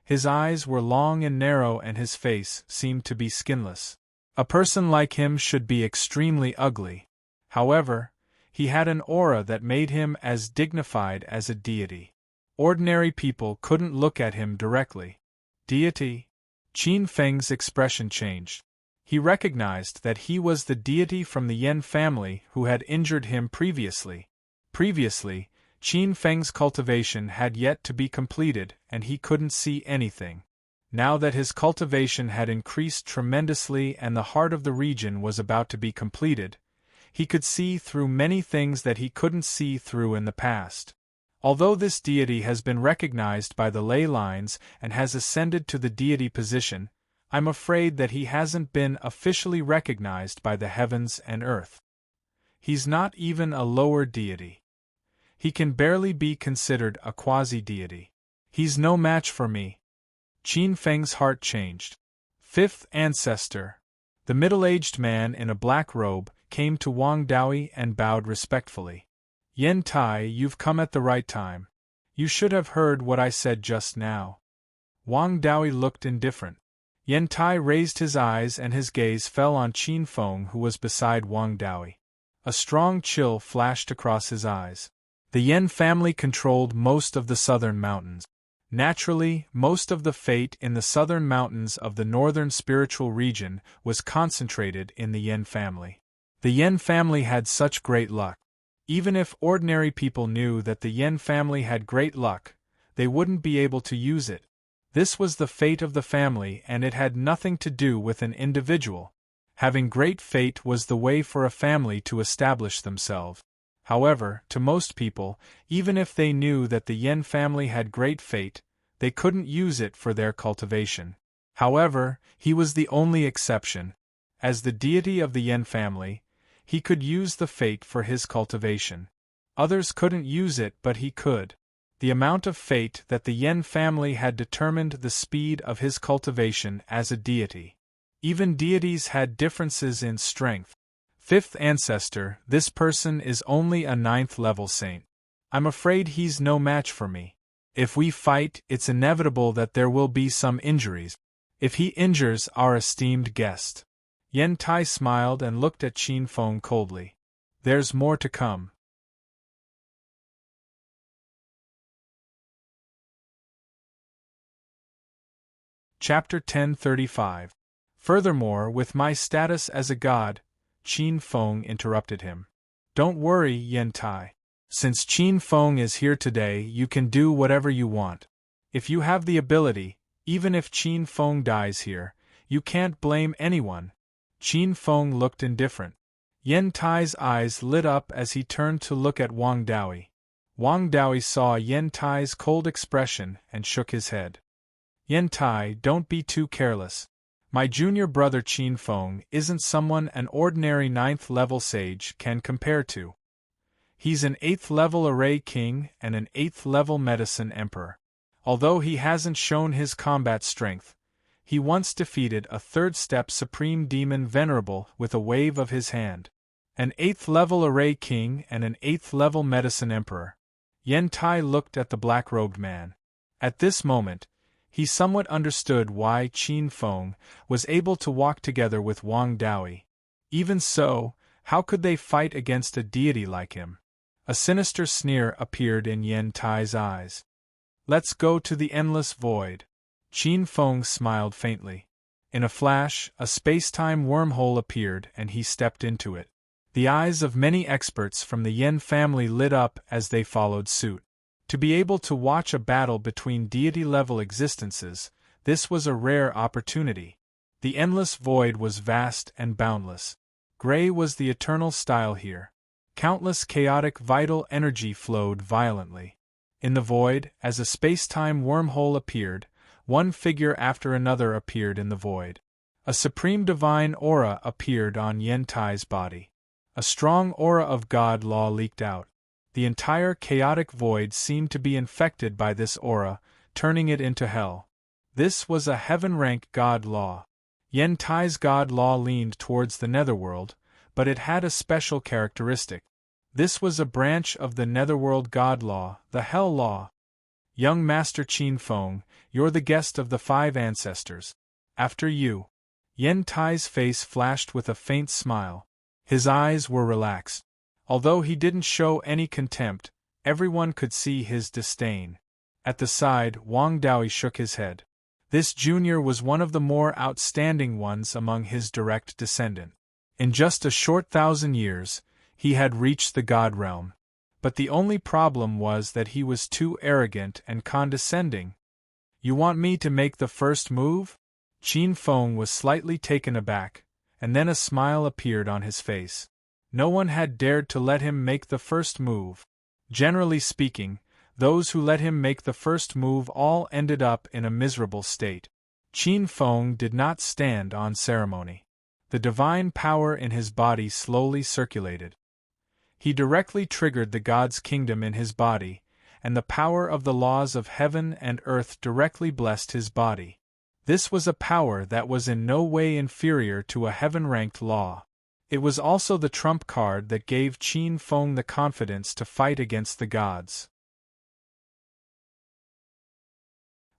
His eyes were long and narrow and his face seemed to be skinless. A person like him should be extremely ugly. However, he had an aura that made him as dignified as a deity. Ordinary people couldn't look at him directly. "Deity?" Qin Feng's expression changed. He recognized that he was the deity from the Yen family who had injured him previously. Previously, Qin Feng's cultivation had yet to be completed and he couldn't see anything. Now that his cultivation had increased tremendously and the heart of the region was about to be completed, he could see through many things that he couldn't see through in the past. Although this deity has been recognized by the ley lines and has ascended to the deity position, I'm afraid that he hasn't been officially recognized by the heavens and earth. He's not even a lower deity. He can barely be considered a quasi-deity. He's no match for me. Qin Feng's heart changed. Fifth ancestor. The middle-aged man in a black robe came to Wang Daoyi and bowed respectfully. Yen Tai, you've come at the right time. You should have heard what I said just now. Wang Daoyi looked indifferent. Yen Tai raised his eyes and his gaze fell on Qin Feng, who was beside Wang Daoyi. A strong chill flashed across his eyes. The Yen family controlled most of the southern mountains. Naturally, most of the fate in the southern mountains of the northern spiritual region was concentrated in the Yen family. The Yen family had such great luck. Even if ordinary people knew that the Yen family had great luck, they wouldn't be able to use it. This was the fate of the family and it had nothing to do with an individual. Having great fate was the way for a family to establish themselves. However, to most people, even if they knew that the Yen family had great fate, they couldn't use it for their cultivation. However, he was the only exception. As the deity of the Yen family, he could use the fate for his cultivation. Others couldn't use it, but he could. The amount of fate that the Yen family had determined the speed of his cultivation as a deity. Even deities had differences in strength. Fifth ancestor, this person is only a 9th level saint. I'm afraid he's no match for me. If we fight, it's inevitable that there will be some injuries. If he injures our esteemed guest. Yen Tai smiled and looked at Qin Feng coldly. There's more to come. Chapter 1035. Furthermore, with my status as a god, Qin Feng interrupted him. Don't worry, Yen Tai. Since Qin Feng is here today, you can do whatever you want. If you have the ability, even if Qin Feng dies here, you can't blame anyone. Qin Feng looked indifferent. Yen Tai's eyes lit up as he turned to look at Wang Daoyi. Wang Daoyi saw Yen Tai's cold expression and shook his head. Yen Tai, don't be too careless. My junior brother Qin Feng isn't someone an ordinary 9th level sage can compare to. He's an 8th level array king and an 8th level medicine emperor. Although he hasn't shown his combat strength, he once defeated a 3rd step supreme demon venerable with a wave of his hand. An 8th level array king and an 8th level medicine emperor. Yen Tai looked at the black-robed man. At this moment, he somewhat understood why Qin Feng was able to walk together with Wang Daoyi. Even so, how could they fight against a deity like him? A sinister sneer appeared in Yen Tai's eyes. Let's go to the endless void. Qin Feng smiled faintly. In a flash, a space-time wormhole appeared and he stepped into it. The eyes of many experts from the Yen family lit up as they followed suit. To be able to watch a battle between deity-level existences, this was a rare opportunity. The endless void was vast and boundless. Gray was the eternal style here. Countless chaotic vital energy flowed violently. In the void, as a space-time wormhole appeared, one figure after another appeared in the void. A supreme divine aura appeared on Yen Tai's body. A strong aura of God law leaked out. The entire chaotic void seemed to be infected by this aura, turning it into hell. This was a heaven-rank God law. Yen Tai's God law leaned towards the netherworld, but it had a special characteristic. This was a branch of the netherworld God law, the Hell Law. Young Master Qin Feng, you're the guest of the 5 ancestors. After you. Yen Tai's face flashed with a faint smile. His eyes were relaxed. Although he didn't show any contempt, everyone could see his disdain. At the side, Wang Daoyi shook his head. This junior was one of the more outstanding ones among his direct descendant. In just a short 1,000 years, he had reached the god realm. But the only problem was that he was too arrogant and condescending. "You want me to make the first move?" Qin Feng was slightly taken aback, and then a smile appeared on his face. No one had dared to let him make the first move. Generally speaking, those who let him make the first move all ended up in a miserable state. Qin Feng did not stand on ceremony. The divine power in his body slowly circulated. He directly triggered the god's kingdom in his body, and the power of the laws of heaven and earth directly blessed his body. This was a power that was in no way inferior to a heaven-ranked law. It was also the trump card that gave Qin Feng the confidence to fight against the gods.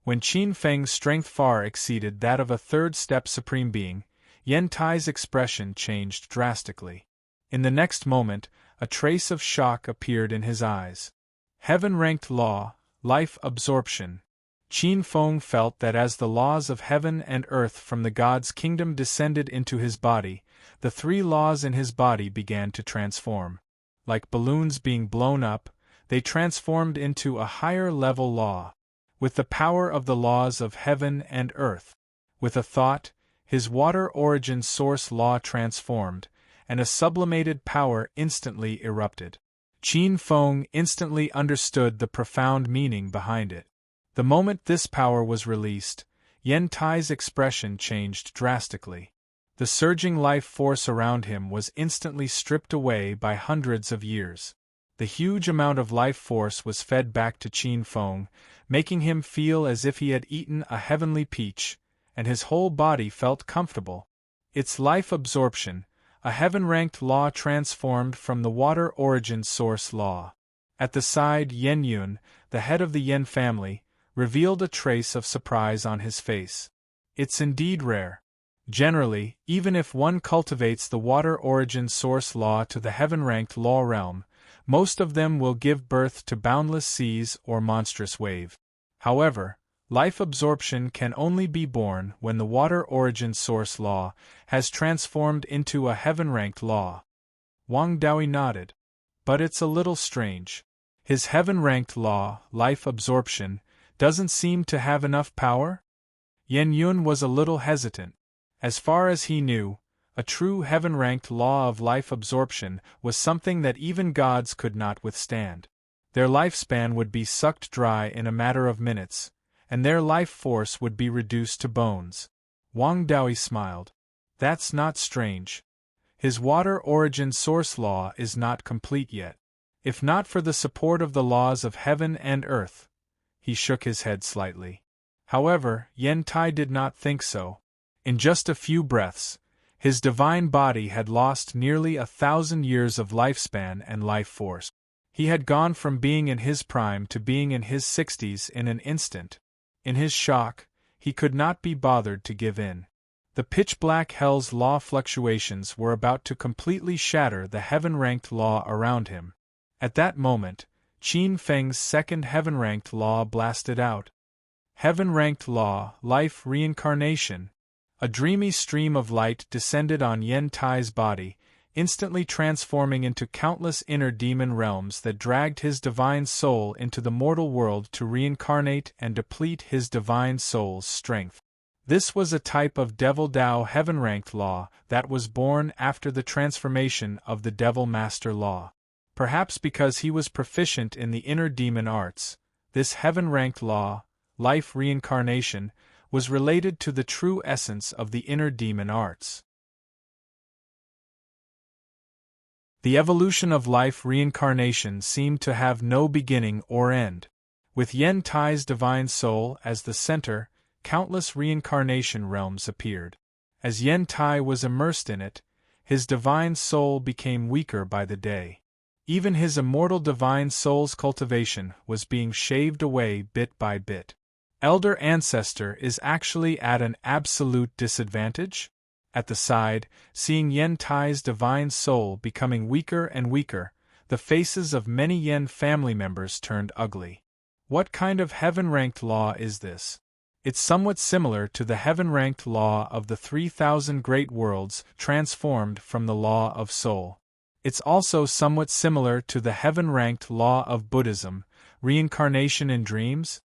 When Qin Feng's strength far exceeded that of a third-step supreme being, Yen Tai's expression changed drastically. In the next moment, a trace of shock appeared in his eyes. Heaven-ranked law, life absorption. Qin Feng felt that as the laws of heaven and earth from the god's kingdom descended into his body, the 3 laws in his body began to transform. Like balloons being blown up, they transformed into a higher-level law. With the power of the laws of heaven and earth. With a thought, his water origin source law transformed, and a sublimated power instantly erupted. Qin Feng instantly understood the profound meaning behind it. The moment this power was released, Yen Tai's expression changed drastically. The surging life force around him was instantly stripped away by hundreds of years. The huge amount of life force was fed back to Qin Feng, making him feel as if he had eaten a heavenly peach, and his whole body felt comfortable. Its life absorption, a heaven-ranked law transformed from the water origin source law. At the side, Yen Yun, the head of the Yen family, revealed a trace of surprise on his face. It's indeed rare. Generally, even if one cultivates the water origin source law to the heaven-ranked law realm, most of them will give birth to boundless seas or monstrous wave. However, life absorption can only be born when the water origin source law has transformed into a heaven-ranked law. Wang Daoi nodded. But it's a little strange. His heaven-ranked law, life absorption, doesn't seem to have enough power? Yen Yun was a little hesitant. As far as he knew, a true heaven-ranked law of life absorption was something that even gods could not withstand. Their lifespan would be sucked dry in a matter of minutes, and their life force would be reduced to bones. Wang Daoi smiled. That's not strange. His water origin source law is not complete yet. If not for the support of the laws of heaven and earth. He shook his head slightly. However, Yen Tai did not think so. In just a few breaths, his divine body had lost nearly 1,000 years of lifespan and life force. He had gone from being in his prime to being in his 60s in an instant. In his shock, he could not be bothered to give in. The pitch-black hell's law fluctuations were about to completely shatter the heaven-ranked law around him. At that moment, Qin Feng's second heaven-ranked law blasted out. Heaven-ranked law, life reincarnation. A dreamy stream of light descended on Yen Tai's body, instantly transforming into countless inner demon realms that dragged his divine soul into the mortal world to reincarnate and deplete his divine soul's strength. This was a type of Devil Dao heaven-ranked law that was born after the transformation of the Devil Master Law. Perhaps because he was proficient in the inner demon arts, this heaven-ranked law, life reincarnation, was related to the true essence of the inner demon arts. The evolution of life reincarnation seemed to have no beginning or end. With Yen Tai's divine soul as the center, countless reincarnation realms appeared. As Yen Tai was immersed in it, his divine soul became weaker by the day. Even his immortal divine soul's cultivation was being shaved away bit by bit. Elder Ancestor is actually at an absolute disadvantage? At the side, seeing Yen Tai's divine soul becoming weaker and weaker, the faces of many Yen family members turned ugly. What kind of heaven-ranked law is this? It's somewhat similar to the heaven-ranked law of the 3,000 great worlds transformed from the law of soul. It's also somewhat similar to the heaven-ranked law of Buddhism, reincarnation in dreams.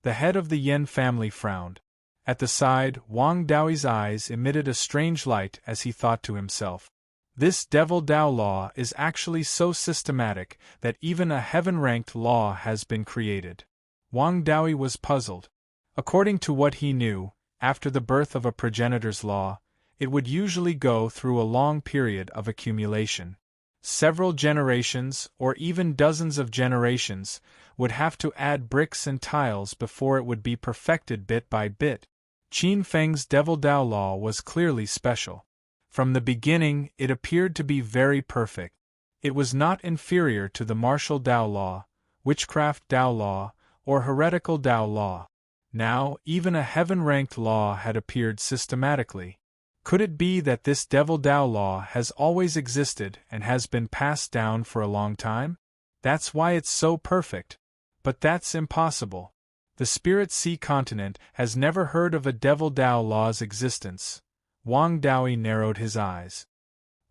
The head of the Yen family frowned. At the side, Wang Daoi's eyes emitted a strange light as he thought to himself. This devil Dao law is actually so systematic that even a heaven-ranked law has been created. Wang Daoi was puzzled. According to what he knew, after the birth of a progenitor's law, it would usually go through a long period of accumulation. Several generations, or even dozens of generations, would have to add bricks and tiles before it would be perfected bit by bit. Qin Feng's devil Dao law was clearly special. From the beginning, it appeared to be very perfect. It was not inferior to the martial Dao law, witchcraft Dao law, or heretical Dao law. Now, even a heaven-ranked law had appeared systematically. Could it be that this devil Dao law has always existed and has been passed down for a long time? That's why it's so perfect. But that's impossible. The Spirit Sea continent has never heard of a devil Dao law's existence. Wang Daoi narrowed his eyes.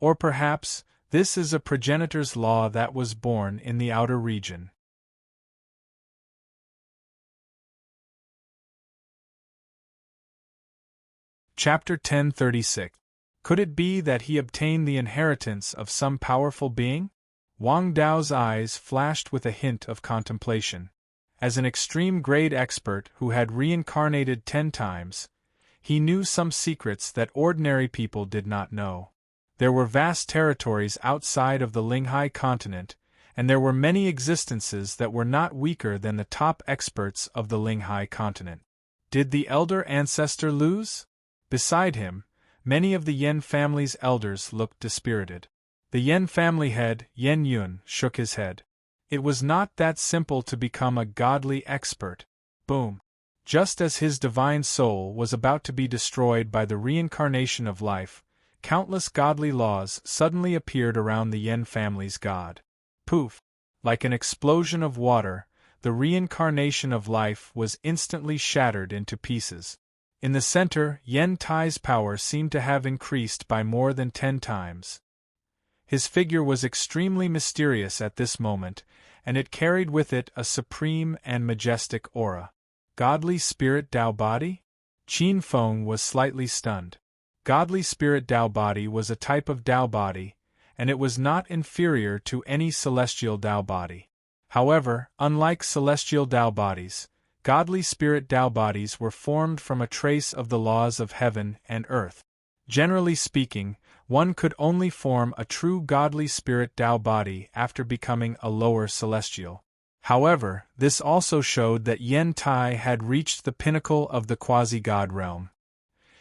Or perhaps, this is a progenitor's law that was born in the outer region. Chapter 1036. Could it be that he obtained the inheritance of some powerful being? Wang Dao's eyes flashed with a hint of contemplation. As an extreme-grade expert who had reincarnated 10 times, he knew some secrets that ordinary people did not know. There were vast territories outside of the Linghai continent, and there were many existences that were not weaker than the top experts of the Linghai continent. Did the elder ancestor lose? Beside him, many of the Yen family's elders looked dispirited. The Yen family head, Yen Yun, shook his head. It was not that simple to become a godly expert. Boom! Just as his divine soul was about to be destroyed by the reincarnation of life, countless godly laws suddenly appeared around the Yen family's god. Poof! Like an explosion of water, the reincarnation of life was instantly shattered into pieces. In the center, Yen Tai's power seemed to have increased by more than 10 times. His figure was extremely mysterious at this moment, and it carried with it a supreme and majestic aura. Godly Spirit Dao Body? Qin Feng was slightly stunned. Godly Spirit Dao Body was a type of Dao Body, and it was not inferior to any celestial Dao Body. However, unlike celestial Dao Bodies, Godly Spirit Dao Bodies were formed from a trace of the laws of heaven and earth. Generally speaking, one could only form a true Godly Spirit Dao Body after becoming a lower celestial. However, this also showed that Yen Tai had reached the pinnacle of the quasi-God realm.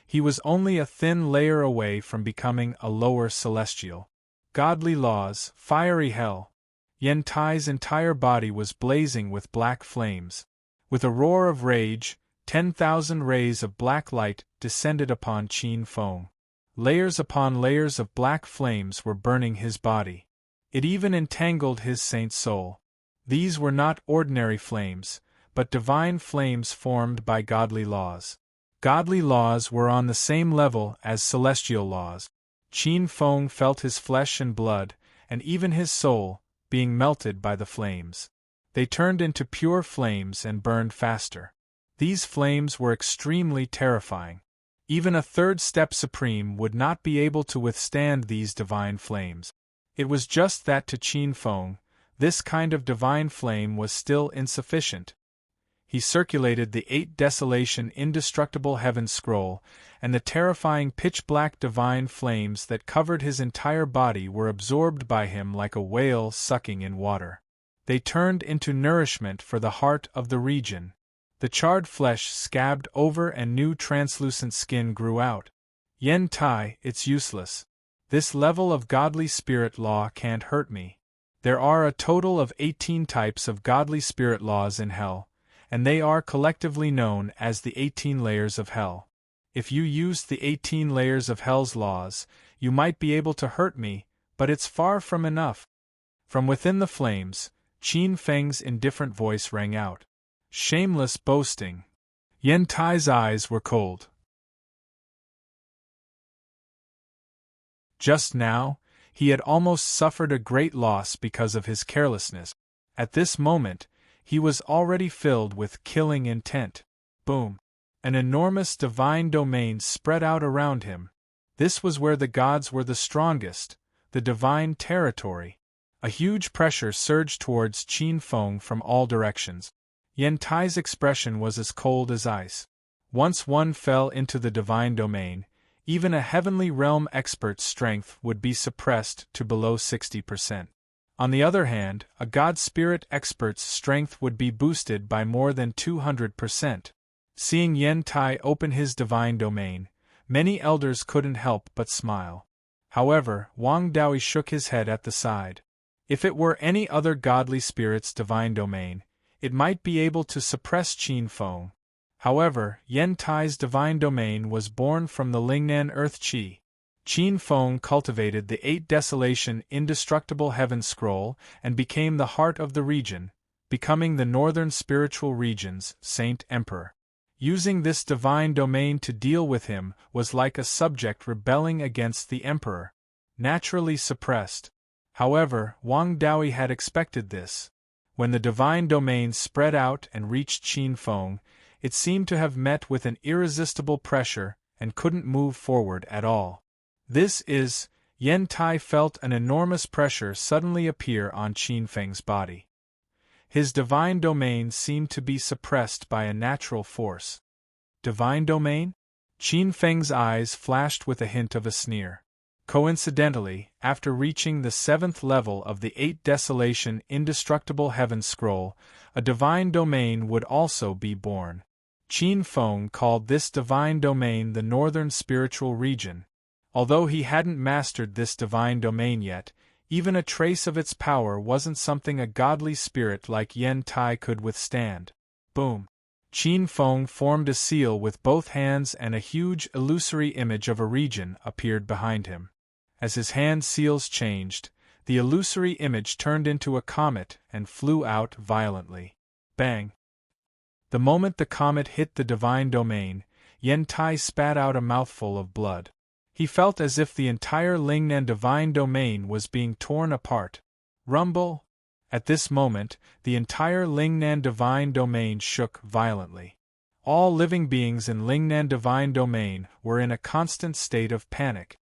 He was only a thin layer away from becoming a lower celestial. Godly laws, fiery hell. Yen Tai's entire body was blazing with black flames. With a roar of rage, 10,000 rays of black light descended upon Qin Feng. Layers upon layers of black flames were burning his body. It even entangled his saint soul. These were not ordinary flames, but divine flames formed by godly laws. Godly laws were on the same level as celestial laws. Qin Feng felt his flesh and blood, and even his soul, being melted by the flames. They turned into pure flames and burned faster. These flames were extremely terrifying. Even a third step supreme would not be able to withstand these divine flames. It was just that to Qin Feng, this kind of divine flame was still insufficient. He circulated the 8 Desolation Indestructible Heaven Scroll, and the terrifying pitch-black divine flames that covered his entire body were absorbed by him like a whale sucking in water. They turned into nourishment for the heart of the region. The charred flesh scabbed over and new translucent skin grew out. Yen Tai, it's useless. This level of godly spirit law can't hurt me. There are a total of 18 types of godly spirit laws in hell, and they are collectively known as the 18 layers of hell. If you used the 18 layers of hell's laws, you might be able to hurt me, but it's far from enough. From within the flames, Qin Feng's indifferent voice rang out. Shameless boasting. Yen Tai's eyes were cold. Just now, he had almost suffered a great loss because of his carelessness. At this moment, he was already filled with killing intent. Boom! An enormous divine domain spread out around him. This was where the gods were the strongest, the divine territory. A huge pressure surged towards Qin Feng from all directions. Yen Tai's expression was as cold as ice. Once one fell into the divine domain, even a heavenly realm expert's strength would be suppressed to below 60%. On the other hand, a god spirit expert's strength would be boosted by more than 200%. Seeing Yen Tai open his divine domain, many elders couldn't help but smile. However, Wang Daoi shook his head at the side. If it were any other godly spirit's divine domain, it might be able to suppress Qin Feng. However, Yen Tai's divine domain was born from the Lingnan Earth Qi. Qin Feng cultivated the 8 Desolation Indestructible Heaven Scroll and became the heart of the region, becoming the Northern Spiritual Region's Saint Emperor. Using this divine domain to deal with him was like a subject rebelling against the emperor, naturally suppressed. However, Wang Daoi had expected this. When the divine domain spread out and reached Qin Feng, it seemed to have met with an irresistible pressure and couldn't move forward at all. Yen Tai felt an enormous pressure suddenly appear on Qin Feng's body. His divine domain seemed to be suppressed by a natural force. Divine domain? Qin Feng's eyes flashed with a hint of a sneer. Coincidentally, after reaching the 7th level of the 8 Desolation Indestructible Heaven Scroll, a divine domain would also be born. Qin Feng called this divine domain the Northern Spiritual Region. Although he hadn't mastered this divine domain yet, even a trace of its power wasn't something a godly spirit like Yen Tai could withstand. Boom! Qin Feng formed a seal with both hands and a huge illusory image of a region appeared behind him. As his hand seals changed, the illusory image turned into a comet and flew out violently. Bang! The moment the comet hit the divine domain, Yen Tai spat out a mouthful of blood. He felt as if the entire Lingnan divine domain was being torn apart. Rumble! At this moment, the entire Lingnan divine domain shook violently. All living beings in Lingnan divine domain were in a constant state of panic.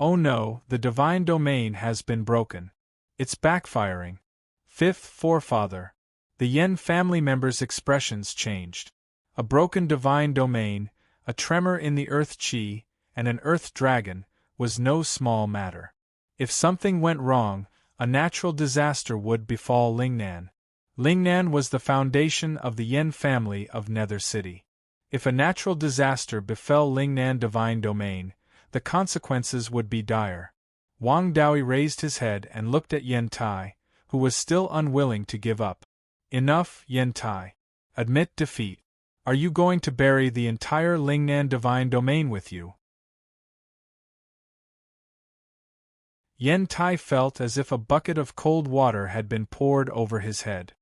Oh no, the divine domain has been broken. It's backfiring. Fifth forefather. The Yen family members' expressions changed. A broken divine domain, a tremor in the earth qi, and an earth dragon, was no small matter. If something went wrong, a natural disaster would befall Lingnan. Lingnan was the foundation of the Yen family of Nether City. If a natural disaster befell Lingnan divine domain, the consequences would be dire. Wang Daoi raised his head and looked at Yen Tai, who was still unwilling to give up. Enough, Yen Tai. Admit defeat. Are you going to bury the entire Lingnan divine domain with you? Yen Tai felt as if a bucket of cold water had been poured over his head.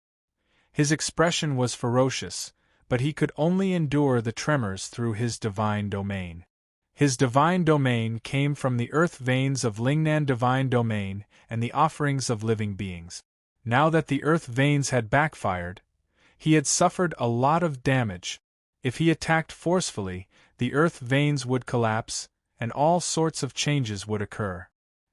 His expression was ferocious, but he could only endure the tremors through his divine domain. His divine domain came from the earth veins of Lingnan divine domain and the offerings of living beings. Now that the earth veins had backfired, he had suffered a lot of damage. If he attacked forcefully, the earth veins would collapse, and all sorts of changes would occur.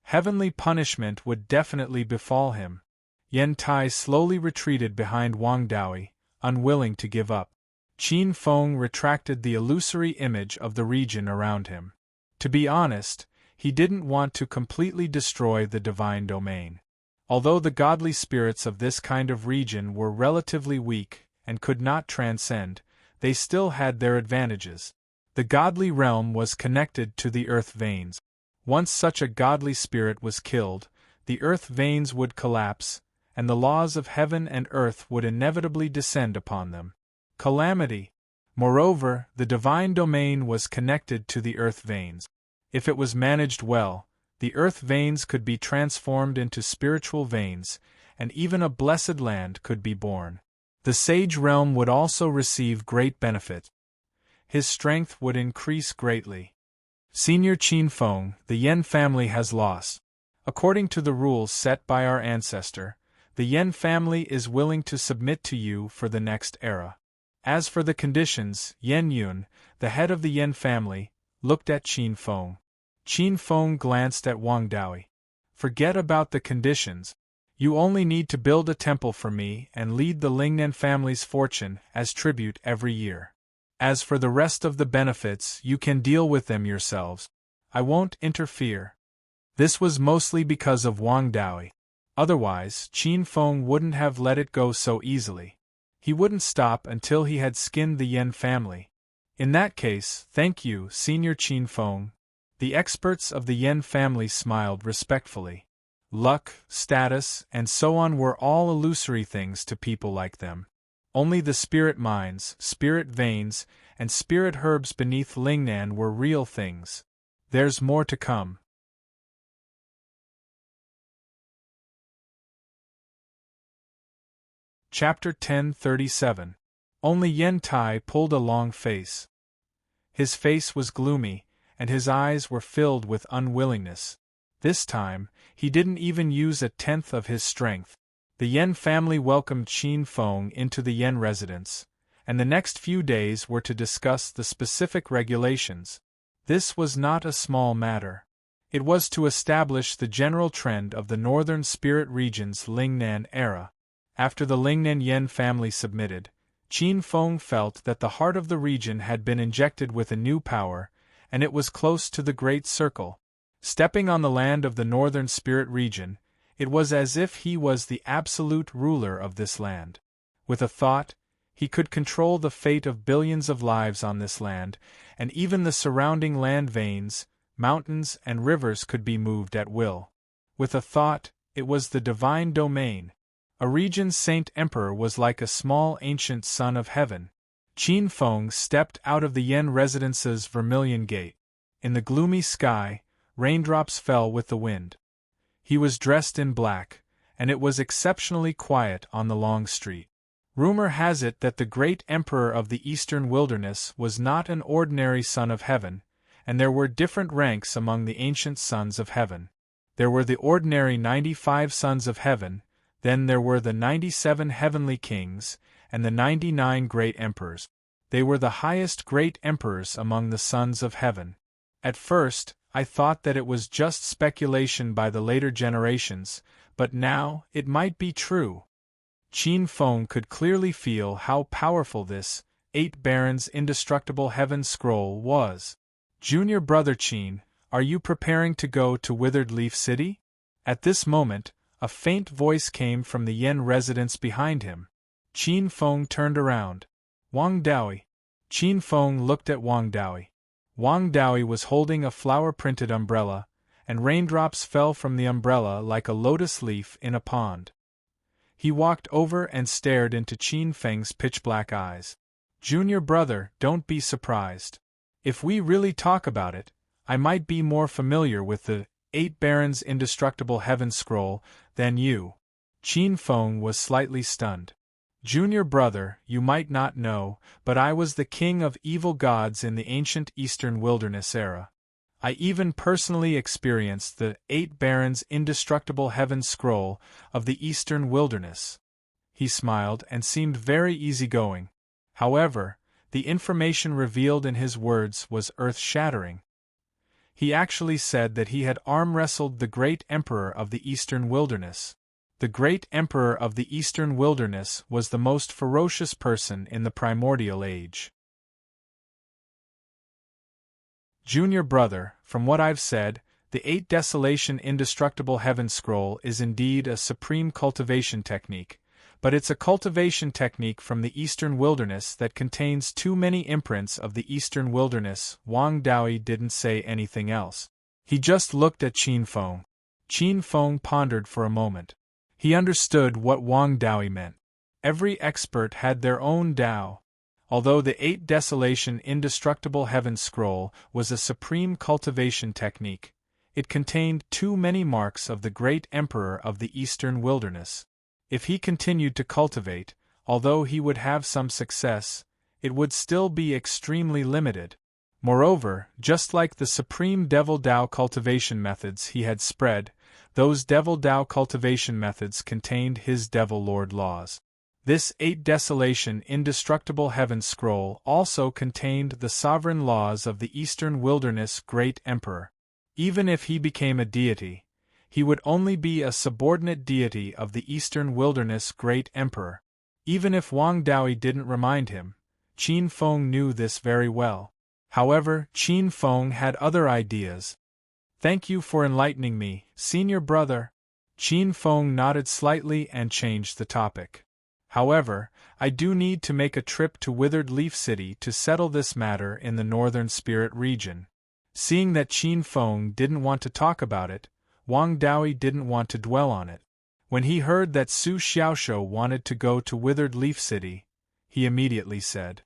Heavenly punishment would definitely befall him. Yen Tai slowly retreated behind Wang Daoi, unwilling to give up. Qin Feng retracted the illusory image of the region around him. To be honest, he didn't want to completely destroy the divine domain. Although the godly spirits of this kind of region were relatively weak and could not transcend, they still had their advantages. The godly realm was connected to the earth veins. Once such a godly spirit was killed, the earth veins would collapse, and the laws of heaven and earth would inevitably descend upon them. Calamity! Moreover, the divine domain was connected to the earth veins. If it was managed well, the earth veins could be transformed into spiritual veins, and even a blessed land could be born. The sage realm would also receive great benefit. his strength would increase greatly. Senior Qin Feng, the Yen family has lost. According to the rules set by our ancestor, the Yen family is willing to submit to you for the next era. As for the conditions, Yen Yun, the head of the Yen family, looked at Qin Feng. Qin Feng glanced at Wang Daoi. Forget about the conditions. You only need to build a temple for me and lead the Lingnan family's fortune as tribute every year. As for the rest of the benefits, you can deal with them yourselves. I won't interfere. This was mostly because of Wang Daoi. Otherwise, Qin Feng wouldn't have let it go so easily. He wouldn't stop until he had skinned the Yen family. In that case, thank you, Senior Qin Feng. The experts of the Yen family smiled respectfully. Luck, status, and so on were all illusory things to people like them. Only the spirit mines, spirit veins, and spirit herbs beneath Lingnan were real things. There's more to come. Chapter 1037. Only Yen Tai pulled a long face. His face was gloomy, and his eyes were filled with unwillingness. This time, he didn't even use a tenth of his strength. The Yen family welcomed Qin Feng into the Yen residence, and the next few days were to discuss the specific regulations. This was not a small matter. It was to establish the general trend of the northern spirit region's Lingnan era. After the Lingnan Yen family submitted, Qin Feng felt that the heart of the region had been injected with a new power, and it was close to the Great Circle. Stepping on the land of the northern spirit region, it was as if he was the absolute ruler of this land. With a thought, he could control the fate of billions of lives on this land, and even the surrounding land veins, mountains, and rivers could be moved at will. With a thought, it was the divine domain. A region's Saint Emperor was like a small ancient son of heaven. Qin Feng stepped out of the Yen residence's vermilion gate. In the gloomy sky, raindrops fell with the wind. He was dressed in black, and it was exceptionally quiet on the long street. Rumor has it that the great emperor of the eastern wilderness was not an ordinary son of heaven, and there were different ranks among the ancient sons of heaven. There were the ordinary 95 sons of heaven, then there were the 97 heavenly kings, and the 99 great emperors. They were the highest great emperors among the sons of heaven. At first, I thought that it was just speculation by the later generations, but now it might be true. Qin Feng could clearly feel how powerful this 8 Barons indestructible heaven scroll was. Junior brother Qin, are you preparing to go to Withered Leaf City? At this moment, a faint voice came from the Yen residence behind him. Qin Feng turned around. Wang Daoi. Qin Feng looked at Wang Daoi. Wang Daoi was holding a flower-printed umbrella, and raindrops fell from the umbrella like a lotus leaf in a pond. He walked over and stared into Qin Feng's pitch-black eyes. Junior brother, don't be surprised. If we really talk about it, I might be more familiar with the 8 Barons indestructible heaven scroll than you. Qin Feng was slightly stunned. Junior brother, you might not know, but I was the king of evil gods in the ancient eastern wilderness era. I even personally experienced the 8 Barons indestructible heaven scroll of the eastern wilderness. He smiled and seemed very easygoing. However, the information revealed in his words was earth-shattering. He actually said that he had arm-wrestled the great emperor of the eastern wilderness. The great emperor of the eastern wilderness was the most ferocious person in the primordial age. Junior brother, from what I've said, the 8 Desolation indestructible heaven scroll is indeed a supreme cultivation technique, but it's a cultivation technique from the eastern wilderness that contains too many imprints of the eastern wilderness. Wang Daoi didn't say anything else. He just looked at Qin Feng. Qin Feng pondered for a moment. He understood what Wang Daoi meant. Every expert had their own Dao. Although the 8 Desolation indestructible heaven scroll was a supreme cultivation technique, it contained too many marks of the great emperor of the eastern wilderness. If he continued to cultivate, although he would have some success, it would still be extremely limited. Moreover, just like the supreme Devil Dao cultivation methods he had spread, those Devil Dao cultivation methods contained his Devil Lord laws. This 8 Desolation Indestructible Heaven scroll also contained the sovereign laws of the Eastern Wilderness Great Emperor. Even if he became a deity, he would only be a subordinate deity of the Eastern Wilderness Great Emperor. Even if Wang Daoi didn't remind him, Qin Feng knew this very well. However, Qin Feng had other ideas. "Thank you for enlightening me, senior brother." Qin Feng nodded slightly and changed the topic. "However, I do need to make a trip to Withered Leaf City to settle this matter in the Northern Spirit region." Seeing that Qin Feng didn't want to talk about it, Wang Daoi didn't want to dwell on it. When he heard that Su Xiaoshuo wanted to go to Withered Leaf City, he immediately said,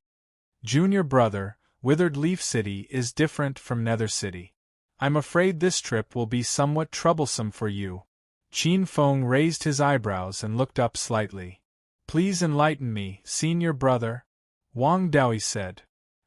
"Junior brother, Withered Leaf City is different from Nether City. I'm afraid this trip will be somewhat troublesome for you." Qin Feng raised his eyebrows and looked up slightly. "Please enlighten me, senior brother," Wang Daoi said.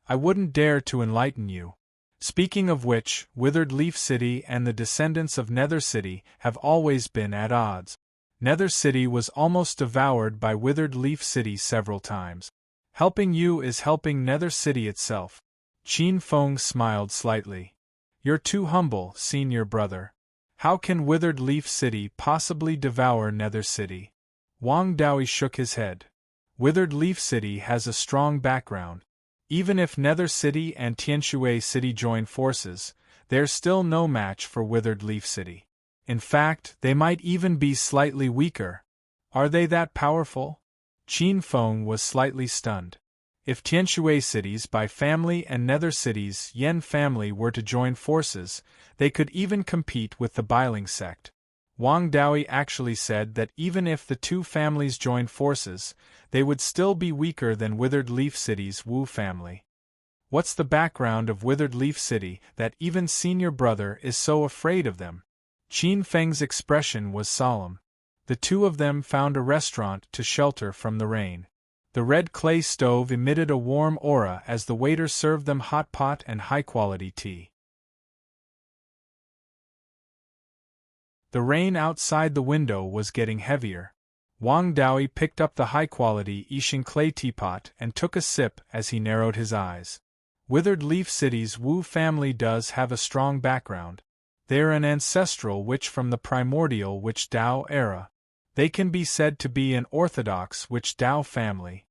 "I wouldn't dare to enlighten you. Speaking of which, Withered Leaf City and the descendants of Nether City have always been at odds. Nether City was almost devoured by Withered Leaf City several times. Helping you is helping Nether City itself." Qin Feng smiled slightly. "You're too humble, senior brother. How can Withered Leaf City possibly devour Nether City?" Wang Daoi shook his head. "Withered Leaf City has a strong background. Even if Nether City and Tianshui City join forces, they're still no match for Withered Leaf City. In fact, they might even be slightly weaker." "Are they that powerful?" Qin Feng was slightly stunned. If Tianshui cities by family and Nether cities Yen family were to join forces, they could even compete with the Biling sect. Wang Daoi actually said that even if the two families joined forces, they would still be weaker than Withered Leaf City's Wu family. "What's the background of Withered Leaf City that even senior brother is so afraid of them?" Qin Feng's expression was solemn. The two of them found a restaurant to shelter from the rain. The red clay stove emitted a warm aura as the waiter served them hot pot and high-quality tea. The rain outside the window was getting heavier. Wang Daoi picked up the high-quality Yixing clay teapot and took a sip as he narrowed his eyes. Withered Leaf City's Wu family does have a strong background. They're an ancestral witch from the primordial witch Dao era. They can be said to be an orthodox witch Dao family.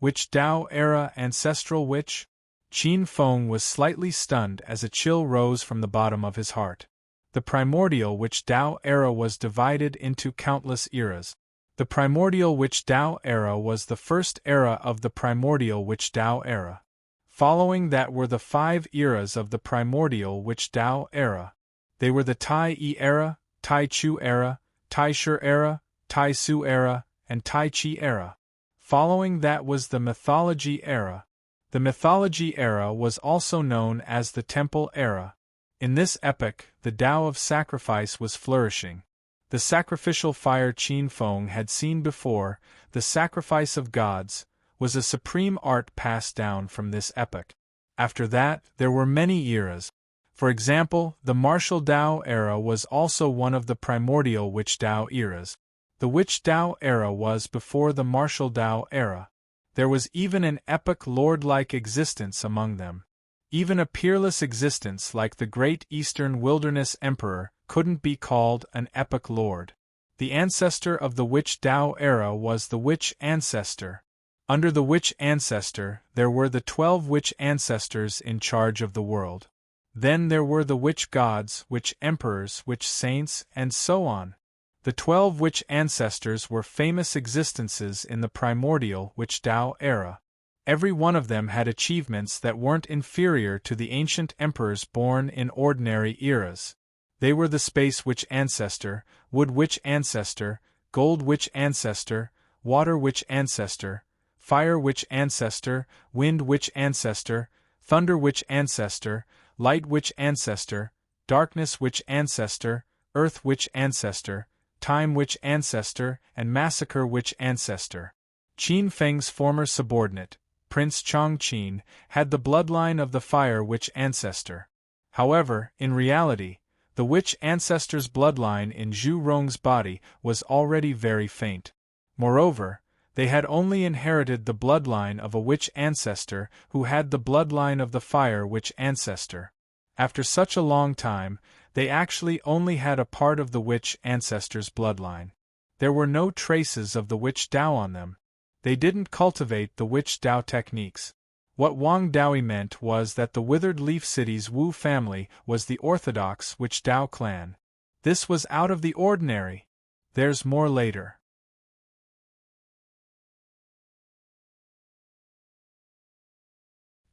Witch Dao era ancestral witch? Qin Feng was slightly stunned as a chill rose from the bottom of his heart. The primordial witch Dao era was divided into countless eras. The primordial witch Dao era was the first era of the primordial witch Dao era. Following that were the 5 eras of the primordial witch Dao era. They were the Tai Yi era, Tai Chu era, Tai Shi era, Tai Su era, and Tai Chi era. Following that was the mythology era. The mythology era was also known as the Temple era. In this epoch, the Tao of sacrifice was flourishing. The sacrificial fire Qin Feng had seen before, the sacrifice of gods, was a supreme art passed down from this epoch. After that, there were many eras. For example, the martial Dao era was also one of the primordial witch Dao eras. The witch Dao era was before the martial Dao era. There was even an epic lord-like existence among them. Even a peerless existence like the great Eastern Wilderness Emperor couldn't be called an epic lord. The ancestor of the witch Dao era was the witch ancestor. Under the witch ancestor, there were the 12 witch ancestors in charge of the world. Then there were the witch gods, witch emperors, witch saints, and so on. The 12 witch ancestors were famous existences in the primordial witch Dao era. Every one of them had achievements that weren't inferior to the ancient emperors born in ordinary eras. They were the space witch ancestor, wood witch ancestor, gold witch ancestor, water witch ancestor, fire witch ancestor, wind witch ancestor, thunder witch ancestor, light witch ancestor, darkness witch ancestor, earth witch ancestor, time witch ancestor, and massacre witch ancestor. Qin Feng's former subordinate, Prince Chongqing, had the bloodline of the Fire Witch ancestor. However, in reality, the witch ancestor's bloodline in Zhu Rong's body was already very faint. Moreover, they had only inherited the bloodline of a witch ancestor who had the bloodline of the Fire Witch ancestor. After such a long time, they actually only had a part of the witch ancestor's bloodline. There were no traces of the witch Dao on them. They didn't cultivate the witch Dao techniques. What Wang Daoyi meant was that the Withered Leaf City's Wu family was the orthodox witch Dao clan. This was out of the ordinary. There's more later.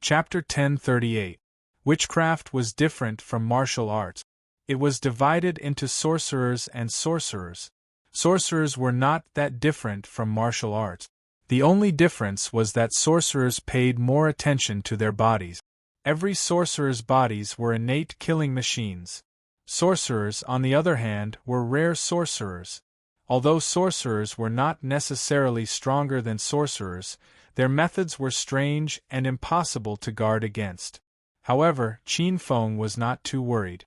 Chapter 1038. Witchcraft was different from martial arts. It was divided into sorcerers and sorcerers. Sorcerers were not that different from martial arts. The only difference was that sorcerers paid more attention to their bodies. Every sorcerer's bodies were innate killing machines. Sorcerers, on the other hand, were rare sorcerers. Although sorcerers were not necessarily stronger than sorcerers, their methods were strange and impossible to guard against. However, Qin Feng was not too worried.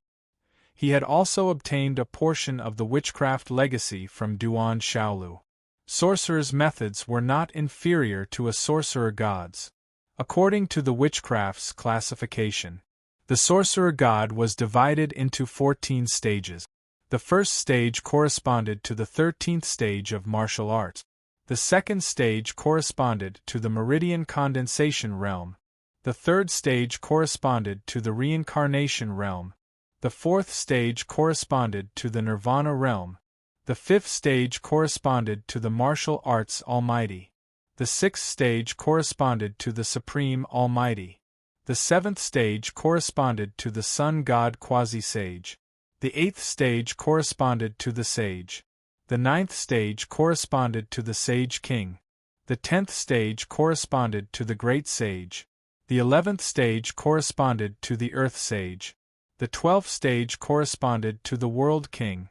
He had also obtained a portion of the witchcraft legacy from Duan Shaolu. Sorcerers' methods were not inferior to a sorcerer god's. According to the witchcraft's classification, the sorcerer god was divided into 14 stages. The first stage corresponded to the 13th stage of martial arts. The second stage corresponded to the meridian condensation realm. The third stage corresponded to the reincarnation realm. The fourth stage corresponded to the nirvana realm. The fifth stage corresponded to the martial arts almighty. The sixth stage corresponded to the supreme almighty. The seventh stage corresponded to the sun god quasi-sage. The eighth stage corresponded to the sage. The ninth stage corresponded to the sage king. The 10th stage corresponded to the great sage. The 11th stage corresponded to the earth sage. The 12th stage corresponded to the world king.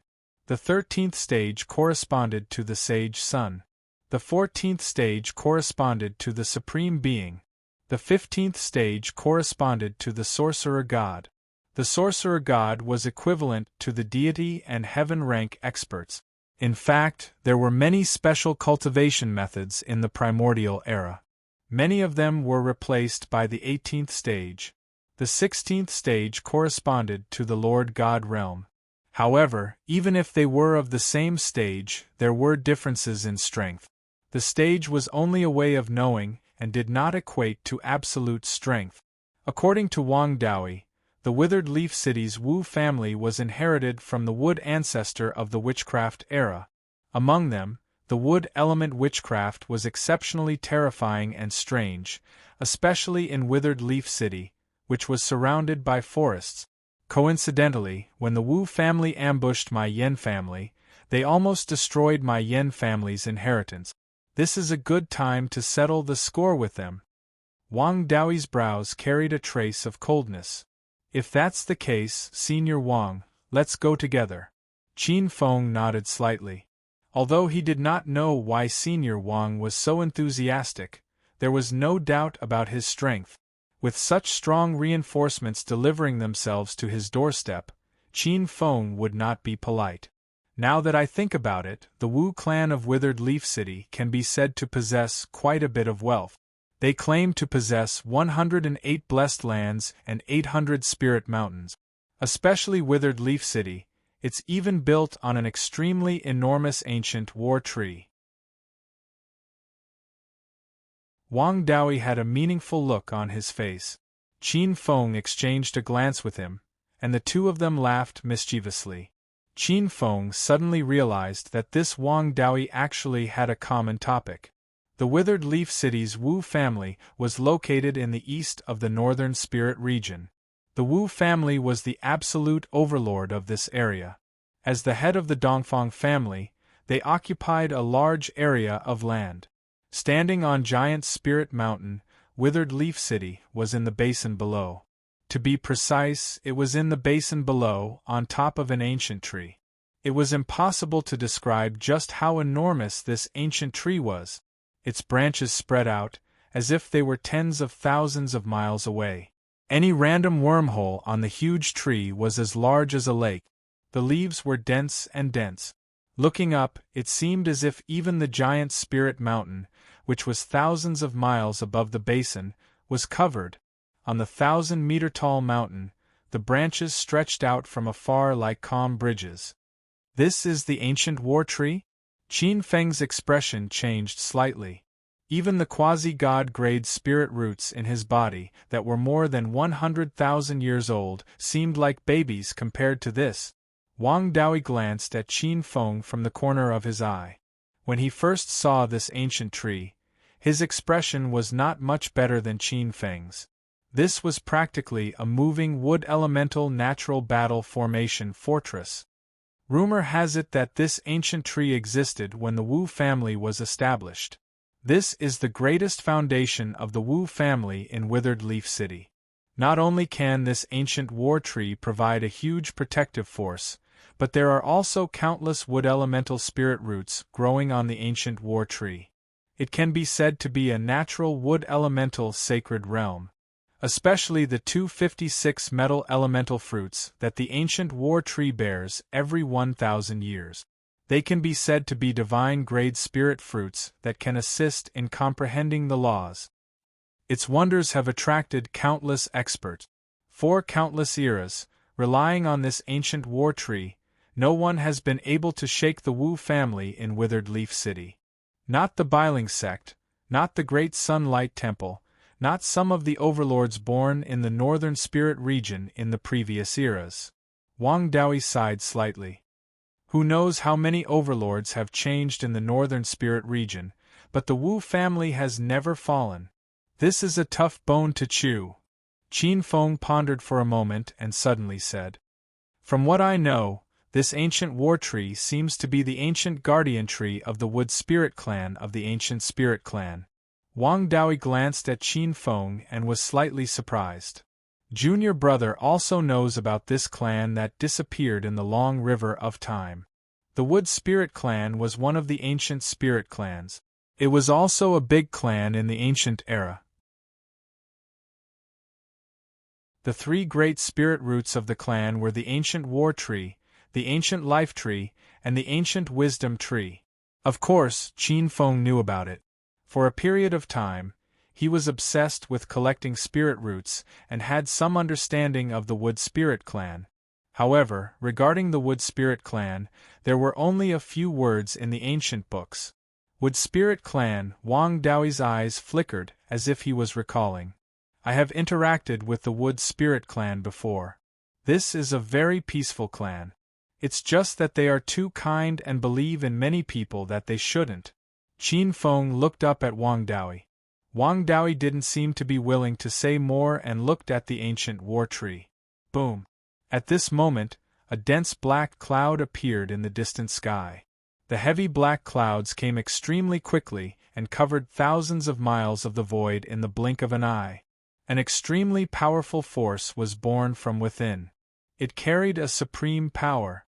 The 13th stage corresponded to the sage sun. The 14th stage corresponded to the supreme being. The 15th stage corresponded to the sorcerer god. The sorcerer god was equivalent to the deity and heaven rank experts. In fact, there were many special cultivation methods in the primordial era. Many of them were replaced by the 18th stage. The 16th stage corresponded to the Lord God realm. However, even if they were of the same stage, there were differences in strength. The stage was only a way of knowing and did not equate to absolute strength. According to Wang Daoyi, the Withered Leaf City's Wu family was inherited from the wood ancestor of the witchcraft era. Among them, the wood element witchcraft was exceptionally terrifying and strange, especially in Withered Leaf City, which was surrounded by forests. Coincidentally, when the Wu family ambushed my Yen family, they almost destroyed my Yen family's inheritance. This is a good time to settle the score with them. Wang Daoyi's brows carried a trace of coldness. If that's the case, Senior Wang, let's go together. Qin Feng nodded slightly. Although he did not know why Senior Wang was so enthusiastic, there was no doubt about his strength. With such strong reinforcements delivering themselves to his doorstep, Qin Feng would not be polite. Now that I think about it, the Wu clan of Withered Leaf City can be said to possess quite a bit of wealth. They claim to possess 108 blessed lands and 800 spirit mountains. Especially Withered Leaf City, it's even built on an extremely enormous ancient war tree. Wang Daoyi had a meaningful look on his face. Qin Feng exchanged a glance with him, and the two of them laughed mischievously. Qin Feng suddenly realized that this Wang Daoyi actually had a common topic. The Withered Leaf City's Wu family was located in the east of the northern spirit region. The Wu family was the absolute overlord of this area. As the head of the Dongfang family, they occupied a large area of land. Standing on Giant Spirit Mountain, Withered Leaf City was in the basin below. To be precise, it was in the basin below, on top of an ancient tree. It was impossible to describe just how enormous this ancient tree was. Its branches spread out, as if they were tens of thousands of miles away. Any random wormhole on the huge tree was as large as a lake. The leaves were dense and dense. Looking up, it seemed as if even the giant Spirit Mountain, which was thousands of miles above the basin, was covered. On the 1,000-meter-tall mountain, the branches stretched out from afar like calm bridges. This is the ancient war tree? Qin Feng's expression changed slightly. Even the quasi-god-grade spirit roots in his body, that were more than 100,000 years old, seemed like babies compared to this. Wang Daoi glanced at Qin Feng from the corner of his eye. When he first saw this ancient tree, his expression was not much better than Qin Feng's. This was practically a moving wood elemental natural battle formation fortress. Rumor has it that this ancient tree existed when the Wu family was established. This is the greatest foundation of the Wu family in Withered Leaf City. Not only can this ancient war tree provide a huge protective force, but there are also countless wood elemental spirit roots growing on the ancient war tree. It can be said to be a natural wood elemental sacred realm. Especially the 256 metal elemental fruits that the ancient war tree bears every 1,000 years. They can be said to be divine-grade spirit fruits that can assist in comprehending the laws. Its wonders have attracted countless experts. For countless eras, relying on this ancient war tree, no one has been able to shake the Wu family in Withered Leaf City. Not the Biling sect, not the Great Sunlight Temple, not some of the overlords born in the northern spirit region in the previous eras. Wang Daoi sighed slightly. Who knows how many overlords have changed in the northern spirit region, but the Wu family has never fallen. This is a tough bone to chew. Qin Feng pondered for a moment and suddenly said, "From what I know, this ancient war tree seems to be the ancient guardian tree of the Wood Spirit Clan of the ancient Spirit Clan." Wang Daoi glanced at Qin Feng and was slightly surprised. Junior brother also knows about this clan that disappeared in the long river of time. The Wood Spirit Clan was one of the ancient spirit clans. It was also a big clan in the ancient era. The three great spirit roots of the clan were the ancient war tree, the ancient life tree, and the ancient wisdom tree. Of course, Qin Feng knew about it. For a period of time, he was obsessed with collecting spirit roots and had some understanding of the Wood Spirit Clan. However, regarding the Wood Spirit Clan, there were only a few words in the ancient books. Wood Spirit Clan, Wang Daoi's eyes flickered as if he was recalling. I have interacted with the Wood Spirit Clan before. This is a very peaceful clan. It's just that they are too kind and believe in many people that they shouldn't. Qin Feng looked up at Wang Daoi. Wang Daoi didn't seem to be willing to say more and looked at the ancient war tree. Boom! At this moment, a dense black cloud appeared in the distant sky. The heavy black clouds came extremely quickly and covered thousands of miles of the void in the blink of an eye. An extremely powerful force was born from within. It carried a supreme power.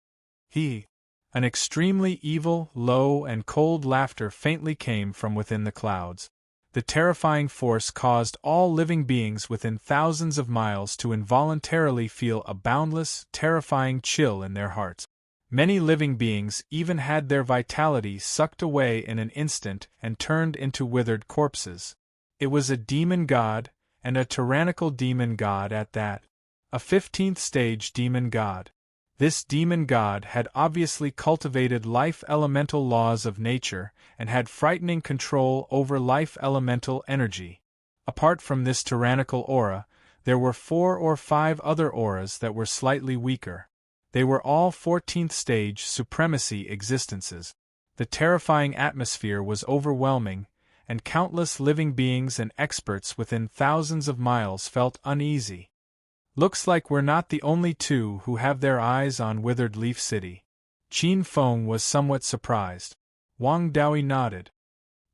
An extremely evil, low, and cold laughter faintly came from within the clouds. The terrifying force caused all living beings within thousands of miles to involuntarily feel a boundless, terrifying chill in their hearts. Many living beings even had their vitality sucked away in an instant and turned into withered corpses. It was a demon god, and a tyrannical demon god at that. A 15th stage demon god. This demon god had obviously cultivated life elemental laws of nature and had frightening control over life elemental energy. Apart from this tyrannical aura, there were 4 or 5 other auras that were slightly weaker. They were all 14th stage supremacy existences. The terrifying atmosphere was overwhelming, and countless living beings and experts within thousands of miles felt uneasy. Looks like we're not the only two who have their eyes on Withered Leaf City. Qin Feng was somewhat surprised. Wang Daoi nodded.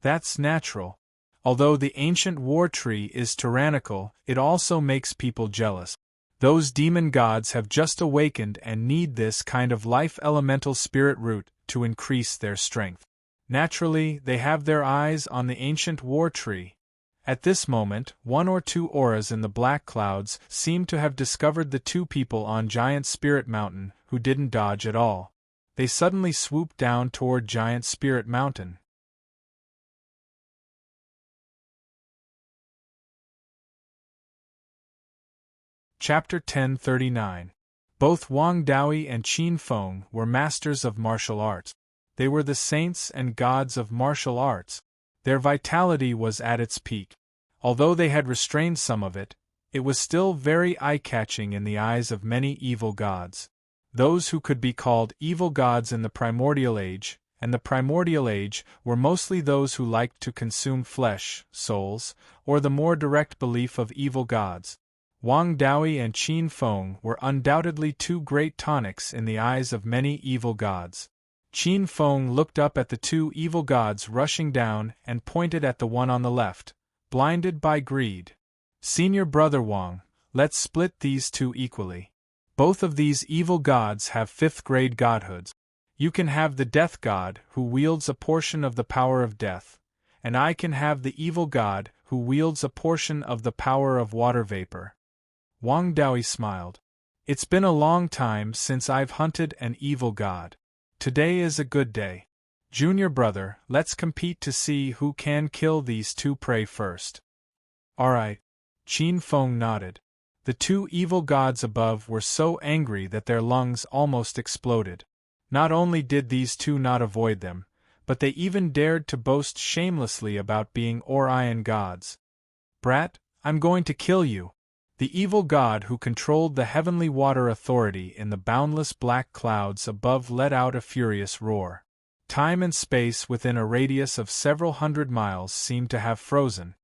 That's natural. Although the ancient war tree is tyrannical, it also makes people jealous. Those demon gods have just awakened and need this kind of life elemental spirit root to increase their strength. Naturally, they have their eyes on the ancient war tree. At this moment, one or two auras in the black clouds seemed to have discovered the two people on Giant Spirit Mountain, who didn't dodge at all. They suddenly swooped down toward Giant Spirit Mountain. Chapter 1039. Both Wang Daoyi and Qin Feng were masters of martial arts. They were the saints and gods of martial arts. Their vitality was at its peak. Although they had restrained some of it, it was still very eye-catching in the eyes of many evil gods. Those who could be called evil gods in the Primordial Age, and the Primordial Age, were mostly those who liked to consume flesh, souls, or the more direct belief of evil gods. Wang Daoyi and Qin Feng were undoubtedly two great tonics in the eyes of many evil gods. Qin Feng looked up at the two evil gods rushing down and pointed at the one on the left, blinded by greed. "Senior brother Wang, let's split these two equally. Both of these evil gods have fifth-grade godhoods. You can have the death god, who wields a portion of the power of death, and I can have the evil god, who wields a portion of the power of water vapor." Wang Daoyi smiled. "It's been a long time since I've hunted an evil god. Today is a good day. Junior brother, let's compete to see who can kill these two prey first." "Alright." Qin Feng nodded. The two evil gods above were so angry that their lungs almost exploded. Not only did these two not avoid them, but they even dared to boast shamelessly about being Orion gods. "Brat, I'm going to kill you." The evil god who controlled the heavenly water authority in the boundless black clouds above let out a furious roar. Time and space within a radius of several hundred miles seemed to have frozen.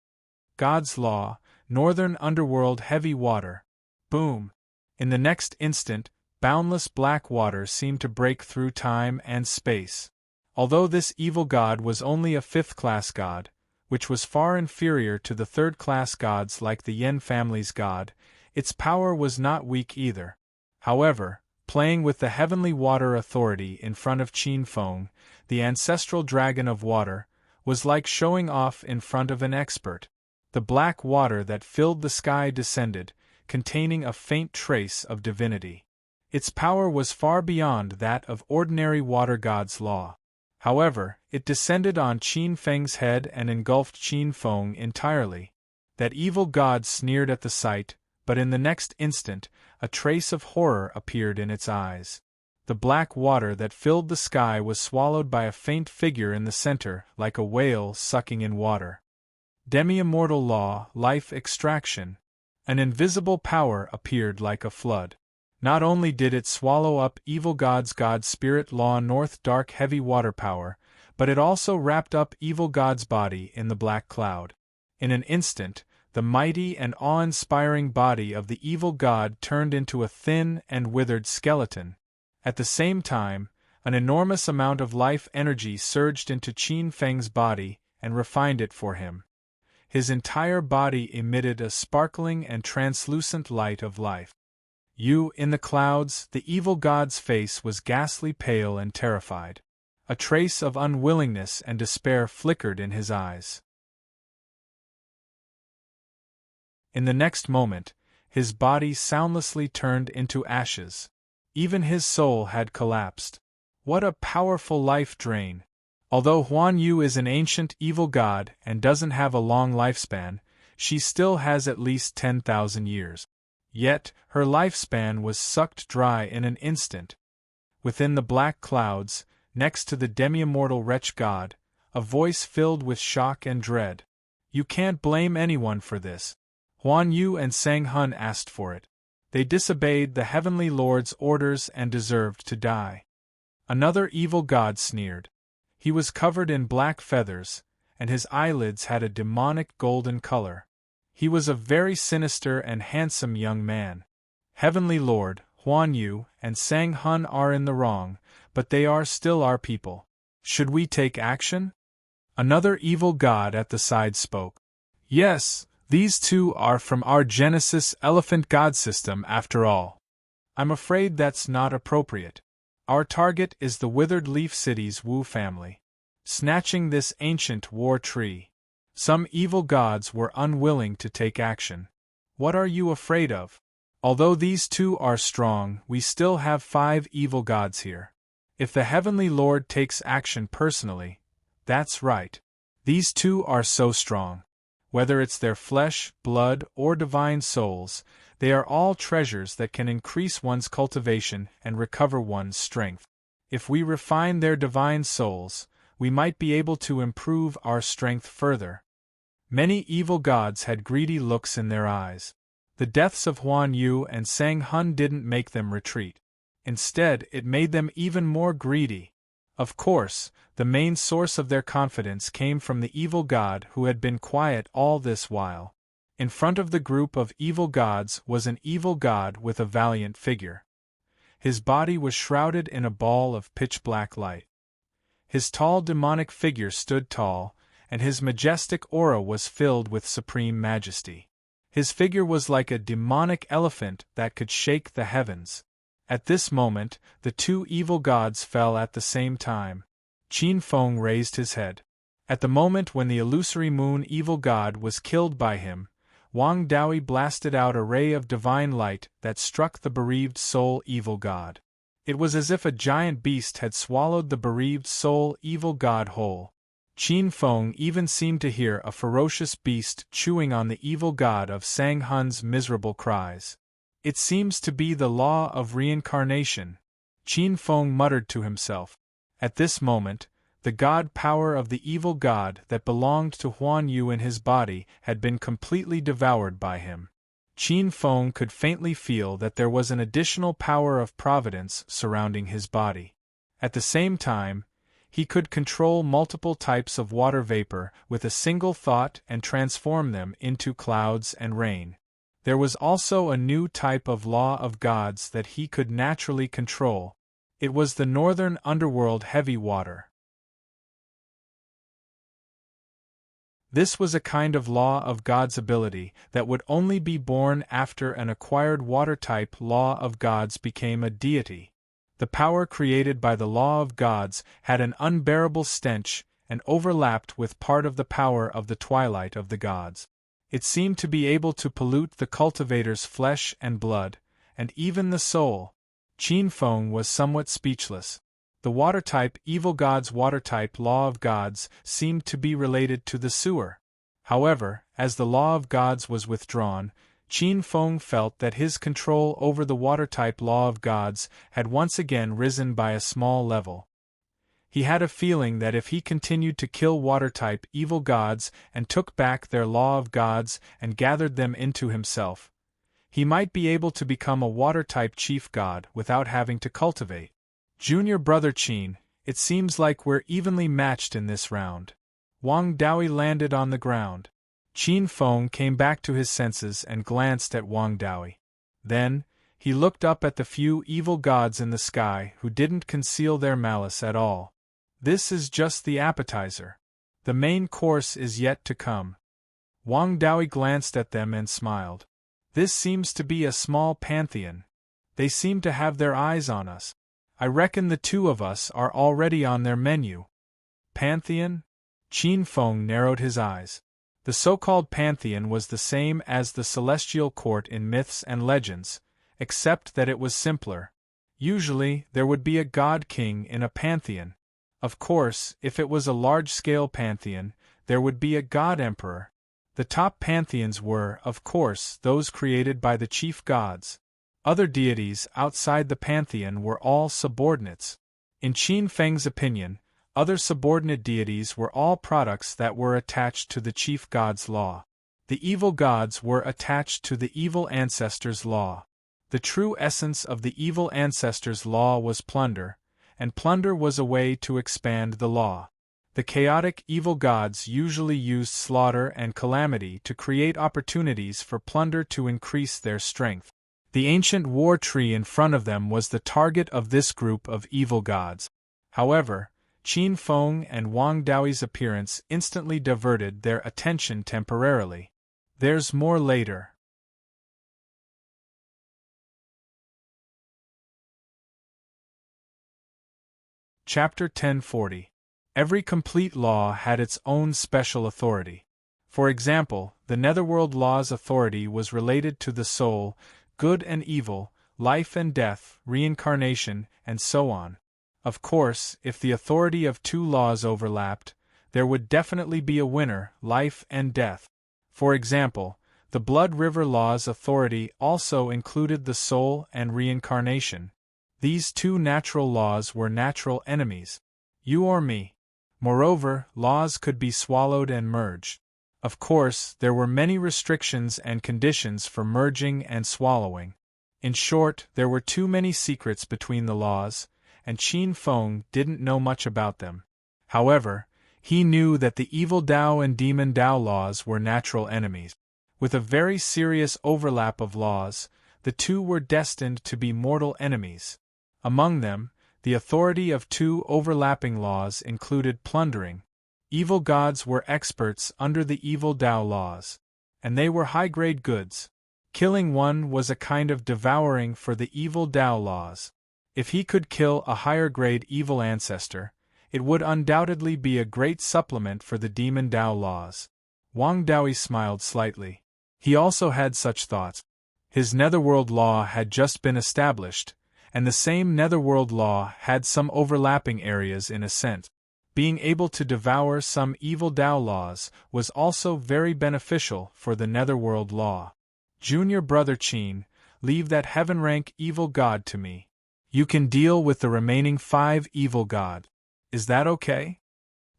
God's law, northern underworld heavy water. Boom! In the next instant, boundless black water seemed to break through time and space. Although this evil god was only a fifth-class god, which was far inferior to the third-class gods like the Yen family's god, its power was not weak either. However, playing with the heavenly water authority in front of Qin Feng, the ancestral dragon of water, was like showing off in front of an expert. The black water that filled the sky descended, containing a faint trace of divinity. Its power was far beyond that of ordinary water god's law. However, it descended on Qin Feng's head and engulfed Qin Feng entirely. That evil god sneered at the sight, but in the next instant, a trace of horror appeared in its eyes. The black water that filled the sky was swallowed by a faint figure in the center, like a whale sucking in water. Demi-immortal law, life extraction. An invisible power appeared like a flood. Not only did it swallow up evil god's god spirit law north dark heavy water power, but it also wrapped up evil god's body in the black cloud. In an instant, the mighty and awe-inspiring body of the evil god turned into a thin and withered skeleton. At the same time, an enormous amount of life energy surged into Qin Feng's body and refined it for him. His entire body emitted a sparkling and translucent light of life. In the clouds, the evil god's face was ghastly pale and terrified. A trace of unwillingness and despair flickered in his eyes. In the next moment, his body soundlessly turned into ashes. Even his soul had collapsed. What a powerful life drain! Although Huan Yu is an ancient evil god and doesn't have a long lifespan, she still has at least 10,000 years. Yet, her lifespan was sucked dry in an instant. Within the black clouds, next to the demi-immortal wretch god, a voice filled with shock and dread. "You can't blame anyone for this. Huan Yu and Sang Hun asked for it. They disobeyed the heavenly lord's orders and deserved to die." Another evil god sneered. He was covered in black feathers, and his eyelids had a demonic golden color. He was a very sinister and handsome young man. "Heavenly Lord, Huan Yu and Sang Hun are in the wrong, but they are still our people. Should we take action?" Another evil god at the side spoke. "Yes, these two are from our Genesis elephant god system after all. I'm afraid that's not appropriate. Our target is the Withered Leaf City's Wu family. Snatching this ancient war tree. Some evil gods were unwilling to take action. What are you afraid of? Although these two are strong, we still have 5 evil gods here. If the Heavenly Lord takes action personally, that's right. These two are so strong. Whether it's their flesh, blood, or divine souls, they are all treasures that can increase one's cultivation and recover one's strength. If we refine their divine souls, we might be able to improve our strength further. Many evil gods had greedy looks in their eyes. The deaths of Huan Yu and Sang Hun didn't make them retreat. Instead, it made them even more greedy. Of course, the main source of their confidence came from the evil god who had been quiet all this while. In front of the group of evil gods was an evil god with a valiant figure. His body was shrouded in a ball of pitch-black light. His tall demonic figure stood tall, and his majestic aura was filled with supreme majesty. His figure was like a demonic elephant that could shake the heavens. At this moment, the 2 evil gods fell at the same time. Qin Feng raised his head. At the moment when the illusory moon evil god was killed by him, Wang Daoi blasted out a ray of divine light that struck the bereaved soul evil god. It was as if a giant beast had swallowed the bereaved soul evil god whole. Qin Feng even seemed to hear a ferocious beast chewing on the evil god of Sang Hun's miserable cries. It seems to be the law of reincarnation, Qin Feng muttered to himself. At this moment, the god power of the evil god that belonged to Huan Yu in his body had been completely devoured by him. Qin Feng could faintly feel that there was an additional power of providence surrounding his body. At the same time, he could control multiple types of water vapor with a single thought and transform them into clouds and rain. There was also a new type of law of gods that he could naturally control. It was the northern underworld heavy water. This was a kind of law of gods' ability that would only be born after an acquired water-type law of gods became a deity. The power created by the law of gods had an unbearable stench and overlapped with part of the power of the twilight of the gods. It seemed to be able to pollute the cultivator's flesh and blood, and even the soul. Qin Feng was somewhat speechless. The water-type evil god's water-type law of gods seemed to be related to the sewer. However, as the law of gods was withdrawn, Qin Feng felt that his control over the water-type law of gods had once again risen by a small level. He had a feeling that if he continued to kill water-type evil gods and took back their law of gods and gathered them into himself, he might be able to become a water-type chief god without having to cultivate. Junior brother Qin, it seems like we're evenly matched in this round. Wang Daoi landed on the ground. Qin Feng came back to his senses and glanced at Wang Daoi. Then, he looked up at the few evil gods in the sky who didn't conceal their malice at all. This is just the appetizer. The main course is yet to come. Wang Daoi glanced at them and smiled. This seems to be a small pantheon. They seem to have their eyes on us. I reckon the 2 of us are already on their menu. Pantheon? Qin Feng narrowed his eyes. The so-called pantheon was the same as the celestial court in myths and legends, except that it was simpler. Usually, there would be a god-king in a pantheon. Of course, if it was a large-scale pantheon, there would be a god-emperor. The top pantheons were, of course, those created by the chief gods. Other deities outside the pantheon were all subordinates. In Qin Feng's opinion, other subordinate deities were all products that were attached to the chief god's law. The evil gods were attached to the evil ancestors' law. The true essence of the evil ancestors' law was plunder, and plunder was a way to expand the law. The chaotic evil gods usually used slaughter and calamity to create opportunities for plunder to increase their strength. The ancient war tree in front of them was the target of this group of evil gods. However, Qin Feng and Wang Daoi's appearance instantly diverted their attention temporarily. There's more later. Chapter 1040. Every complete law had its own special authority. For example, the netherworld law's authority was related to the soul, good and evil, life and death, reincarnation, and so on. Of course, if the authority of two laws overlapped, there would definitely be a winner, life and death. For example, the Blood River law's authority also included the soul and reincarnation. These two natural laws were natural enemies. You or me. Moreover, laws could be swallowed and merged. Of course, there were many restrictions and conditions for merging and swallowing. In short, there were too many secrets between the laws, and Qin Feng didn't know much about them. However, he knew that the evil Dao and demon Dao laws were natural enemies. With a very serious overlap of laws, the two were destined to be mortal enemies. Among them, the authority of two overlapping laws included plundering. Evil gods were experts under the evil Dao laws, and they were high-grade goods. Killing one was a kind of devouring for the evil Dao laws. If he could kill a higher-grade evil ancestor, it would undoubtedly be a great supplement for the demon Dao laws. Wang Daoi smiled slightly. He also had such thoughts. His netherworld law had just been established, and the same netherworld law had some overlapping areas in ascent. Being able to devour some evil Dao laws was also very beneficial for the netherworld law. Junior brother Qin, leave that heaven-rank evil god to me. You can deal with the remaining 5 evil god. Is that okay?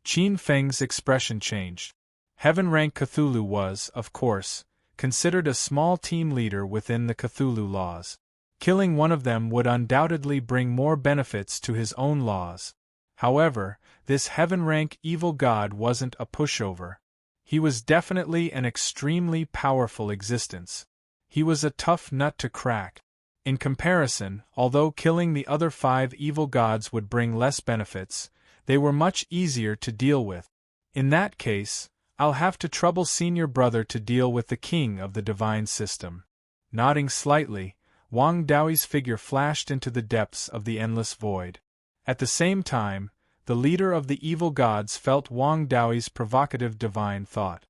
Qin Feng's expression changed. Heaven-rank Cthulhu was, of course, considered a small team leader within the Cthulhu laws. Killing one of them would undoubtedly bring more benefits to his own laws. However, this heaven-rank evil god wasn't a pushover. He was definitely an extremely powerful existence. He was a tough nut to crack. In comparison, although killing the other 5 evil gods would bring less benefits, they were much easier to deal with. In that case, I'll have to trouble senior brother to deal with the king of the divine system. Nodding slightly, Wang Daoi's figure flashed into the depths of the endless void. At the same time, the leader of the evil gods felt Wang Daoi's provocative divine thought.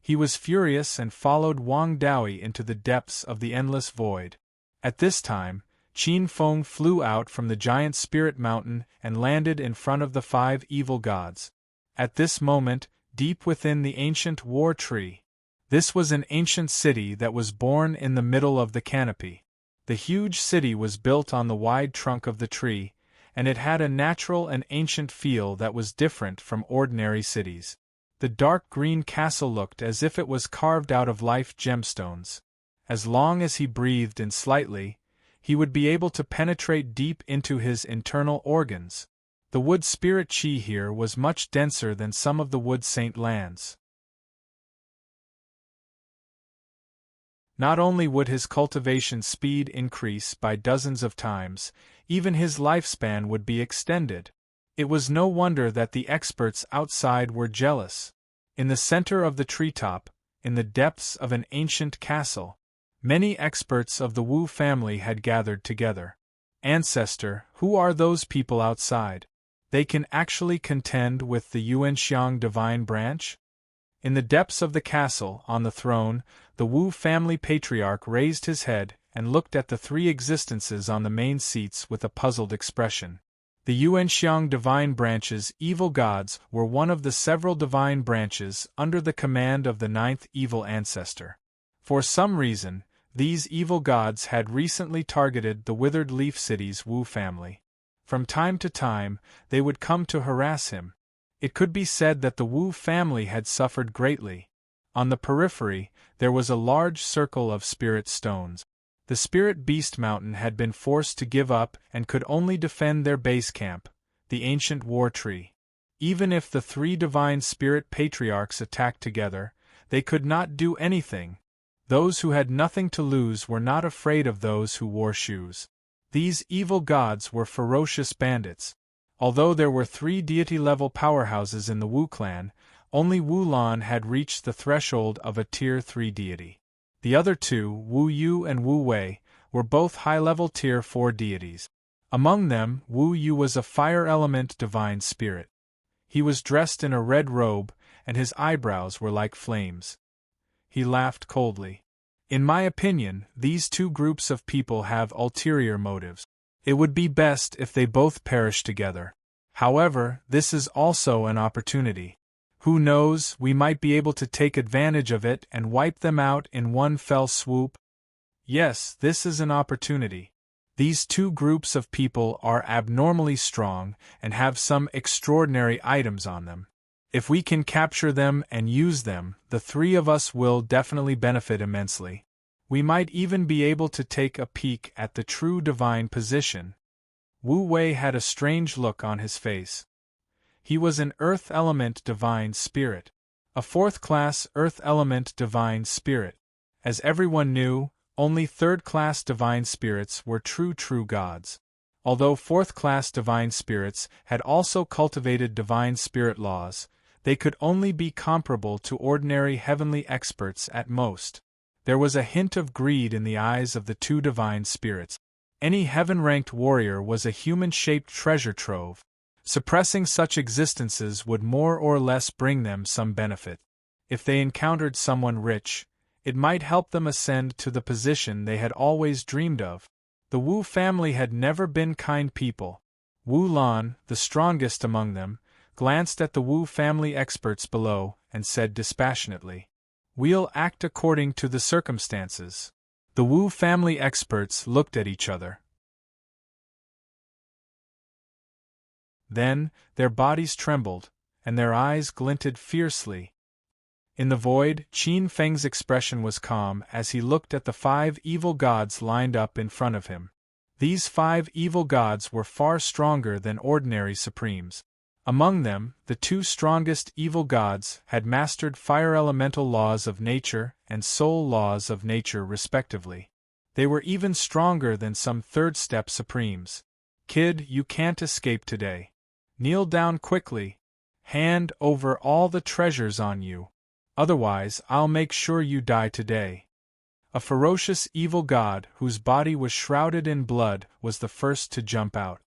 He was furious and followed Wang Daoi into the depths of the endless void. At this time, Qin Feng flew out from the giant spirit mountain and landed in front of the 5 evil gods. At this moment, deep within the ancient war tree. This was an ancient city that was born in the middle of the canopy. The huge city was built on the wide trunk of the tree, and it had a natural and ancient feel that was different from ordinary cities. The dark green castle looked as if it was carved out of life gemstones. As long as he breathed in slightly, he would be able to penetrate deep into his internal organs. The wood spirit chi here was much denser than some of the wood saint lands. Not only would his cultivation speed increase by dozens of times, even his lifespan would be extended. It was no wonder that the experts outside were jealous. In the center of the treetop, in the depths of an ancient castle, many experts of the Wu family had gathered together. Ancestor, who are those people outside? They can actually contend with the Yuanxiang divine branch? In the depths of the castle, on the throne, the Wu family patriarch raised his head and looked at the 3 existences on the main seats with a puzzled expression. The Yuanxiang divine branch's evil gods were one of the several divine branches under the command of the 9th evil ancestor. For some reason, these evil gods had recently targeted the Withered Leaf City's Wu family. From time to time, they would come to harass him. It could be said that the Wu family had suffered greatly. On the periphery, there was a large circle of spirit stones. The Spirit Beast Mountain had been forced to give up and could only defend their base camp, the ancient war tree. Even if the 3 divine spirit patriarchs attacked together, they could not do anything. Those who had nothing to lose were not afraid of those who wore shoes. These evil gods were ferocious bandits. Although there were 3 deity-level powerhouses in the Wu clan, only Wu Lan had reached the threshold of a Tier 3 deity. The other 2, Wu Yu and Wu Wei, were both high-level Tier 4 deities. Among them, Wu Yu was a fire element divine spirit. He was dressed in a red robe, and his eyebrows were like flames. He laughed coldly. In my opinion, these two groups of people have ulterior motives. It would be best if they both perish together. However, this is also an opportunity. Who knows, we might be able to take advantage of it and wipe them out in one fell swoop. Yes, this is an opportunity. These two groups of people are abnormally strong and have some extraordinary items on them. If we can capture them and use them, the three of us will definitely benefit immensely. We might even be able to take a peek at the true divine position. Wu Wei had a strange look on his face. He was an Earth Element Divine Spirit. A fourth-class Earth Element Divine Spirit. As everyone knew, only third-class Divine Spirits were true gods. Although fourth-class Divine Spirits had also cultivated Divine Spirit laws, they could only be comparable to ordinary heavenly experts at most. There was a hint of greed in the eyes of the two Divine Spirits. Any heaven-ranked warrior was a human-shaped treasure trove. Suppressing such existences would more or less bring them some benefit. If they encountered someone rich, it might help them ascend to the position they had always dreamed of. The Wu family had never been kind people. Wu Lan, the strongest among them, glanced at the Wu family experts below and said dispassionately, "We'll act according to the circumstances." The Wu family experts looked at each other. Then, their bodies trembled, and their eyes glinted fiercely. In the void, Qin Feng's expression was calm as he looked at the 5 evil gods lined up in front of him. These 5 evil gods were far stronger than ordinary supremes. Among them, the 2 strongest evil gods had mastered fire elemental laws of nature and soul laws of nature respectively. They were even stronger than some third-step supremes. "Kid, you can't escape today. Kneel down quickly. Hand over all the treasures on you. Otherwise, I'll make sure you die today." A ferocious evil god whose body was shrouded in blood was the first to jump out.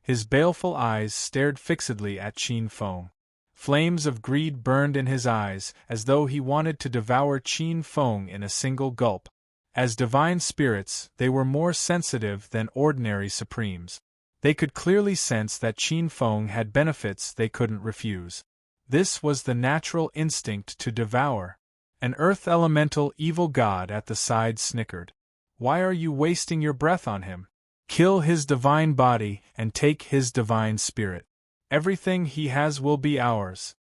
His baleful eyes stared fixedly at Qin Feng. Flames of greed burned in his eyes as though he wanted to devour Qin Feng in a single gulp. As divine spirits, they were more sensitive than ordinary supremes. They could clearly sense that Qin Feng had benefits they couldn't refuse. This was the natural instinct to devour. An earth elemental evil god at the side snickered. "Why are you wasting your breath on him? Kill his divine body and take his divine spirit. Everything he has will be ours."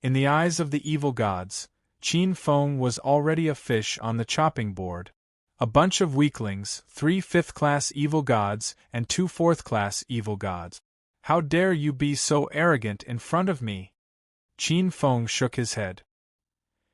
In the eyes of the evil gods, Qin Feng was already a fish on the chopping board. A bunch of weaklings, 3 fifth-class evil gods and 2 fourth-class evil gods. "How dare you be so arrogant in front of me?" Qin Feng shook his head.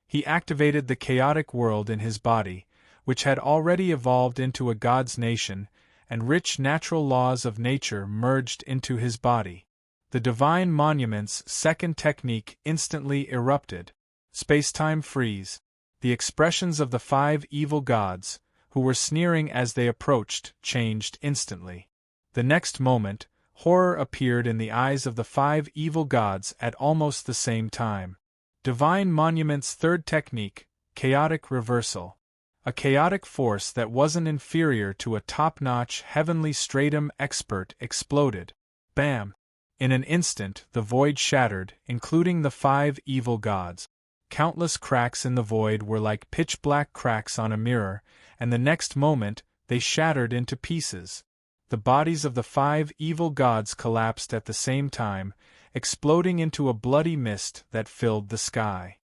He activated the chaotic world in his body, which had already evolved into a god's nation, and rich natural laws of nature merged into his body. The Divine Monument's second technique instantly erupted. Space-time freeze. The expressions of the 5 evil gods, who were sneering as they approached, changed instantly. The next moment, horror appeared in the eyes of the 5 evil gods at almost the same time. Divine Monument's third technique, chaotic reversal. A chaotic force that wasn't inferior to a top-notch heavenly stratum expert exploded. Bam! In an instant, the void shattered, including the 5 evil gods. Countless cracks in the void were like pitch-black cracks on a mirror, and the next moment, they shattered into pieces. The bodies of the 5 evil gods collapsed at the same time, exploding into a bloody mist that filled the sky.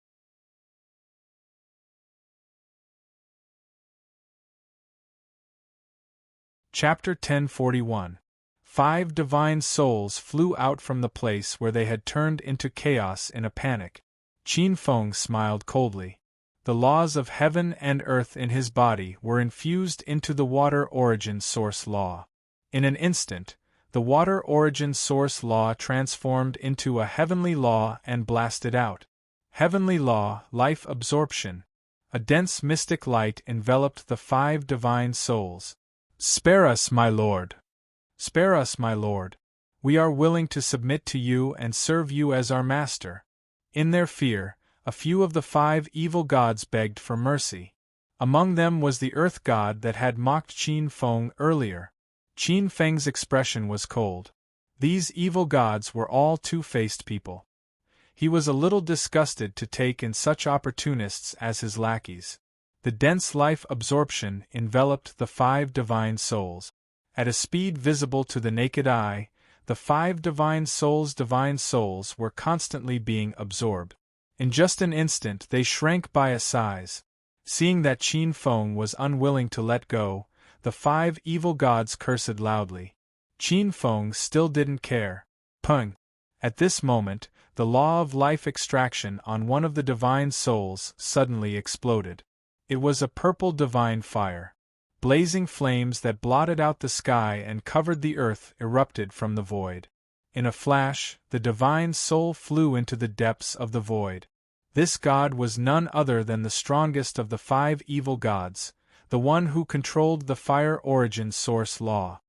Chapter 1041. 5 divine souls flew out from the place where they had turned into chaos in a panic. Qin Feng smiled coldly. The laws of heaven and earth in his body were infused into the water origin source law. In an instant, the water origin source law transformed into a heavenly law and blasted out. Heavenly law, life absorption. A dense mystic light enveloped the 5 divine souls. "Spare us, my lord! Spare us, my lord! We are willing to submit to you and serve you as our master." In their fear, a few of the 5 evil gods begged for mercy. Among them was the earth god that had mocked Qin Feng earlier. Qin Feng's expression was cold. These evil gods were all two-faced people. He was a little disgusted to take in such opportunists as his lackeys. The dense life absorption enveloped the 5 divine souls. At a speed visible to the naked eye, the 5 divine souls were constantly being absorbed. In just an instant they shrank by a size. Seeing that Qin Feng was unwilling to let go, the 5 evil gods cursed loudly. Qin Feng still didn't care. Pung! At this moment, the law of life extraction on one of the divine souls suddenly exploded. It was a purple divine fire. Blazing flames that blotted out the sky and covered the earth erupted from the void. In a flash, the divine soul flew into the depths of the void. This god was none other than the strongest of the 5 evil gods, the one who controlled the fire origin source law.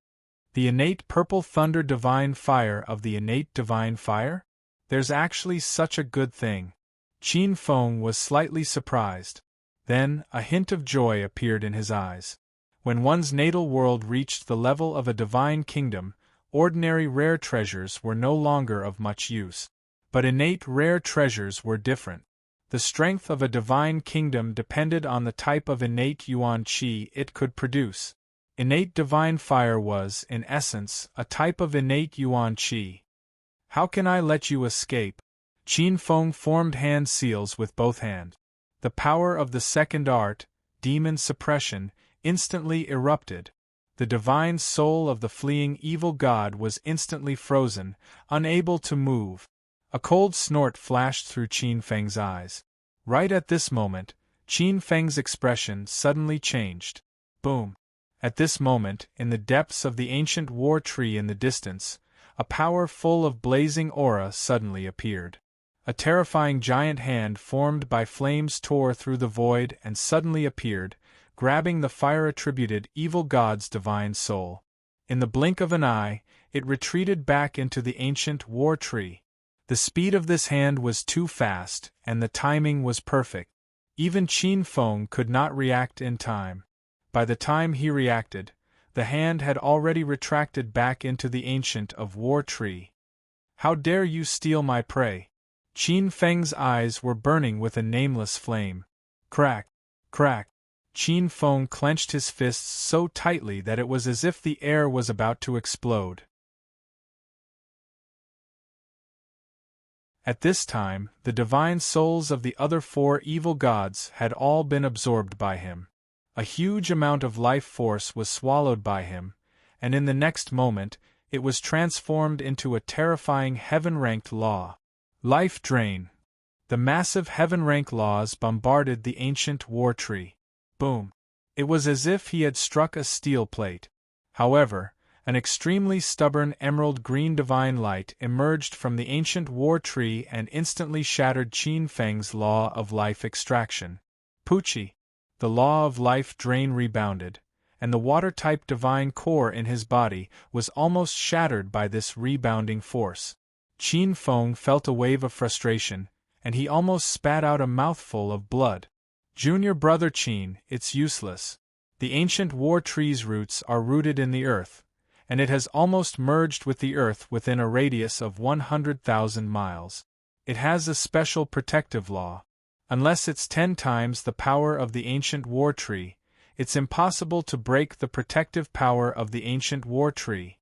The innate purple thunder divine fire of the innate divine fire? There's actually such a good thing. Qin Feng was slightly surprised. Then, a hint of joy appeared in his eyes. When one's natal world reached the level of a divine kingdom, ordinary rare treasures were no longer of much use. But innate rare treasures were different. The strength of a divine kingdom depended on the type of innate yuan qi it could produce. Innate divine fire was, in essence, a type of innate yuan qi. How can I let you escape? Qin Feng formed hand seals with both hands. The power of the second art, demon suppression, instantly erupted. The divine soul of the fleeing evil god was instantly frozen, unable to move. A cold snort flashed through Qin Feng's eyes. Right at this moment, Qin Feng's expression suddenly changed. Boom! At this moment, in the depths of the ancient war tree in the distance, a power full of blazing aura suddenly appeared. A terrifying giant hand formed by flames tore through the void and suddenly appeared, grabbing the fire-attributed evil god's divine soul. In the blink of an eye, it retreated back into the ancient war tree. The speed of this hand was too fast, and the timing was perfect. Even Qin Feng could not react in time. By the time he reacted, the hand had already retracted back into the ancient of war tree. How dare you steal my prey? Qin Feng's eyes were burning with a nameless flame. Crack! Crack! Qin Feng clenched his fists so tightly that it was as if the air was about to explode. At this time, the divine souls of the other 4 evil gods had all been absorbed by him. A huge amount of life force was swallowed by him, and in the next moment, it was transformed into a terrifying heaven-ranked law. Life drain. The massive heaven-rank laws bombarded the ancient war tree. Boom! It was as if he had struck a steel plate. However, an extremely stubborn emerald-green divine light emerged from the ancient war tree and instantly shattered Qin Feng's law of life extraction. Poochie! The law of life drain rebounded, and the water-type divine core in his body was almost shattered by this rebounding force. Qin Feng felt a wave of frustration, and he almost spat out a mouthful of blood. Junior brother Qin, it's useless. The ancient war tree's roots are rooted in the earth, and it has almost merged with the earth within a radius of 100,000 miles. It has a special protective law. Unless it's 10 times the power of the ancient war tree, it's impossible to break the protective power of the ancient war tree.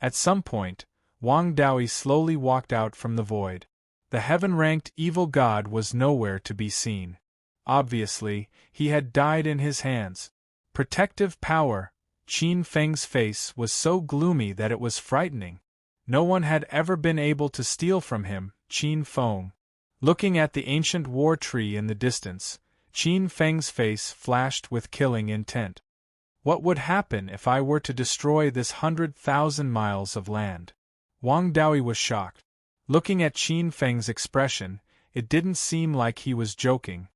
At some point, Wang Daoyi slowly walked out from the void. The heaven-ranked evil god was nowhere to be seen. Obviously, he had died in his hands. Protective power. Qin Feng's face was so gloomy that it was frightening. No one had ever been able to steal from him, Qin Feng. Looking at the ancient war tree in the distance, Qin Feng's face flashed with killing intent. What would happen if I were to destroy this 100,000 miles of land? Wang Daoyi was shocked. Looking at Qin Feng's expression, it didn't seem like he was joking.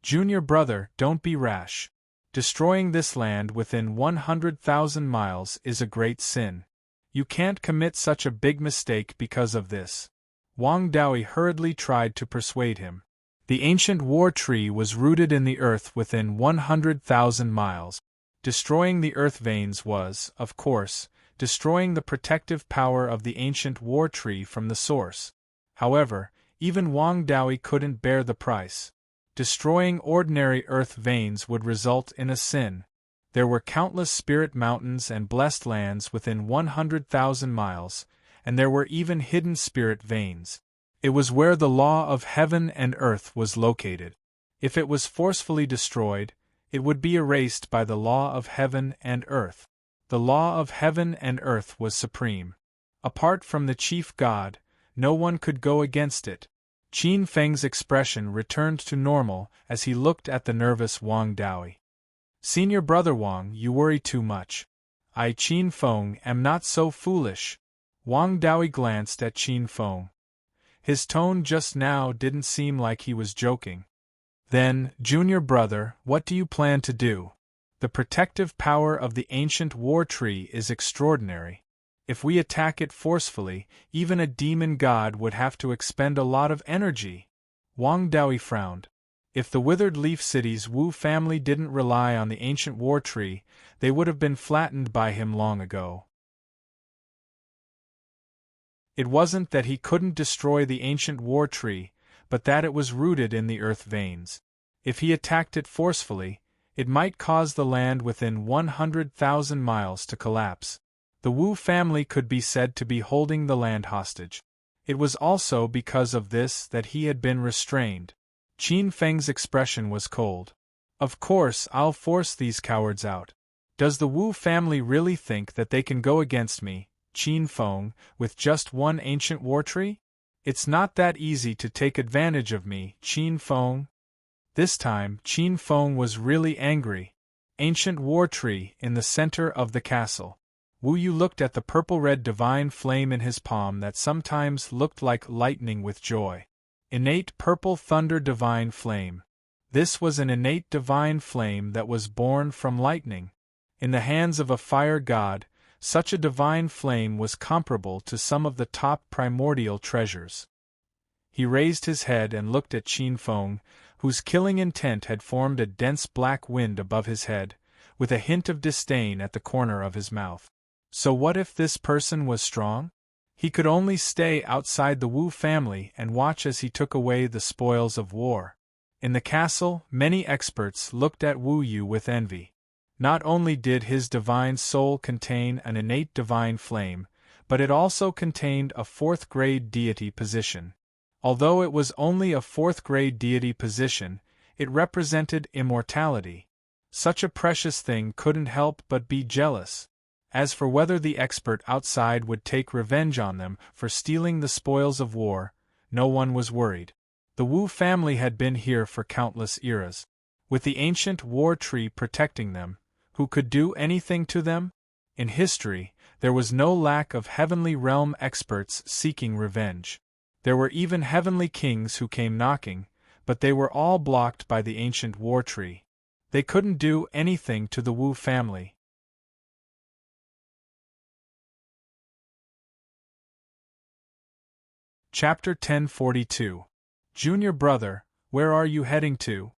Junior brother, don't be rash. Destroying this land within 100,000 miles is a great sin. You can't commit such a big mistake because of this. Wang Daoi hurriedly tried to persuade him. The ancient war tree was rooted in the earth within 100,000 miles. Destroying the earth veins was, of course, destroying the protective power of the ancient war tree from the source. However, even Wang Daoi couldn't bear the price. Destroying ordinary earth veins would result in a sin. There were countless spirit mountains and blessed lands within 100,000 miles, and there were even hidden spirit veins. It was where the law of heaven and earth was located. If it was forcefully destroyed, it would be erased by the law of heaven and earth. The law of heaven and earth was supreme. Apart from the chief god, no one could go against it. Qin Feng's expression returned to normal as he looked at the nervous Wang Daoi. Senior brother Wang, you worry too much. I, Qin Feng, am not so foolish. Wang Daoi glanced at Qin Feng. His tone just now didn't seem like he was joking. Then, junior brother, what do you plan to do? The protective power of the ancient war tree is extraordinary. If we attack it forcefully, even a demon god would have to expend a lot of energy. Wang Daoi frowned. If the withered leaf city's Wu family didn't rely on the ancient war tree, they would have been flattened by him long ago. It wasn't that he couldn't destroy the ancient war tree, but that it was rooted in the earth veins. If he attacked it forcefully, it might cause the land within 100,000 miles to collapse. The Wu family could be said to be holding the land hostage. It was also because of this that he had been restrained. Qin Feng's expression was cold. Of course I'll force these cowards out. Does the Wu family really think that they can go against me, Qin Feng, with just one ancient war tree? It's not that easy to take advantage of me, Qin Feng. This time, Qin Feng was really angry. Ancient war tree in the center of the castle. Wu Yu looked at the purple-red divine flame in his palm that sometimes looked like lightning with joy. Innate purple thunder divine flame. This was an innate divine flame that was born from lightning. In the hands of a fire god, such a divine flame was comparable to some of the top primordial treasures. He raised his head and looked at Qin Feng, whose killing intent had formed a dense black wind above his head, with a hint of disdain at the corner of his mouth. So what if this person was strong? He could only stay outside the Wu family and watch as he took away the spoils of war. In the castle, many experts looked at Wu Yu with envy. Not only did his divine soul contain an innate divine flame, but it also contained a fourth-grade deity position. Although it was only a fourth-grade deity position, it represented immortality. Such a precious thing couldn't help but be jealous. As for whether the expert outside would take revenge on them for stealing the spoils of war, no one was worried. The Wu family had been here for countless eras. With the ancient war tree protecting them, who could do anything to them? In history, there was no lack of heavenly realm experts seeking revenge. There were even heavenly kings who came knocking, but they were all blocked by the ancient war tree. They couldn't do anything to the Wu family. Chapter 1042. Junior brother, where are you heading to?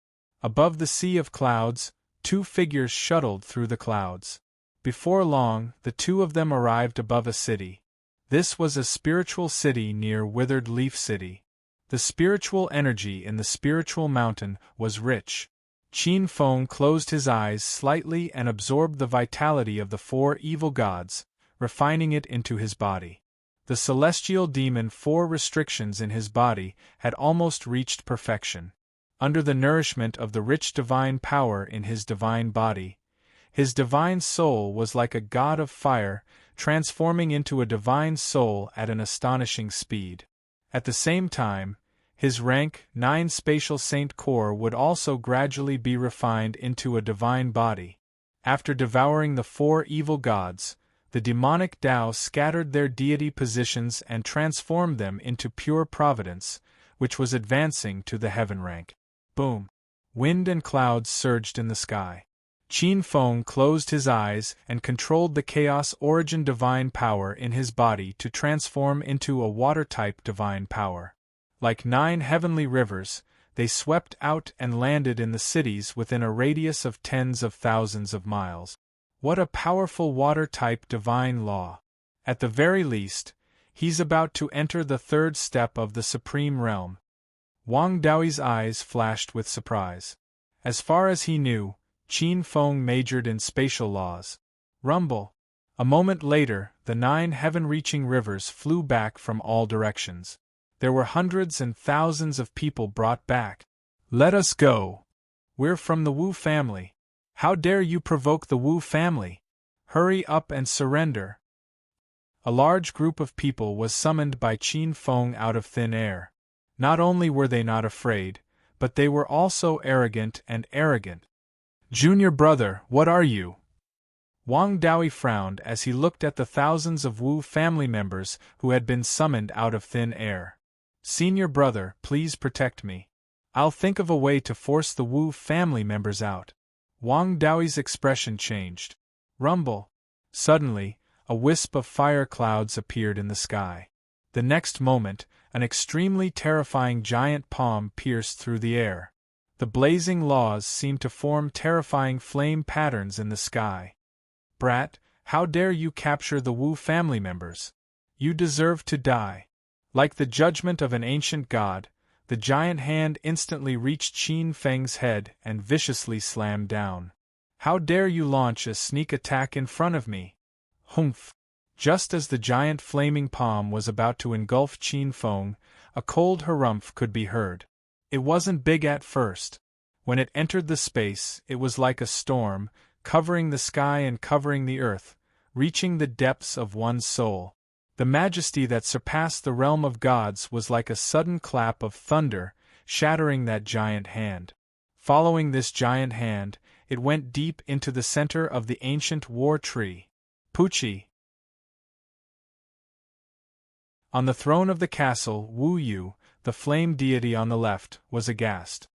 Above the sea of clouds, two figures shuttled through the clouds. Before long, the two of them arrived above a city. This was a spiritual city near Withered Leaf City. The spiritual energy in the spiritual mountain was rich. Qin Feng closed his eyes slightly and absorbed the vitality of the four evil gods, refining it into his body. The celestial demon four restrictions in his body had almost reached perfection. Under the nourishment of the rich divine power in his divine body, his divine soul was like a god of fire, transforming into a divine soul at an astonishing speed. At the same time, his rank 9 spatial saint core would also gradually be refined into a divine body. After devouring the four evil gods, the demonic Tao scattered their deity positions and transformed them into pure providence, which was advancing to the heaven rank. Boom! Wind and clouds surged in the sky. Qin Feng closed his eyes and controlled the chaos origin divine power in his body to transform into a water-type divine power. Like 9 heavenly rivers, they swept out and landed in the cities within a radius of tens of thousands of miles. What a powerful water-type divine law! At the very least, he's about to enter the 3rd step of the supreme realm. Wang Daoi's eyes flashed with surprise. As far as he knew, Qin Feng majored in spatial laws. Rumble. A moment later, the 9 heaven-reaching rivers flew back from all directions. There were hundreds and thousands of people brought back. Let us go. We're from the Wu family. How dare you provoke the Wu family? Hurry up and surrender. A large group of people was summoned by Qin Feng out of thin air. Not only were they not afraid, but they were also arrogant. Junior brother, what are you? Wang Daoi frowned as he looked at the thousands of Wu family members who had been summoned out of thin air. Senior brother, please protect me. I'll think of a way to force the Wu family members out. Wang Daoi's expression changed. Rumble. Suddenly, a wisp of fire clouds appeared in the sky. The next moment, an extremely terrifying giant palm pierced through the air. The blazing laws seemed to form terrifying flame patterns in the sky. Brat, how dare you capture the Wu family members? You deserve to die. Like the judgment of an ancient god, the giant hand instantly reached Qin Feng's head and viciously slammed down. How dare you launch a sneak attack in front of me? Humph! Just as the giant flaming palm was about to engulf Qin Feng, a cold harumph could be heard. It wasn't big at first. When it entered the space, it was like a storm, covering the sky and covering the earth, reaching the depths of one's soul. The majesty that surpassed the realm of gods was like a sudden clap of thunder, shattering that giant hand. Following this giant hand, it went deep into the center of the ancient war tree. Puchi. On the throne of the castle, Wu Yu, the flame deity on the left, was aghast.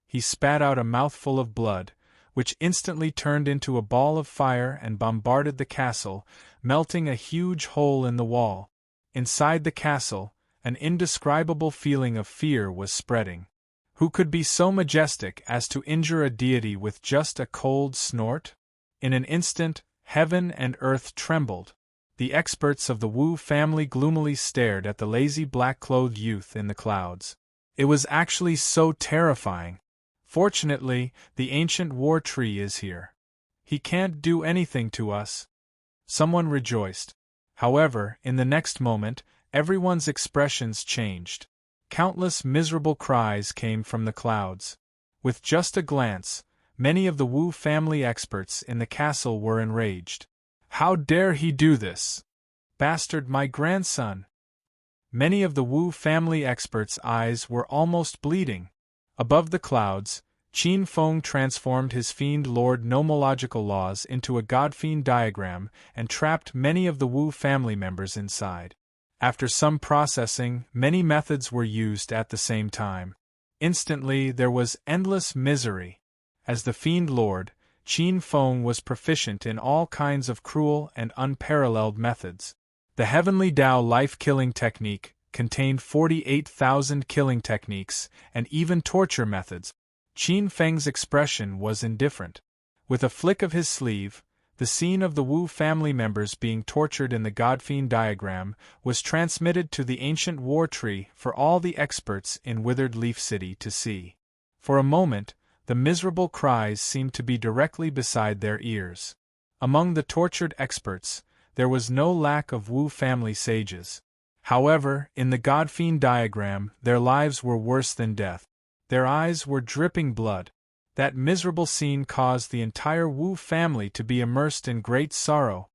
He spat out a mouthful of blood, which instantly turned into a ball of fire and bombarded the castle, melting a huge hole in the wall. Inside the castle, an indescribable feeling of fear was spreading. Who could be so majestic as to injure a deity with just a cold snort? In an instant, heaven and earth trembled. The experts of the Wu family gloomily stared at the lazy black-clothed youth in the clouds. It was actually so terrifying. Fortunately, the ancient war tree is here. He can't do anything to us. Someone rejoiced. However, in the next moment, everyone's expressions changed. Countless miserable cries came from the clouds. With just a glance, many of the Wu family experts in the castle were enraged. How dare he do this? Bastard, my grandson! Many of the Wu family experts' eyes were almost bleeding. Above the clouds, Qin Feng transformed his fiend lord nomological laws into a god-fiend diagram and trapped many of the Wu family members inside. After some processing, many methods were used at the same time. Instantly, there was endless misery. As the fiend lord, Qin Feng was proficient in all kinds of cruel and unparalleled methods. The Heavenly Tao life-killing technique contained 48,000 killing techniques and even torture methods. Qin Feng's expression was indifferent. With a flick of his sleeve, the scene of the Wu family members being tortured in the God-Fiend diagram was transmitted to the ancient war tree for all the experts in Withered Leaf City to see. For a moment, the miserable cries seemed to be directly beside their ears. Among the tortured experts, there was no lack of Wu family sages. However, in the God-Fiend diagram, their lives were worse than death. Their eyes were dripping blood. That miserable scene caused the entire Wu family to be immersed in great sorrow.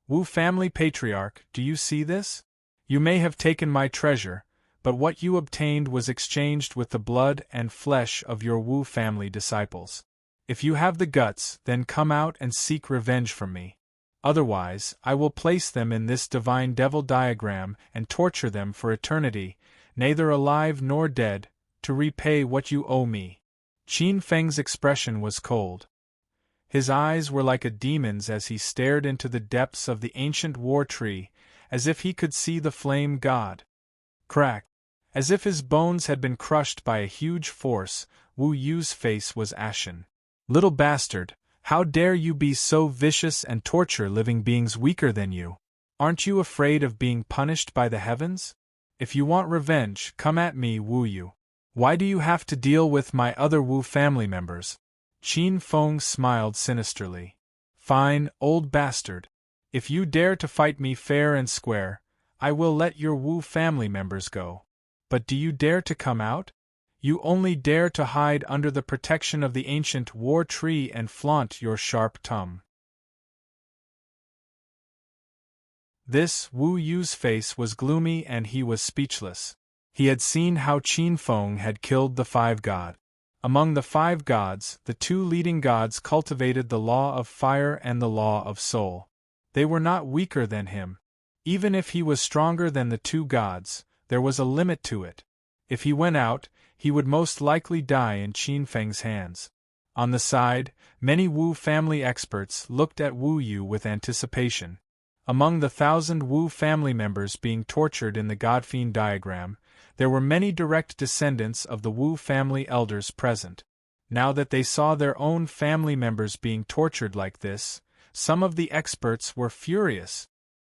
Wu family patriarch, do you see this? You may have taken my treasure, but what you obtained was exchanged with the blood and flesh of your Wu family disciples. If you have the guts, then come out and seek revenge from me. Otherwise, I will place them in this divine devil diagram and torture them for eternity, neither alive nor dead, to repay what you owe me. Qin Feng's expression was cold. His eyes were like a demon's as he stared into the depths of the ancient war tree, as if he could see the flame god. Crack! As if his bones had been crushed by a huge force, Wu Yu's face was ashen. Little bastard, how dare you be so vicious and torture living beings weaker than you? Aren't you afraid of being punished by the heavens? If you want revenge, come at me, Wu Yu. Why do you have to deal with my other Wu family members? Qin Feng smiled sinisterly. Fine, old bastard. If you dare to fight me fair and square, I will let your Wu family members go. But do you dare to come out? You only dare to hide under the protection of the ancient war tree and flaunt your sharp tongue. This Wu Yu's face was gloomy and he was speechless. He had seen how Qin Feng had killed the 5 gods. Among the 5 gods, the 2 leading gods cultivated the law of fire and the law of soul. They were not weaker than him. Even if he was stronger than the 2 gods, there was a limit to it. If he went out, he would most likely die in Qin Feng's hands. On the side, many Wu family experts looked at Wu Yu with anticipation. Among the 1,000 Wu family members being tortured in the Godfiend diagram, there were many direct descendants of the Wu family elders present. Now that they saw their own family members being tortured like this, some of the experts were furious.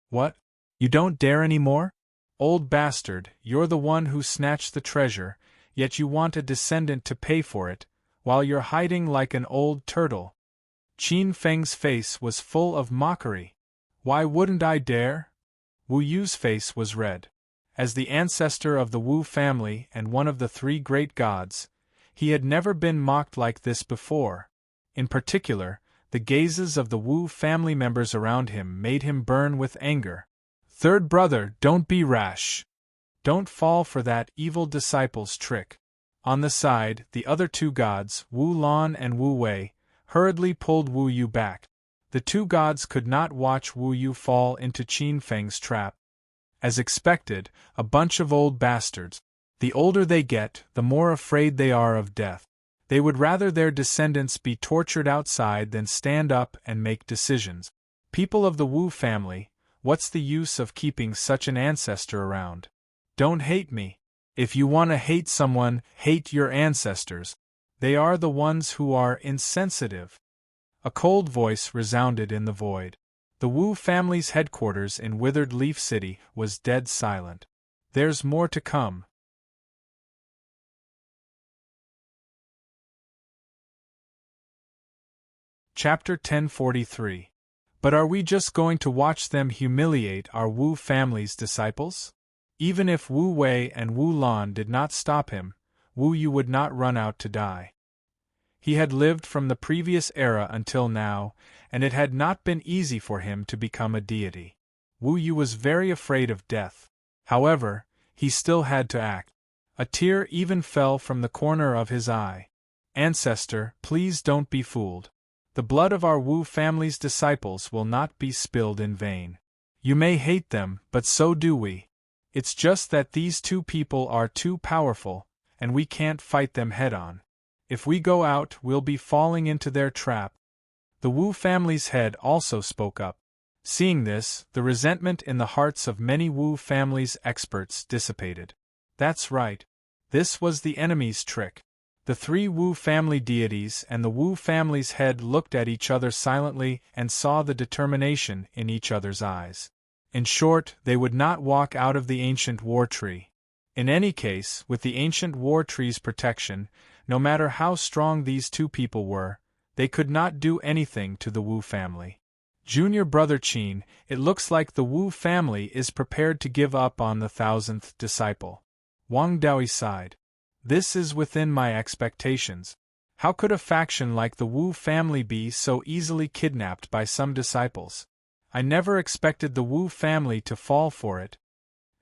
What? You don't dare anymore? Old bastard, you're the one who snatched the treasure, yet you want a descendant to pay for it, while you're hiding like an old turtle. Qin Feng's face was full of mockery. Why wouldn't I dare? Wu Yu's face was red. As the ancestor of the Wu family and one of the 3 great gods, he had never been mocked like this before. In particular, the gazes of the Wu family members around him made him burn with anger. Third brother, don't be rash. Don't fall for that evil disciple's trick. On the side, the other 2 gods, Wu Lan and Wu Wei, hurriedly pulled Wu Yu back. The 2 gods could not watch Wu Yu fall into Qin Feng's trap. As expected, a bunch of old bastards. The older they get, the more afraid they are of death. They would rather their descendants be tortured outside than stand up and make decisions. People of the Wu family, what's the use of keeping such an ancestor around? Don't hate me. If you want to hate someone, hate your ancestors. They are the ones who are insensitive. A cold voice resounded in the void. The Wu family's headquarters in Withered Leaf City was dead silent. There's more to come. Chapter 1043. But are we just going to watch them humiliate our Wu family's disciples? Even if Wu Wei and Wu Lan did not stop him, Wu Yu would not run out to die. He had lived from the previous era until now, and it had not been easy for him to become a deity. Wu Yu was very afraid of death. However, he still had to act. A tear even fell from the corner of his eye. Ancestor, please don't be fooled. The blood of our Wu family's disciples will not be spilled in vain. You may hate them, but so do we. It's just that these 2 people are too powerful, and we can't fight them head-on. If we go out, we'll be falling into their trap. The Wu family's head also spoke up. Seeing this, the resentment in the hearts of many Wu family's experts dissipated. That's right. This was the enemy's trick. The 3 Wu family deities and the Wu family's head looked at each other silently and saw the determination in each other's eyes. In short, they would not walk out of the ancient war tree. In any case, with the ancient war tree's protection, no matter how strong these 2 people were, they could not do anything to the Wu family. Junior brother Qin, it looks like the Wu family is prepared to give up on the 1,000th disciple. Wang Daoi sighed. This is within my expectations. How could a faction like the Wu family be so easily kidnapped by some disciples? I never expected the Wu family to fall for it.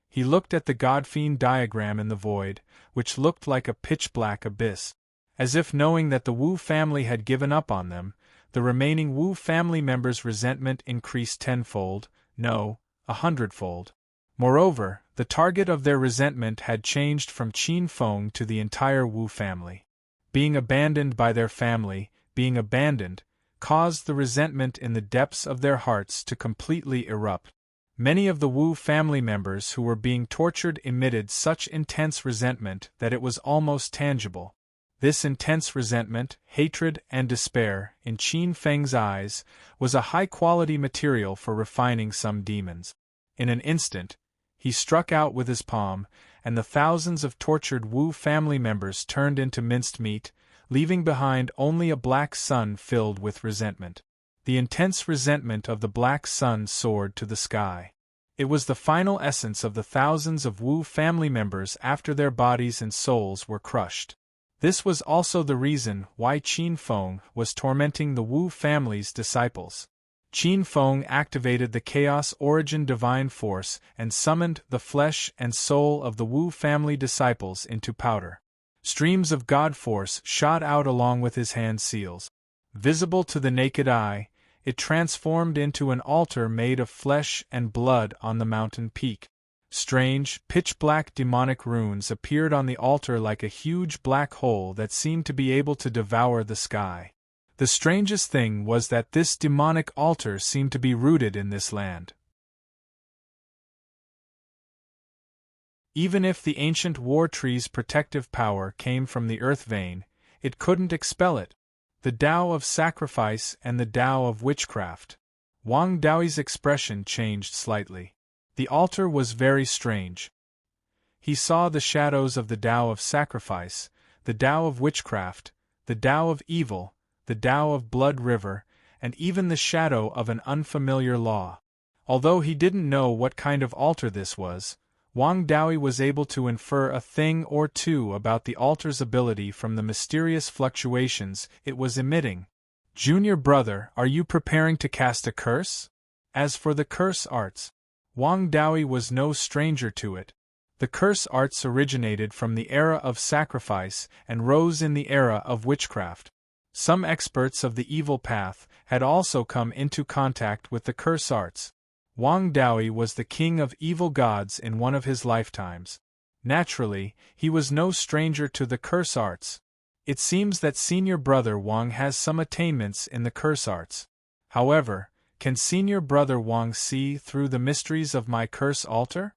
He looked at the Godfiend diagram in the void, which looked like a pitch-black abyss. As if knowing that the Wu family had given up on them, the remaining Wu family members' resentment increased tenfold, no, 100-fold. Moreover, the target of their resentment had changed from Qin Feng to the entire Wu family. Being abandoned by their family, being abandoned, caused the resentment in the depths of their hearts to completely erupt. Many of the Wu family members who were being tortured emitted such intense resentment that it was almost tangible. This intense resentment, hatred, and despair, in Qin Feng's eyes, was a high-quality material for refining some demons. In an instant, he struck out with his palm, and the thousands of tortured Wu family members turned into minced meat, leaving behind only a black sun filled with resentment. The intense resentment of the black sun soared to the sky. It was the final essence of the thousands of Wu family members after their bodies and souls were crushed. This was also the reason why Qin Feng was tormenting the Wu family's disciples. Qin Feng activated the Chaos Origin Divine Force and summoned the flesh and soul of the Wu family disciples into powder. Streams of God Force shot out along with his hand seals. Visible to the naked eye, it transformed into an altar made of flesh and blood on the mountain peak. Strange, pitch-black demonic runes appeared on the altar like a huge black hole that seemed to be able to devour the sky. The strangest thing was that this demonic altar seemed to be rooted in this land. Even if the ancient war tree's protective power came from the earth vein, it couldn't expel it. The Tao of sacrifice and the Tao of witchcraft. Wang Daoi's expression changed slightly. The altar was very strange. He saw the shadows of the Tao of sacrifice, the Tao of witchcraft, the Tao of evil, the Tao of blood river, and even the shadow of an unfamiliar law. Although he didn't know what kind of altar this was, Wang Daoi was able to infer a thing or two about the altar's ability from the mysterious fluctuations it was emitting. "Junior brother, are you preparing to cast a curse?" As for the curse arts, Wang Daoi was no stranger to it. The curse arts originated from the era of sacrifice and rose in the era of witchcraft. Some experts of the evil path had also come into contact with the curse arts. Wang Daoi was the king of evil gods in one of his lifetimes. Naturally, he was no stranger to the curse arts. It seems that senior brother Wang has some attainments in the curse arts. However, can senior brother Wang see through the mysteries of my curse altar?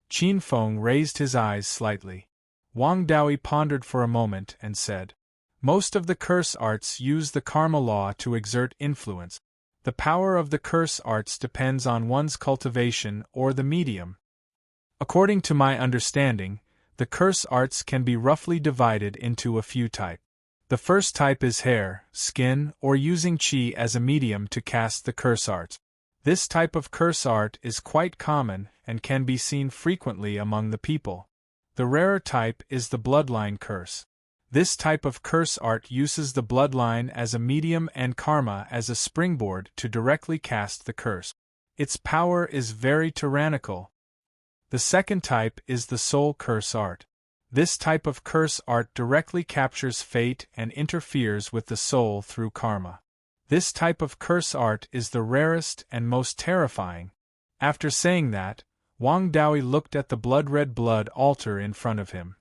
Qin Feng raised his eyes slightly. Wang Daoi pondered for a moment and said, "Most of the curse arts use the karma law to exert influence. The power of the curse arts depends on one's cultivation or the medium. According to my understanding, the curse arts can be roughly divided into a few types. The first type is hair, skin, or using qi as a medium to cast the curse arts. This type of curse art is quite common and can be seen frequently among the people. The rarer type is the bloodline curse. This type of curse art uses the bloodline as a medium and karma as a springboard to directly cast the curse. Its power is very tyrannical. The second type is the soul curse art. This type of curse art directly captures fate and interferes with the soul through karma. This type of curse art is the rarest and most terrifying. After saying that, Wang Daoi looked at the blood-red blood altar in front of him.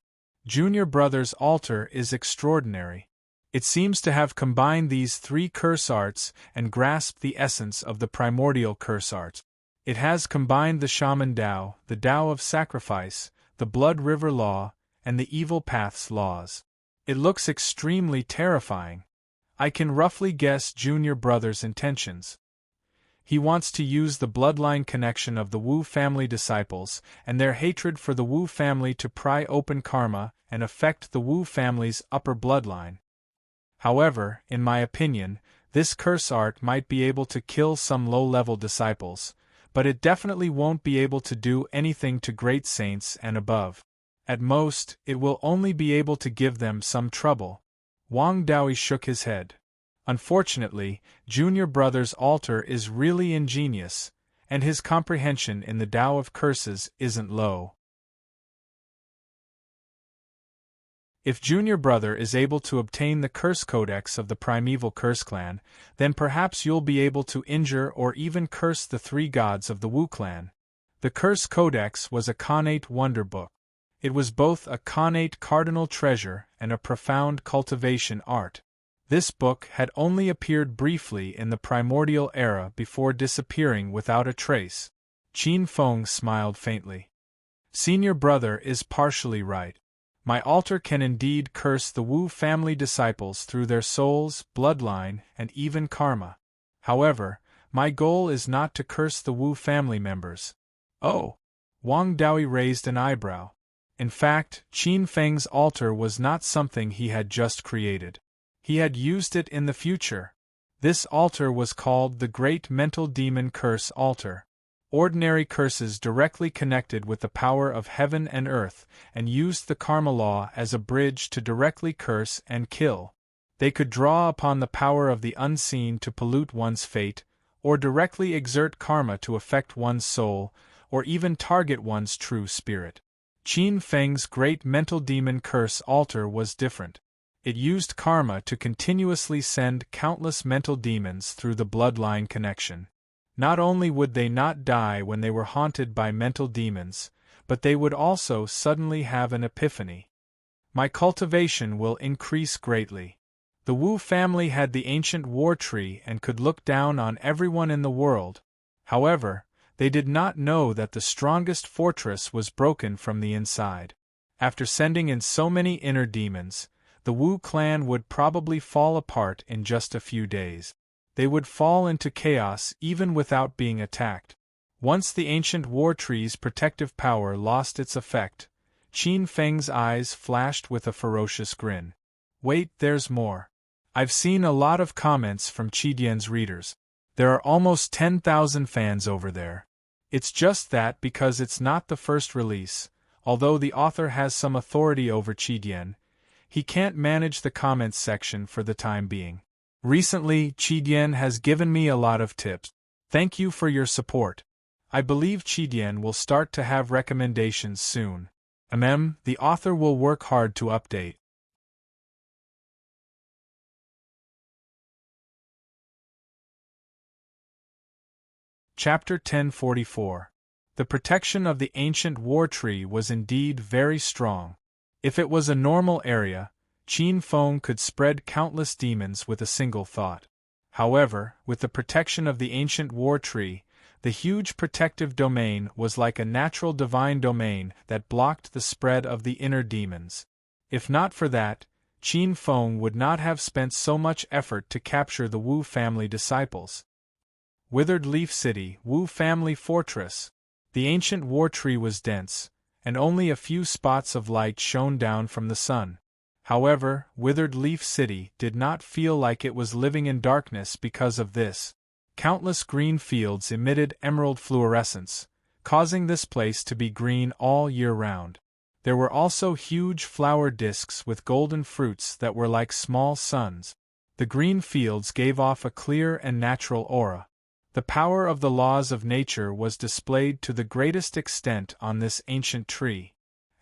Junior brother's altar is extraordinary. It seems to have combined these three curse arts and grasped the essence of the primordial curse arts. It has combined the shaman Tao, the Tao of sacrifice, the blood river law, and the evil path's laws. It looks extremely terrifying. I can roughly guess junior brother's intentions. He wants to use the bloodline connection of the Wu family disciples and their hatred for the Wu family to pry open karma and affect the Wu family's upper bloodline. However, in my opinion, this curse art might be able to kill some low-level disciples, but it definitely won't be able to do anything to great saints and above. At most, it will only be able to give them some trouble. Wang Daoi shook his head. Unfortunately, junior brother's altar is really ingenious, and his comprehension in the Tao of curses isn't low. If junior brother is able to obtain the curse codex of the primeval curse clan, then perhaps you'll be able to injure or even curse the three gods of the Wu clan. The curse codex was a connate wonder book. It was both a connate cardinal treasure and a profound cultivation art. This book had only appeared briefly in the primordial era before disappearing without a trace. Qin Feng smiled faintly. Senior brother is partially right. My altar can indeed curse the Wu family disciples through their souls, bloodline, and even karma. However, my goal is not to curse the Wu family members. Oh! Wang Daoi raised an eyebrow. In fact, Qin Feng's altar was not something he had just created. He had used it in the future. This altar was called the Great Mental Demon Curse Altar. Ordinary curses directly connected with the power of heaven and earth, and used the karma law as a bridge to directly curse and kill. They could draw upon the power of the unseen to pollute one's fate, or directly exert karma to affect one's soul, or even target one's true spirit. Qin Feng's Great Mental Demon Curse Altar was different. It used karma to continuously send countless mental demons through the bloodline connection. Not only would they not die when they were haunted by mental demons, but they would also suddenly have an epiphany. My cultivation will increase greatly. The Wu family had the ancient war tree and could look down on everyone in the world. However, they did not know that the strongest fortress was broken from the inside. After sending in so many inner demons, the Wu clan would probably fall apart in just a few days. They would fall into chaos even without being attacked. Once the ancient war tree's protective power lost its effect, Qin Feng's eyes flashed with a ferocious grin. Wait, there's more. I've seen a lot of comments from Qidian's readers. There are almost 10,000 fans over there. It's just that because it's not the first release, although the author has some authority over Qidian, he can't manage the comments section for the time being. Recently, Qidian has given me a lot of tips. Thank you for your support. I believe Qidian will start to have recommendations soon. The author will work hard to update. Chapter 1044. The protection of the ancient war tree was indeed very strong. If it was a normal area, Qin Feng could spread countless demons with a single thought. However, with the protection of the ancient war tree, the huge protective domain was like a natural divine domain that blocked the spread of the inner demons. If not for that, Qin Feng would not have spent so much effort to capture the Wu family disciples. Withered Leaf City, Wu Family Fortress. The ancient war tree was dense, and only a few spots of light shone down from the sun. However, Withered Leaf City did not feel like it was living in darkness because of this. Countless green fields emitted emerald fluorescence, causing this place to be green all year round. There were also huge flower discs with golden fruits that were like small suns. The green fields gave off a clear and natural aura. The power of the laws of nature was displayed to the greatest extent on this ancient tree.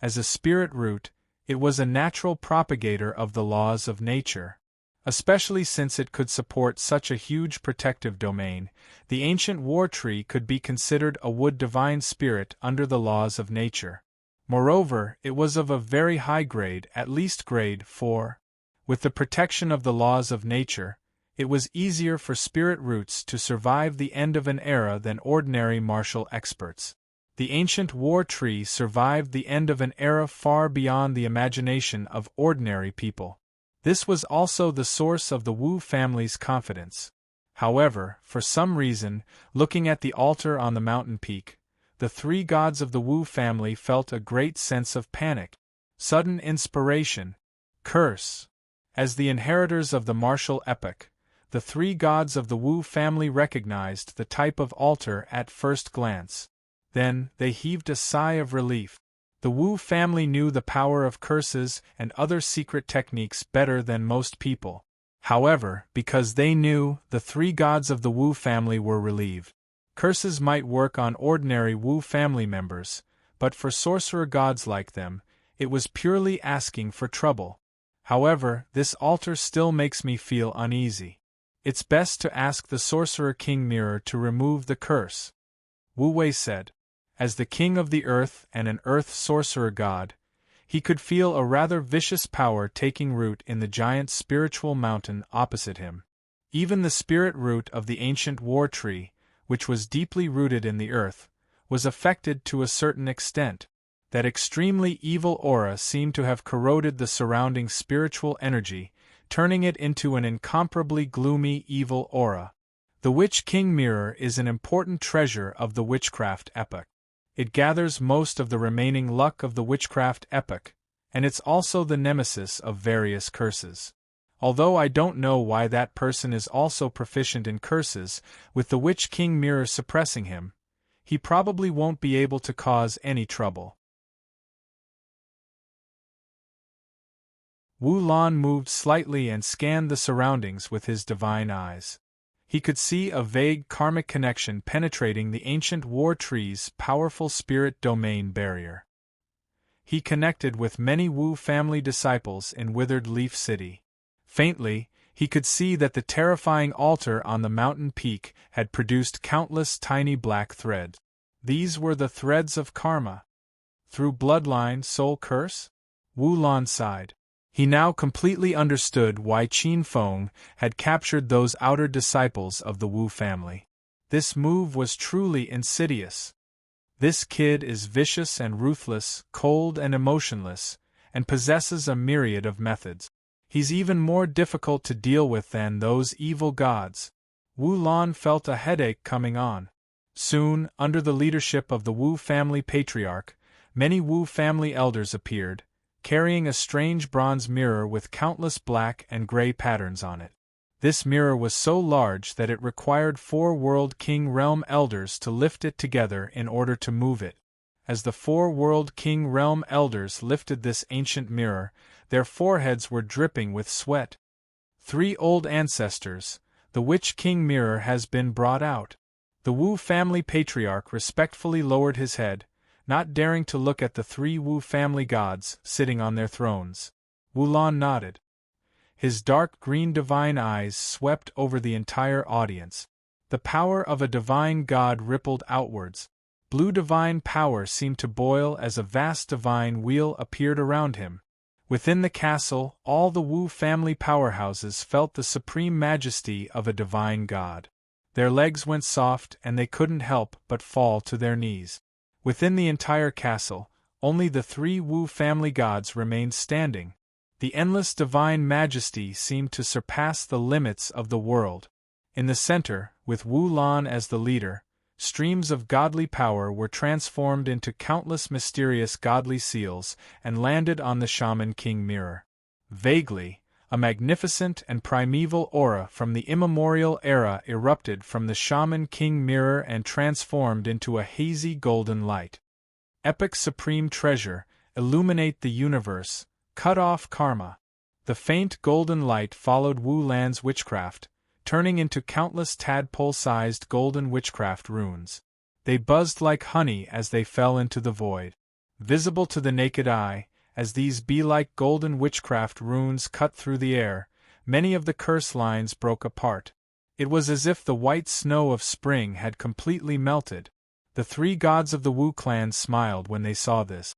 As a spirit root, it was a natural propagator of the laws of nature. Especially since it could support such a huge protective domain, the ancient war tree could be considered a wood divine spirit under the laws of nature. Moreover, it was of a very high grade, at least grade 4. With the protection of the laws of nature, it was easier for spirit roots to survive the end of an era than ordinary martial experts. The ancient war tree survived the end of an era far beyond the imagination of ordinary people. This was also the source of the Wu family's confidence. However, for some reason, looking at the altar on the mountain peak, the three gods of the Wu family felt a great sense of panic. Sudden inspiration. Curse. As the inheritors of the martial epoch, the three gods of the Wu family recognized the type of altar at first glance. Then, they heaved a sigh of relief. The Wu family knew the power of curses and other secret techniques better than most people. However, because they knew, the three gods of the Wu family were relieved. Curses might work on ordinary Wu family members, but for sorcerer gods like them, it was purely asking for trouble. However, this altar still makes me feel uneasy. It's best to ask the Sorcerer King Mirror to remove the curse. Wu Wei said. As the king of the earth and an earth sorcerer god, he could feel a rather vicious power taking root in the giant spiritual mountain opposite him. Even the spirit root of the ancient war tree, which was deeply rooted in the earth, was affected to a certain extent. That extremely evil aura seemed to have corroded the surrounding spiritual energy, turning it into an incomparably gloomy evil aura. The Witch King Mirror is an important treasure of the witchcraft epoch. It gathers most of the remaining luck of the witchcraft epoch, and it's also the nemesis of various curses. Although I don't know why that person is also proficient in curses, with the Witch King Mirror suppressing him, he probably won't be able to cause any trouble. Wu Lan moved slightly and scanned the surroundings with his divine eyes. He could see a vague karmic connection penetrating the ancient war tree's powerful spirit domain barrier. He connected with many Wu family disciples in Withered Leaf City. Faintly, he could see that the terrifying altar on the mountain peak had produced countless tiny black threads. These were the threads of karma. Through bloodline soul curse? Wu Lan sighed. He now completely understood why Qin Feng had captured those outer disciples of the Wu family. This move was truly insidious. This kid is vicious and ruthless, cold and emotionless, and possesses a myriad of methods. He's even more difficult to deal with than those evil gods. Wu Lan felt a headache coming on. Soon, under the leadership of the Wu family patriarch, many Wu family elders appeared, carrying a strange bronze mirror with countless black and gray patterns on it. This mirror was so large that it required 4 World King Realm elders to lift it together in order to move it. As the 4 World King Realm elders lifted this ancient mirror, their foreheads were dripping with sweat. 3 old ancestors, the Witch King Mirror has been brought out. The Wu family patriarch respectfully lowered his head, not daring to look at the 3 Wu family gods sitting on their thrones. Wu Lan nodded. His dark green divine eyes swept over the entire audience. The power of a divine god rippled outwards. Blue divine power seemed to boil as a vast divine wheel appeared around him. Within the castle, all the Wu family powerhouses felt the supreme majesty of a divine god. Their legs went soft and they couldn't help but fall to their knees. Within the entire castle, only the 3 Wu family gods remained standing. The endless divine majesty seemed to surpass the limits of the world. In the center, with Wu Lan as the leader, streams of godly power were transformed into countless mysterious godly seals and landed on the Shaman King Mirror. Vaguely, a magnificent and primeval aura from the immemorial era erupted from the Shaman King Mirror and transformed into a hazy golden light. Epic supreme treasure, illuminate the universe, cut off karma. The faint golden light followed Wu Lan's witchcraft, turning into countless tadpole-sized golden witchcraft runes. They buzzed like honey as they fell into the void. Visible to the naked eye, as these bee-like golden witchcraft runes cut through the air, many of the curse lines broke apart. It was as if the white snow of spring had completely melted. The 3 gods of the Wu clan smiled when they saw this.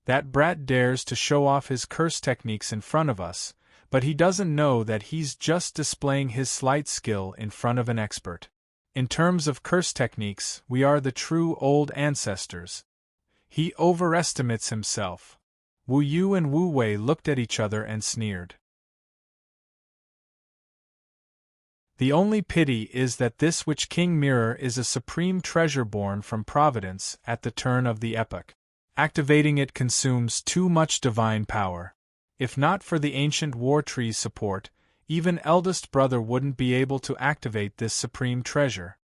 That brat dares to show off his curse techniques in front of us, but he doesn't know that he's just displaying his slight skill in front of an expert. In terms of curse techniques, we are the true old ancestors. He overestimates himself. Wu Yu and Wu Wei looked at each other and sneered. The only pity is that this Witch King Mirror is a supreme treasure born from Providence at the turn of the epoch. Activating it consumes too much divine power. If not for the ancient war tree's support, even eldest brother wouldn't be able to activate this supreme treasure.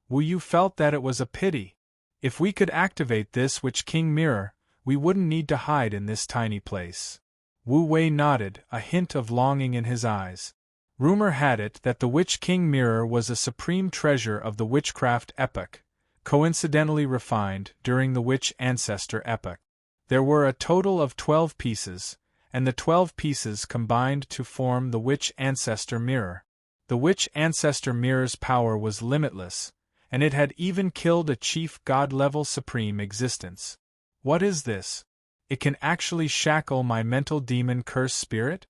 Wu Yu felt that it was a pity. If we could activate this Witch King Mirror, we wouldn't need to hide in this tiny place. Wu Wei nodded, a hint of longing in his eyes. Rumor had it that the Witch King Mirror was a supreme treasure of the witchcraft epoch, coincidentally refined during the Witch Ancestor epoch. There were a total of 12 pieces, and the 12 pieces combined to form the Witch Ancestor Mirror. The Witch Ancestor Mirror's power was limitless, and it had even killed a chief god-level supreme existence. What is this? It can actually shackle my mental demon curse spirit?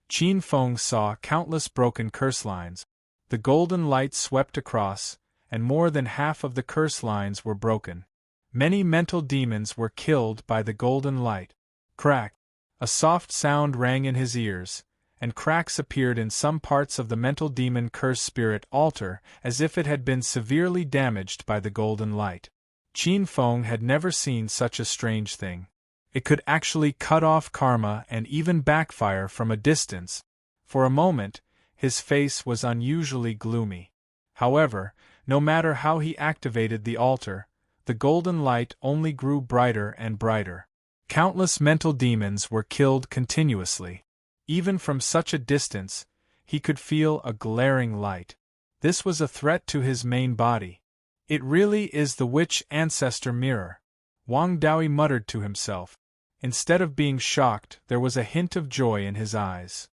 Qin Feng saw countless broken curse lines. The golden light swept across, and more than half of the curse lines were broken. Many mental demons were killed by the golden light. Crack! A soft sound rang in his ears, and cracks appeared in some parts of the mental demon curse spirit altar as if it had been severely damaged by the golden light. Qin Feng had never seen such a strange thing. It could actually cut off karma and even backfire from a distance. For a moment, his face was unusually gloomy. However, no matter how he activated the altar, the golden light only grew brighter and brighter. Countless mental demons were killed continuously. Even from such a distance, he could feel a glaring light. This was a threat to his main body. It really is the witch ancestor mirror, Wang Daoyi muttered to himself. Instead of being shocked, there was a hint of joy in his eyes.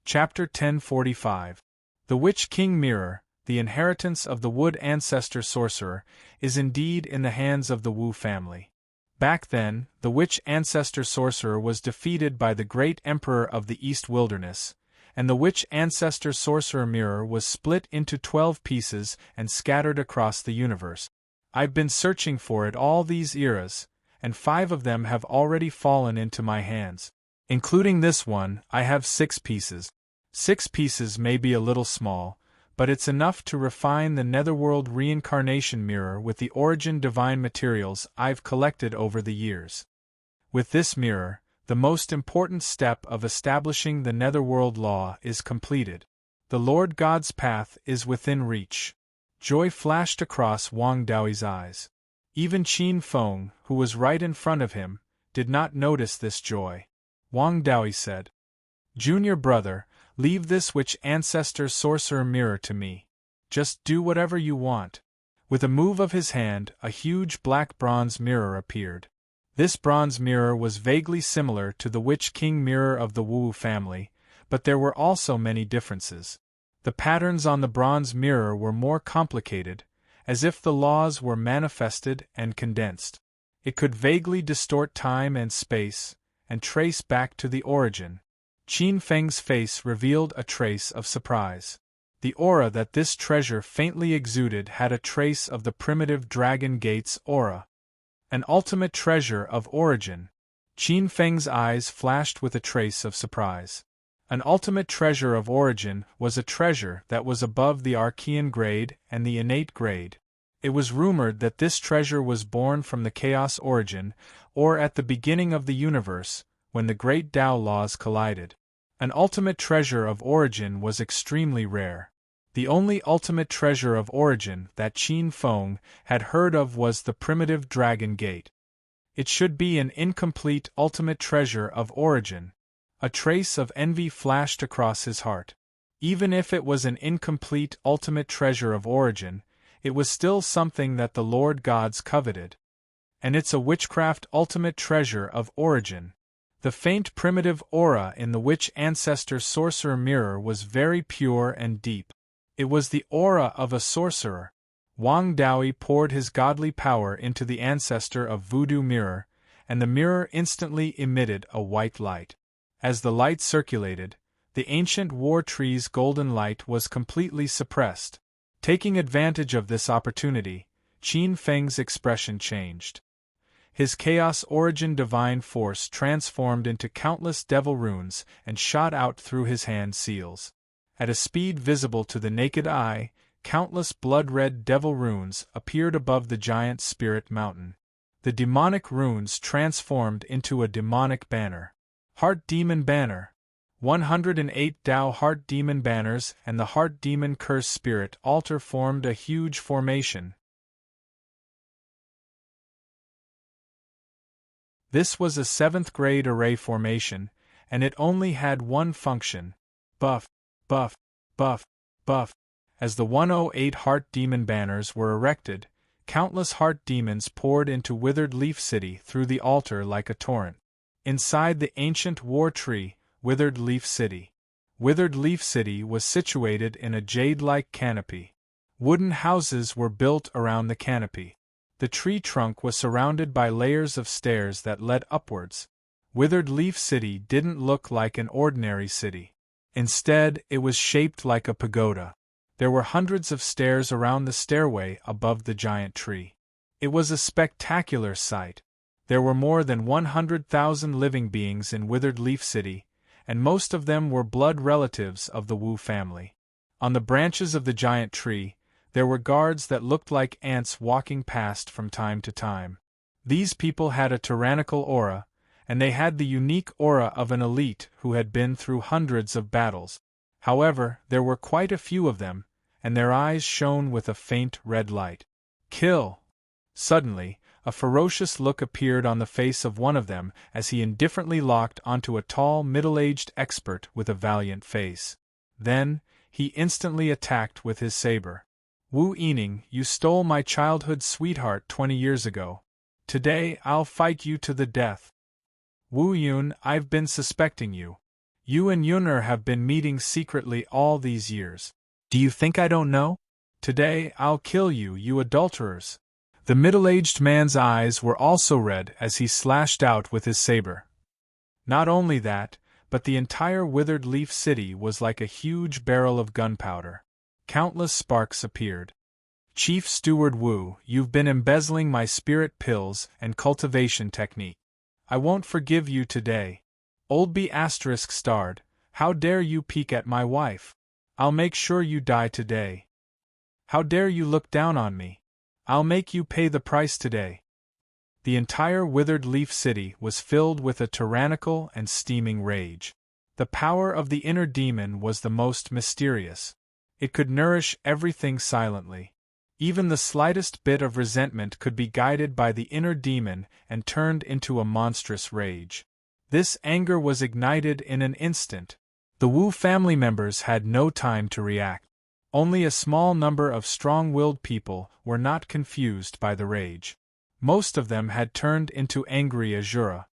Chapter 1045. The Witch King Mirror, the inheritance of the Wood Ancestor Sorcerer, is indeed in the hands of the Wu family. Back then, the Witch Ancestor Sorcerer was defeated by the great Emperor of the East Wilderness, and the Witch Ancestor Sorcerer Mirror was split into 12 pieces and scattered across the universe. I've been searching for it all these eras, and 5 of them have already fallen into my hands. Including this one, I have 6 pieces. 6 pieces may be a little small, but it's enough to refine the Netherworld Reincarnation Mirror with the origin divine materials I've collected over the years. With this mirror, the most important step of establishing the Netherworld law is completed. The Lord God's path is within reach. Joy flashed across Wang Daoyi's eyes. Even Qin Feng, who was right in front of him, did not notice this joy. Wang Daoyi said, "Junior brother, leave this Witch Ancestor Sorcerer mirror to me. Just do whatever you want." With a move of his hand, a huge black bronze mirror appeared. This bronze mirror was vaguely similar to the Witch King mirror of the Wu family, but there were also many differences. The patterns on the bronze mirror were more complicated, as if the laws were manifested and condensed. It could vaguely distort time and space, and trace back to the origin. Qin Feng's face revealed a trace of surprise. The aura that this treasure faintly exuded had a trace of the primitive Dragon Gate's aura. An ultimate treasure of origin. Qin Feng's eyes flashed with a trace of surprise. An ultimate treasure of origin was a treasure that was above the Archean grade and the innate grade. It was rumored that this treasure was born from the chaos origin, or at the beginning of the universe, when the great Tao laws collided. An ultimate treasure of origin was extremely rare. The only ultimate treasure of origin that Qin Feng had heard of was the primitive Dragon Gate. It should be an incomplete ultimate treasure of origin. A trace of envy flashed across his heart. Even if it was an incomplete ultimate treasure of origin, it was still something that the Lord Gods coveted. And it's a witchcraft ultimate treasure of origin. The faint primitive aura in the Witch Ancestor Sorcerer mirror was very pure and deep. It was the aura of a sorcerer. Wang Daoyi poured his godly power into the ancestor of Voodoo mirror, and the mirror instantly emitted a white light. As the light circulated, the ancient war tree's golden light was completely suppressed. Taking advantage of this opportunity, Qin Feng's expression changed. His chaos origin divine force transformed into countless devil runes and shot out through his hand seals. At a speed visible to the naked eye, countless blood-red devil runes appeared above the giant spirit mountain. The demonic runes transformed into a demonic banner. Heart Demon Banner. 108 Tao Heart Demon banners and the Heart Demon Curse Spirit altar formed a huge formation. This was a 7th grade array formation, and it only had one function: buff, buff, buff, buff. As the 108 Heart Demon banners were erected, countless heart demons poured into Withered Leaf City through the altar like a torrent. Inside the ancient war tree, Withered Leaf City. Withered Leaf City was situated in a jade-like canopy. Wooden houses were built around the canopy. The tree trunk was surrounded by layers of stairs that led upwards. Withered Leaf City didn't look like an ordinary city. Instead, it was shaped like a pagoda. There were hundreds of stairs around the stairway above the giant tree. It was a spectacular sight. There were more than 100,000 living beings in Withered Leaf City, and most of them were blood relatives of the Wu family. On the branches of the giant tree, there were guards that looked like ants walking past from time to time. These people had a tyrannical aura, and they had the unique aura of an elite who had been through hundreds of battles. However, there were quite a few of them, and their eyes shone with a faint red light. Kill! Suddenly, a ferocious look appeared on the face of one of them as he indifferently locked onto a tall, middle-aged expert with a valiant face. Then, he instantly attacked with his saber. Wu Yining, you stole my childhood sweetheart 20 years ago. Today I'll fight you to the death. Wu Yun, I've been suspecting you. You and Yun'er have been meeting secretly all these years. Do you think I don't know? Today I'll kill you, you adulterers. The middle-aged man's eyes were also red as he slashed out with his saber. Not only that, but the entire Withered Leaf City was like a huge barrel of gunpowder. Countless sparks appeared. Chief Steward Wu, you've been embezzling my spirit pills and cultivation technique. I won't forgive you today. Old B** starred, how dare you peek at my wife? I'll make sure you die today. How dare you look down on me? I'll make you pay the price today. The entire Withered Leaf City was filled with a tyrannical and steaming rage. The power of the inner demon was the most mysterious. It could nourish everything silently. Even the slightest bit of resentment could be guided by the inner demon and turned into a monstrous rage. This anger was ignited in an instant. The Wu family members had no time to react. Only a small number of strong-willed people were not confused by the rage. Most of them had turned into angry Azura.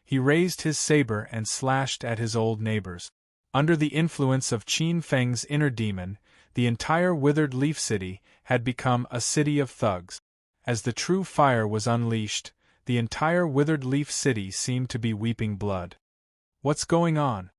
He raised his saber and slashed at his old neighbors. Under the influence of Qin Feng's inner demon, the entire Withered Leaf City had become a city of thugs. As the true fire was unleashed, the entire Withered Leaf City seemed to be weeping blood. What's going on?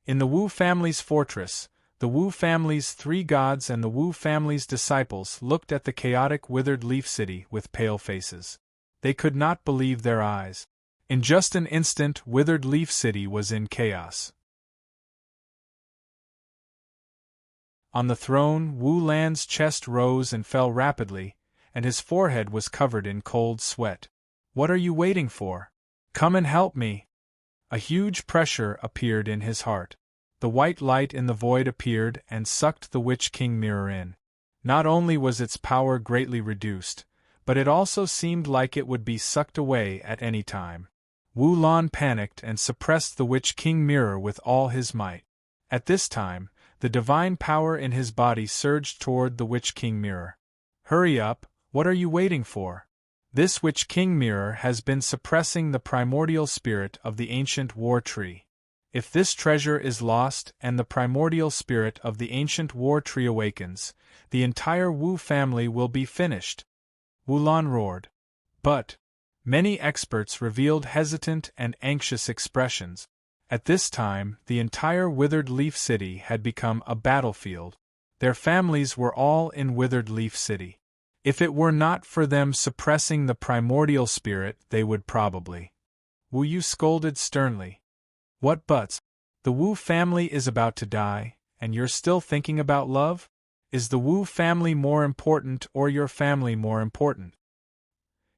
In the Wu family's fortress, the Wu family's 3 gods and the Wu family's disciples looked at the chaotic Withered Leaf City with pale faces. They could not believe their eyes. In just an instant, Withered Leaf City was in chaos. On the throne, Wu Lan's chest rose and fell rapidly, and his forehead was covered in cold sweat. What are you waiting for? Come and help me! A huge pressure appeared in his heart. The white light in the void appeared and sucked the Witch King mirror in. Not only was its power greatly reduced, but it also seemed like it would be sucked away at any time. Wu Lan panicked and suppressed the Witch King mirror with all his might. At this time, the divine power in his body surged toward the Witch King mirror. Hurry up, what are you waiting for? This Witch King mirror has been suppressing the primordial spirit of the ancient war tree. If this treasure is lost and the primordial spirit of the ancient war tree awakens, the entire Wu family will be finished. Wu Lan roared. But many experts revealed hesitant and anxious expressions. At this time, the entire Withered Leaf City had become a battlefield. Their families were all in Withered Leaf City. If it were not for them suppressing the primordial spirit, they would probably. Wu Yu scolded sternly. What buts? The Wu family is about to die, and you're still thinking about love? Is the Wu family more important or your family more important?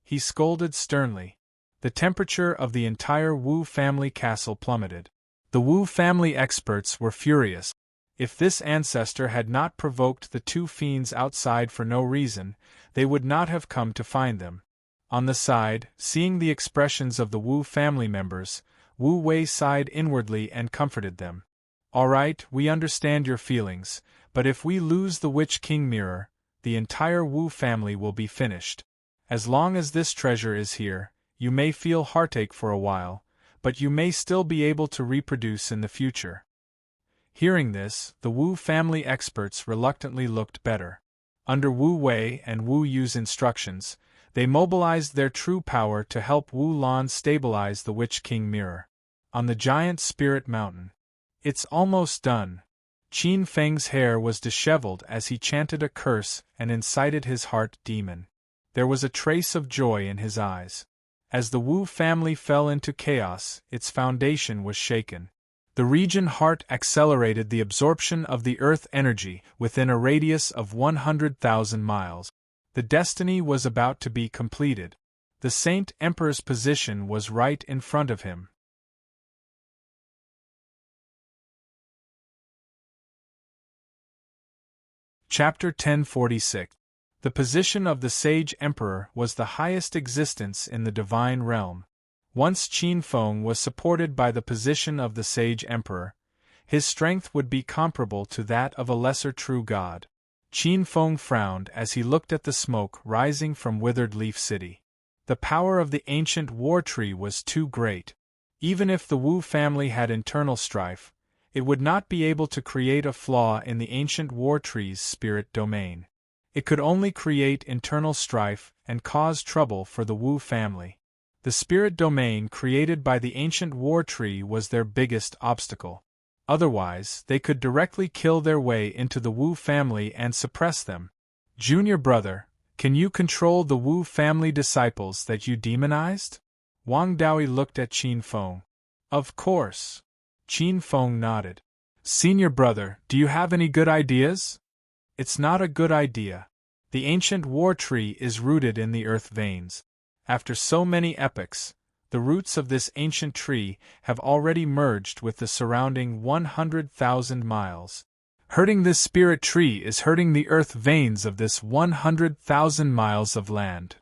He scolded sternly. The temperature of the entire Wu family castle plummeted. The Wu family experts were furious. If this ancestor had not provoked the 2 fiends outside for no reason, they would not have come to find them. On the side, seeing the expressions of the Wu family members, Wu Wei sighed inwardly and comforted them. All right, we understand your feelings, but if we lose the Witch King mirror, the entire Wu family will be finished. As long as this treasure is here, you may feel heartache for a while, but you may still be able to reproduce in the future. Hearing this, the Wu family experts reluctantly looked better. Under Wu Wei and Wu Yu's instructions, they mobilized their true power to help Wu Lan stabilize the Witch King mirror. On the giant spirit mountain. It's almost done. Qin Feng's hair was disheveled as he chanted a curse and incited his heart demon. There was a trace of joy in his eyes. As the Wu family fell into chaos, its foundation was shaken. The region heart accelerated the absorption of the earth energy within a radius of 100,000 miles. The destiny was about to be completed. The Saint Emperor's position was right in front of him. Chapter 1046. The position of the Sage Emperor was the highest existence in the divine realm. Once Qin Feng was supported by the position of the Sage Emperor, his strength would be comparable to that of a lesser true god. Qin Feng frowned as he looked at the smoke rising from Withered Leaf City. The power of the ancient war tree was too great. Even if the Wu family had internal strife, it would not be able to create a flaw in the ancient war tree's spirit domain. It could only create internal strife and cause trouble for the Wu family. The spirit domain created by the ancient war tree was their biggest obstacle. Otherwise, they could directly kill their way into the Wu family and suppress them. Junior brother, can you control the Wu family disciples that you demonized? Wang Daoi looked at Qin Feng. Of course. Qin Feng nodded. Senior brother, do you have any good ideas? It's not a good idea. The ancient war tree is rooted in the earth veins. After so many epochs, the roots of this ancient tree have already merged with the surrounding 100,000 miles. Hurting this spirit tree is hurting the earth veins of this 100,000 miles of land.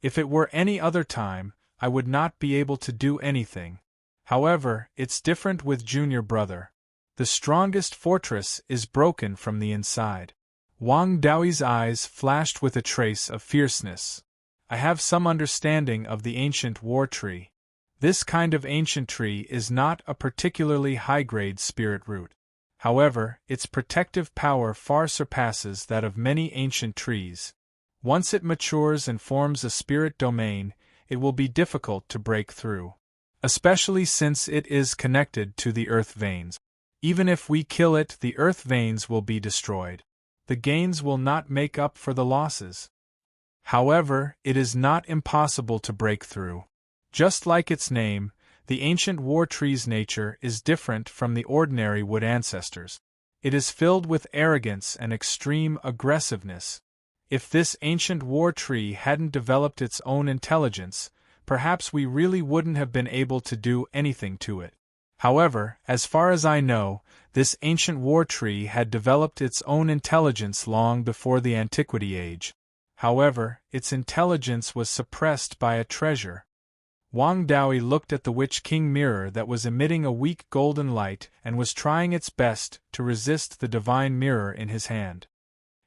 If it were any other time, I would not be able to do anything. However, it's different with junior brother. The strongest fortress is broken from the inside. Wang Daoi's eyes flashed with a trace of fierceness. I have some understanding of the ancient war tree. This kind of ancient tree is not a particularly high-grade spirit root. However, its protective power far surpasses that of many ancient trees. Once it matures and forms a spirit domain, it will be difficult to break through. Especially since it is connected to the earth veins. Even if we kill it, the earth veins will be destroyed. The gains will not make up for the losses. However, it is not impossible to break through. Just like its name, the ancient war tree's nature is different from the ordinary wood ancestors. It is filled with arrogance and extreme aggressiveness. If this ancient war tree hadn't developed its own intelligence, perhaps we really wouldn't have been able to do anything to it. However, as far as I know, this ancient war tree had developed its own intelligence long before the Antiquity Age. However, its intelligence was suppressed by a treasure. Wang Daoi looked at the Witch King mirror that was emitting a weak golden light and was trying its best to resist the divine mirror in his hand.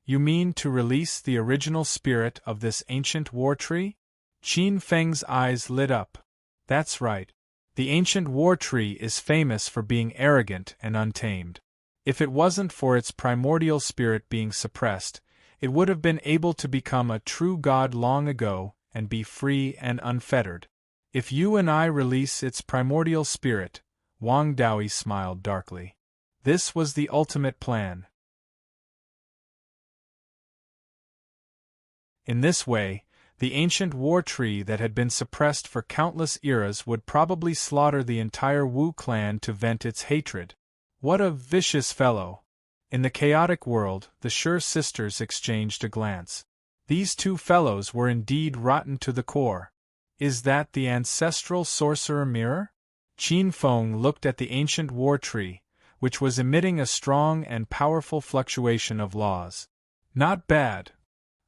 You mean to release the original spirit of this ancient war tree? Qin Feng's eyes lit up. That's right. The ancient war tree is famous for being arrogant and untamed. If it wasn't for its primordial spirit being suppressed, it would have been able to become a true god long ago and be free and unfettered. If you and I release its primordial spirit, Wang Daoi smiled darkly. This was the ultimate plan. In this way, the ancient war tree that had been suppressed for countless eras would probably slaughter the entire Wu clan to vent its hatred. What a vicious fellow! In the chaotic world, the Sure sisters exchanged a glance. These two fellows were indeed rotten to the core. Is that the ancestral sorcerer mirror? Qin Feng looked at the ancient war tree, which was emitting a strong and powerful fluctuation of laws. Not bad.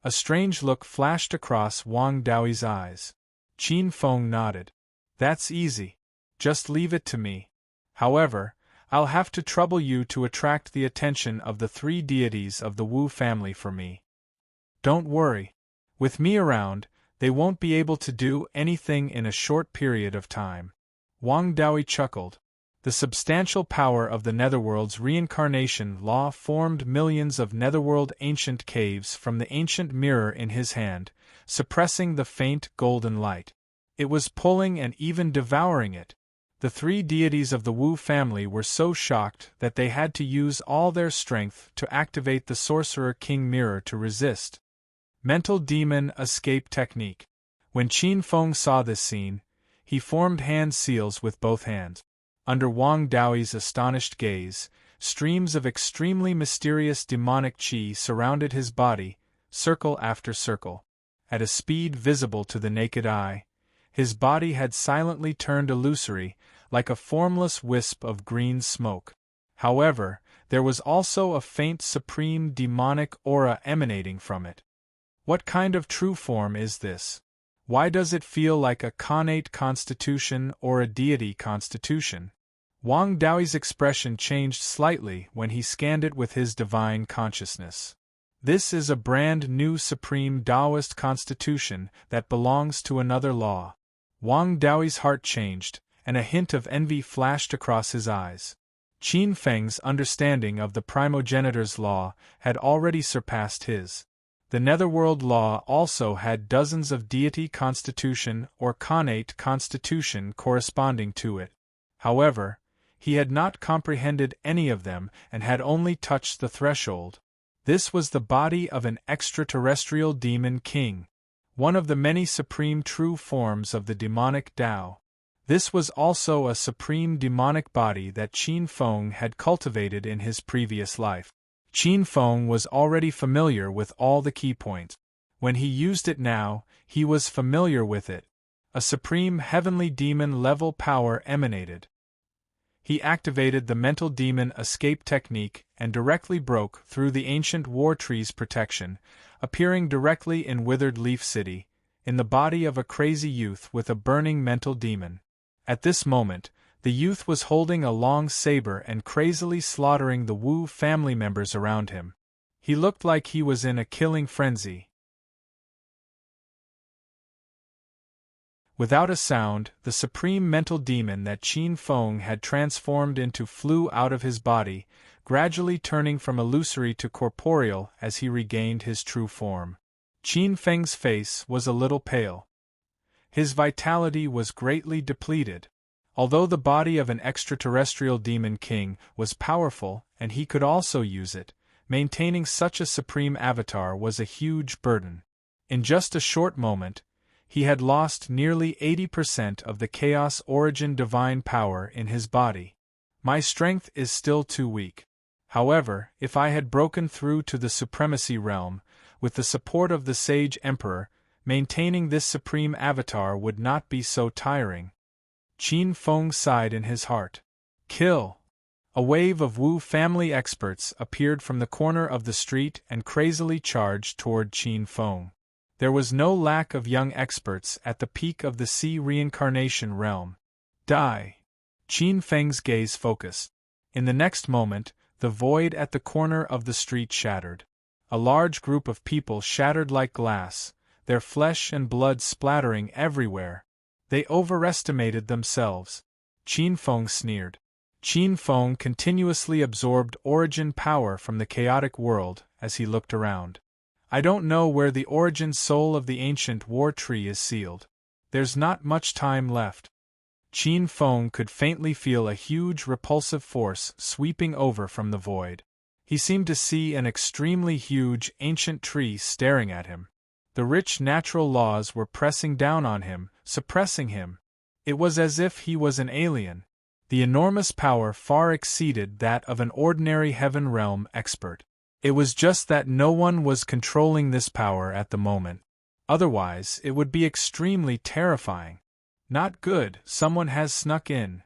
A strange look flashed across Wang Daoi's eyes. Qin Feng nodded. That's easy. Just leave it to me. However, I'll have to trouble you to attract the attention of the three deities of the Wu family for me. Don't worry. With me around, they won't be able to do anything in a short period of time. Wang Daoi chuckled. The substantial power of the Netherworld's reincarnation law formed millions of Netherworld ancient caves from the ancient mirror in his hand, suppressing the faint golden light. It was pulling and even devouring it. The three deities of the Wu family were so shocked that they had to use all their strength to activate the Sorcerer King mirror to resist. Mental Demon Escape Technique. When Qin Feng saw this scene, he formed hand seals with both hands. Under Wang Daoi's astonished gaze, streams of extremely mysterious demonic qi surrounded his body, circle after circle. At a speed visible to the naked eye, his body had silently turned illusory, like a formless wisp of green smoke. However, there was also a faint supreme demonic aura emanating from it. What kind of true form is this? Why does it feel like a connate constitution or a deity constitution? Wang Daoi's expression changed slightly when he scanned it with his divine consciousness. This is a brand new supreme Taoist constitution that belongs to another law. Wang Daoi's heart changed, and a hint of envy flashed across his eyes. Qin Feng's understanding of the primogenitor's law had already surpassed his. The Netherworld law also had dozens of deity constitution or connate constitution corresponding to it. However, he had not comprehended any of them and had only touched the threshold. This was the body of an extraterrestrial demon king, one of the many supreme true forms of the demonic Tao. This was also a supreme demonic body that Qin Feng had cultivated in his previous life. Qin Feng was already familiar with all the key points. When he used it now, he was familiar with it. A supreme heavenly demon-level power emanated. He activated the mental demon escape technique and directly broke through the ancient war tree's protection, appearing directly in Withered Leaf City, in the body of a crazy youth with a burning mental demon. At this moment, the youth was holding a long saber and crazily slaughtering the Wu family members around him. He looked like he was in a killing frenzy. Without a sound, the supreme mental demon that Qin Feng had transformed into flew out of his body, gradually turning from illusory to corporeal as he regained his true form. Qin Feng's face was a little pale. His vitality was greatly depleted. Although the body of an extraterrestrial demon king was powerful and he could also use it, maintaining such a supreme avatar was a huge burden. In just a short moment, he had lost nearly 80% of the chaos origin divine power in his body. My strength is still too weak. However, if I had broken through to the supremacy realm, with the support of the Sage Emperor, maintaining this supreme avatar would not be so tiring. Qin Feng sighed in his heart. Kill! A wave of Wu family experts appeared from the corner of the street and crazily charged toward Qin Feng. There was no lack of young experts at the peak of the sea reincarnation realm. Die! Qin Feng's gaze focused. In the next moment, the void at the corner of the street shattered. A large group of people shattered like glass, their flesh and blood splattering everywhere. They overestimated themselves. Qin Feng sneered. Qin Feng continuously absorbed origin power from the chaotic world as he looked around. I don't know where the origin soul of the ancient war tree is sealed. There's not much time left. Qin Feng could faintly feel a huge repulsive force sweeping over from the void. He seemed to see an extremely huge ancient tree staring at him. The rich natural laws were pressing down on him, suppressing him. It was as if he was an alien. The enormous power far exceeded that of an ordinary heaven realm expert. It was just that no one was controlling this power at the moment. Otherwise, it would be extremely terrifying. Not good, someone has snuck in.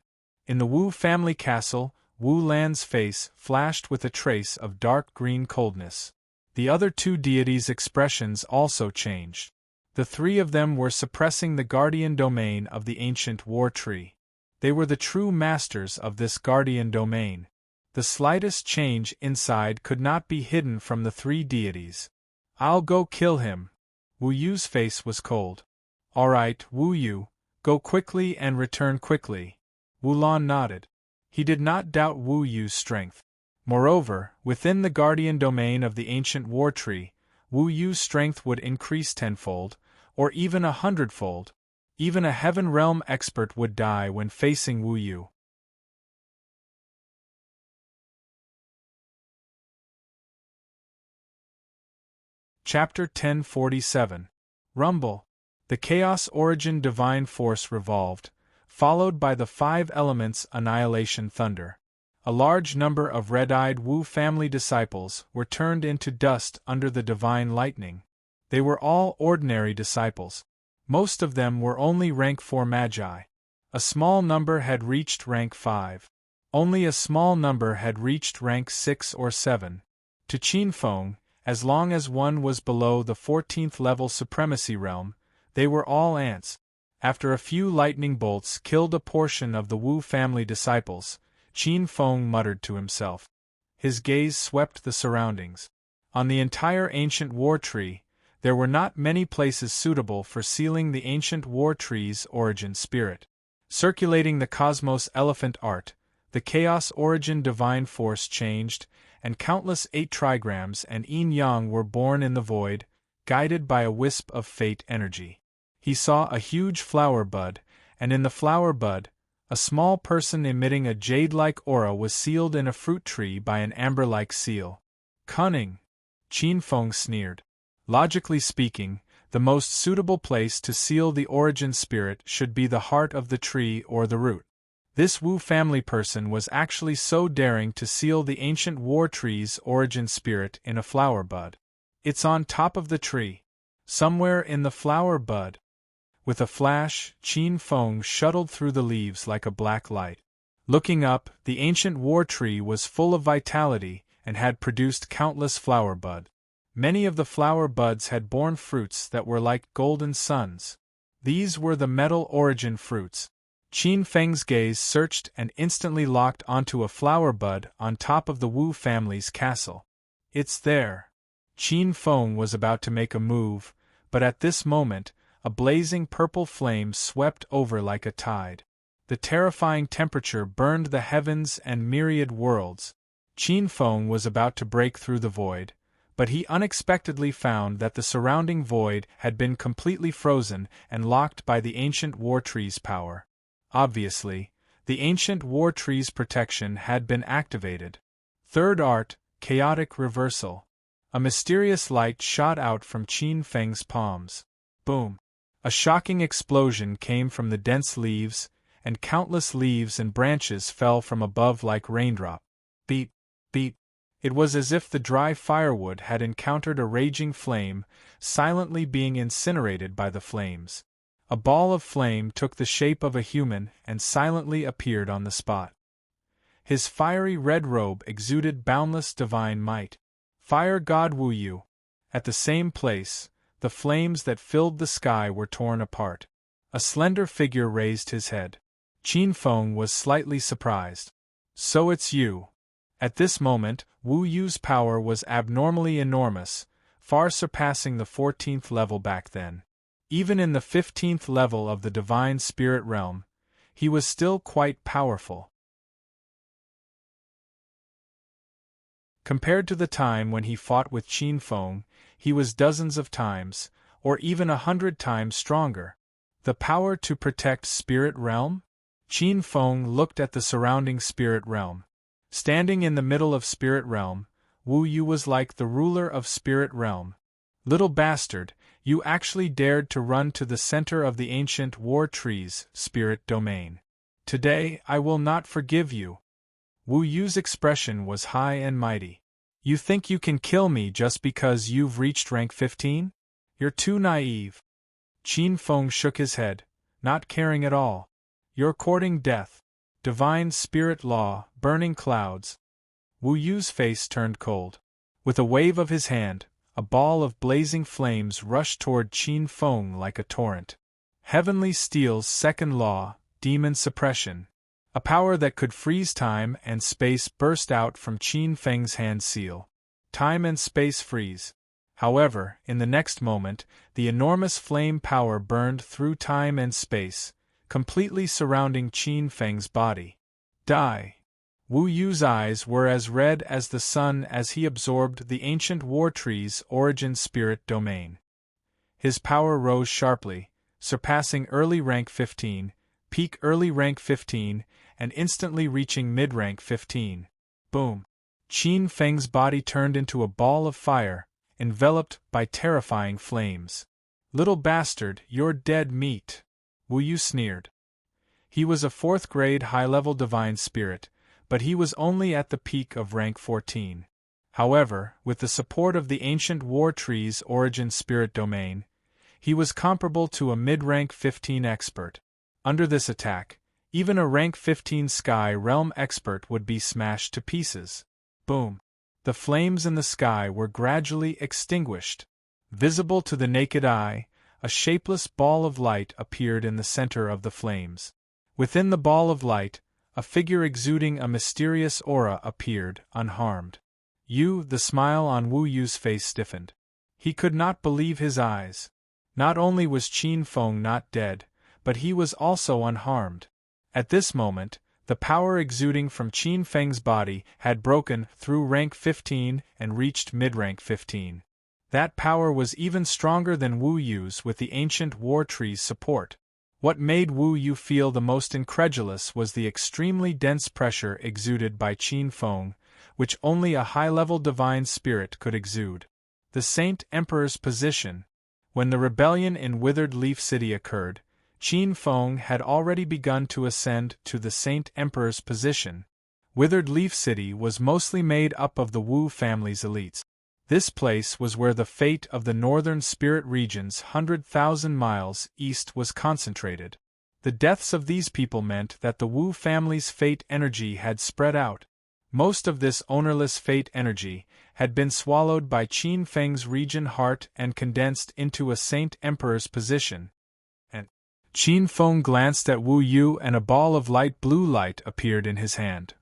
In the Wu family castle, Wu Lan's face flashed with a trace of dark green coldness. The other two deities' expressions also changed. The three of them were suppressing the guardian domain of the ancient war tree. They were the true masters of this guardian domain. The slightest change inside could not be hidden from the three deities. I'll go kill him. Wu Yu's face was cold. All right, Wu Yu, go quickly and return quickly. Wu Lan nodded. He did not doubt Wu Yu's strength. Moreover, within the guardian domain of the ancient war tree, Wu Yu's strength would increase tenfold, or even 100-fold. Even a heaven realm expert would die when facing Wu Yu. Chapter 1047. Rumble. The Chaos Origin Divine Force revolved, followed by the 5 elements annihilation thunder. A large number of red-eyed Wu family disciples were turned into dust under the divine lightning. They were all ordinary disciples. Most of them were only rank 4 magi. A small number had reached rank 5. Only a small number had reached rank 6 or 7. To Qin Feng, as long as one was below the 14th level supremacy realm, they were all ants. After a few lightning bolts killed a portion of the Wu family disciples, Qin Feng muttered to himself. His gaze swept the surroundings. On the entire ancient war tree, there were not many places suitable for sealing the ancient war tree's origin spirit. Circulating the cosmos elephant art, the chaos origin divine force changed, and countless 8 trigrams and yin-yang were born in the void, guided by a wisp of fate energy. He saw a huge flower bud, and in the flower bud, a small person emitting a jade-like aura was sealed in a fruit tree by an amber-like seal. Cunning! Qin Feng sneered. Logically speaking, the most suitable place to seal the origin spirit should be the heart of the tree or the root. This Wu family person was actually so daring to seal the ancient war tree's origin spirit in a flower bud. It's on top of the tree. Somewhere in the flower bud. With a flash, Qin Feng shuttled through the leaves like a black light. Looking up, the ancient war tree was full of vitality and had produced countless flower buds. Many of the flower buds had borne fruits that were like golden suns. These were the metal origin fruits. Qin Feng's gaze searched and instantly locked onto a flower bud on top of the Wu family's castle. It's there. Qin Feng was about to make a move, but at this moment, a blazing purple flame swept over like a tide. The terrifying temperature burned the heavens and myriad worlds. Qin Feng was about to break through the void, but he unexpectedly found that the surrounding void had been completely frozen and locked by the ancient war tree's power. Obviously, the ancient war tree's protection had been activated. Third art, chaotic reversal. A mysterious light shot out from Qin Feng's palms. Boom! A shocking explosion came from the dense leaves, and countless leaves and branches fell from above like raindrops. Beep, beep. It was as if the dry firewood had encountered a raging flame, silently being incinerated by the flames. A ball of flame took the shape of a human and silently appeared on the spot. His fiery red robe exuded boundless divine might. Fire God Wu Yu. At the same place, the flames that filled the sky were torn apart. A slender figure raised his head. Qin Feng was slightly surprised. So it's you. At this moment, Wu Yu's power was abnormally enormous, far surpassing the 14th level back then. Even in the 15th level of the divine spirit realm, he was still quite powerful. Compared to the time when he fought with Qin Feng, he was dozens of times, or even 100 times stronger. The power to protect spirit realm? Qin Feng looked at the surrounding spirit realm. Standing in the middle of spirit realm, Wu Yu was like the ruler of spirit realm. Little bastard, you actually dared to run to the center of the ancient war tree's spirit domain. Today I will not forgive you. Wu Yu's expression was high and mighty. You think you can kill me just because you've reached rank 15? You're too naive. Qin Feng shook his head, not caring at all. You're courting death. Divine spirit law, burning clouds. Wu Yu's face turned cold. With a wave of his hand, a ball of blazing flames rushed toward Qin Feng like a torrent. Heavenly Steel's second law, demon suppression. A power that could freeze time and space burst out from Qin Feng's hand seal. Time and space freeze. However, in the next moment, the enormous flame power burned through time and space, completely surrounding Qin Feng's body. Die! Wu Yu's eyes were as red as the sun as he absorbed the ancient war tree's origin spirit domain. His power rose sharply, surpassing early rank 15, peak early rank 15, and instantly reaching mid-rank 15. Boom! Qin Feng's body turned into a ball of fire, enveloped by terrifying flames. "Little bastard, you're dead meat," Wu Yu sneered. He was a 4th-grade high-level divine spirit, but he was only at the peak of rank 14. However, with the support of the ancient war tree's origin spirit domain, he was comparable to a mid-rank 15 expert. Under this attack, even a rank 15 Sky Realm expert would be smashed to pieces. Boom! The flames in the sky were gradually extinguished. Visible to the naked eye, a shapeless ball of light appeared in the center of the flames. Within the ball of light, a figure exuding a mysterious aura appeared, unharmed. The smile on Wu Yu's face stiffened. He could not believe his eyes. Not only was Qin Feng not dead, but he was also unharmed. At this moment, the power exuding from Qin Feng's body had broken through rank 15 and reached mid-rank 15. That power was even stronger than Wu Yu's with the ancient war tree's support. What made Wu Yu feel the most incredulous was the extremely dense pressure exuded by Qin Feng, which only a high-level divine spirit could exude. The Saint Emperor's position. When the rebellion in Withered Leaf City occurred, Qin Feng had already begun to ascend to the Saint Emperor's position. Withered Leaf City was mostly made up of the Wu family's elites. This place was where the fate of the northern spirit region's 100,000 miles east was concentrated. The deaths of these people meant that the Wu family's fate energy had spread out. Most of this ownerless fate energy had been swallowed by Qin Feng's region heart and condensed into a Saint Emperor's position. And Qin Feng glanced at Wu Yu and a ball of light blue light appeared in his hand.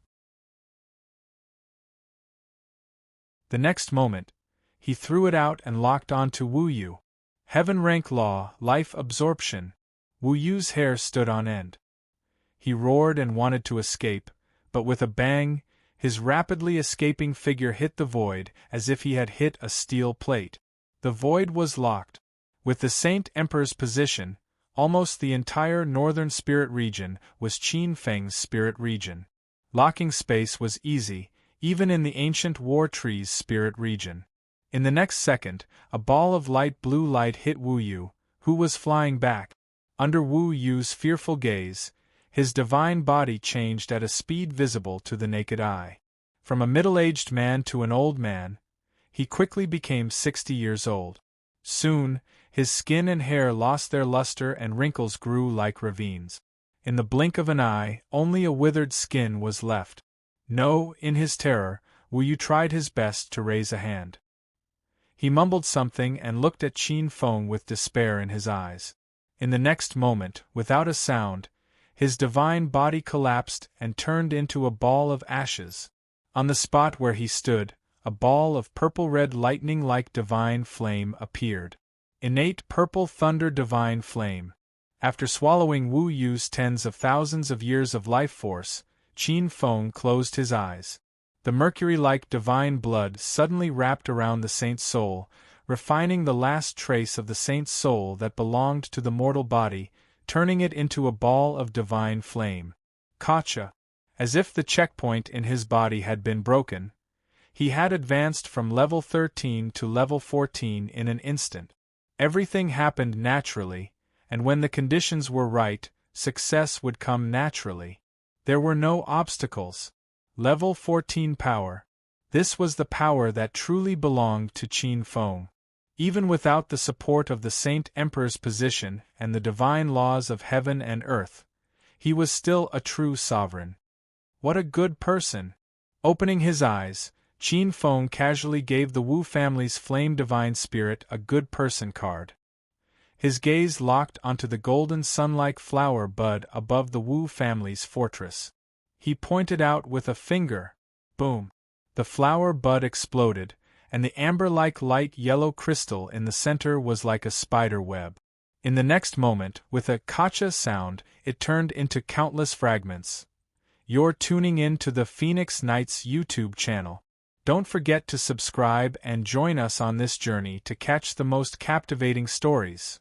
The next moment, he threw it out and locked onto Wu Yu. Heaven rank law, life absorption. Wu Yu's hair stood on end. He roared and wanted to escape, but with a bang, his rapidly escaping figure hit the void as if he had hit a steel plate. The void was locked. With the Saint Emperor's position, almost the entire northern spirit region was Qin Feng's spirit region. Locking space was easy, even in the ancient war tree's spirit region. In the next second, a ball of light blue light hit Wu Yu, who was flying back. Under Wu Yu's fearful gaze, his divine body changed at a speed visible to the naked eye. From a middle-aged man to an old man, he quickly became 60 years old. Soon, his skin and hair lost their luster and wrinkles grew like ravines. In the blink of an eye, only a withered skin was left. No, in his terror, Wu Yu tried his best to raise a hand. He mumbled something and looked at Qin Feng with despair in his eyes. In the next moment, without a sound, his divine body collapsed and turned into a ball of ashes. On the spot where he stood, a ball of purple-red lightning-like divine flame appeared. Innate purple thunder divine flame. After swallowing Wu Yu's tens of thousands of years of life force, Qin Feng closed his eyes. The mercury-like divine blood suddenly wrapped around the saint's soul, refining the last trace of the saint's soul that belonged to the mortal body, turning it into a ball of divine flame. Gotcha! As if the checkpoint in his body had been broken, he had advanced from level 13 to level 14 in an instant. Everything happened naturally, and when the conditions were right, success would come naturally. There were no obstacles. Level 14 power. This was the power that truly belonged to Qin Feng. Even without the support of the Saint Emperor's position and the divine laws of heaven and earth, he was still a true sovereign. What a good person! Opening his eyes, Qin Feng casually gave the Wu family's flame divine spirit a good person card. His gaze locked onto the golden sun-like flower bud above the Wu family's fortress. He pointed out with a finger. Boom! The flower bud exploded, and the amber-like light yellow crystal in the center was like a spider web. In the next moment, with a "kacha" sound, it turned into countless fragments. You're tuning in to the Phoenix Knights YouTube channel. Don't forget to subscribe and join us on this journey to catch the most captivating stories.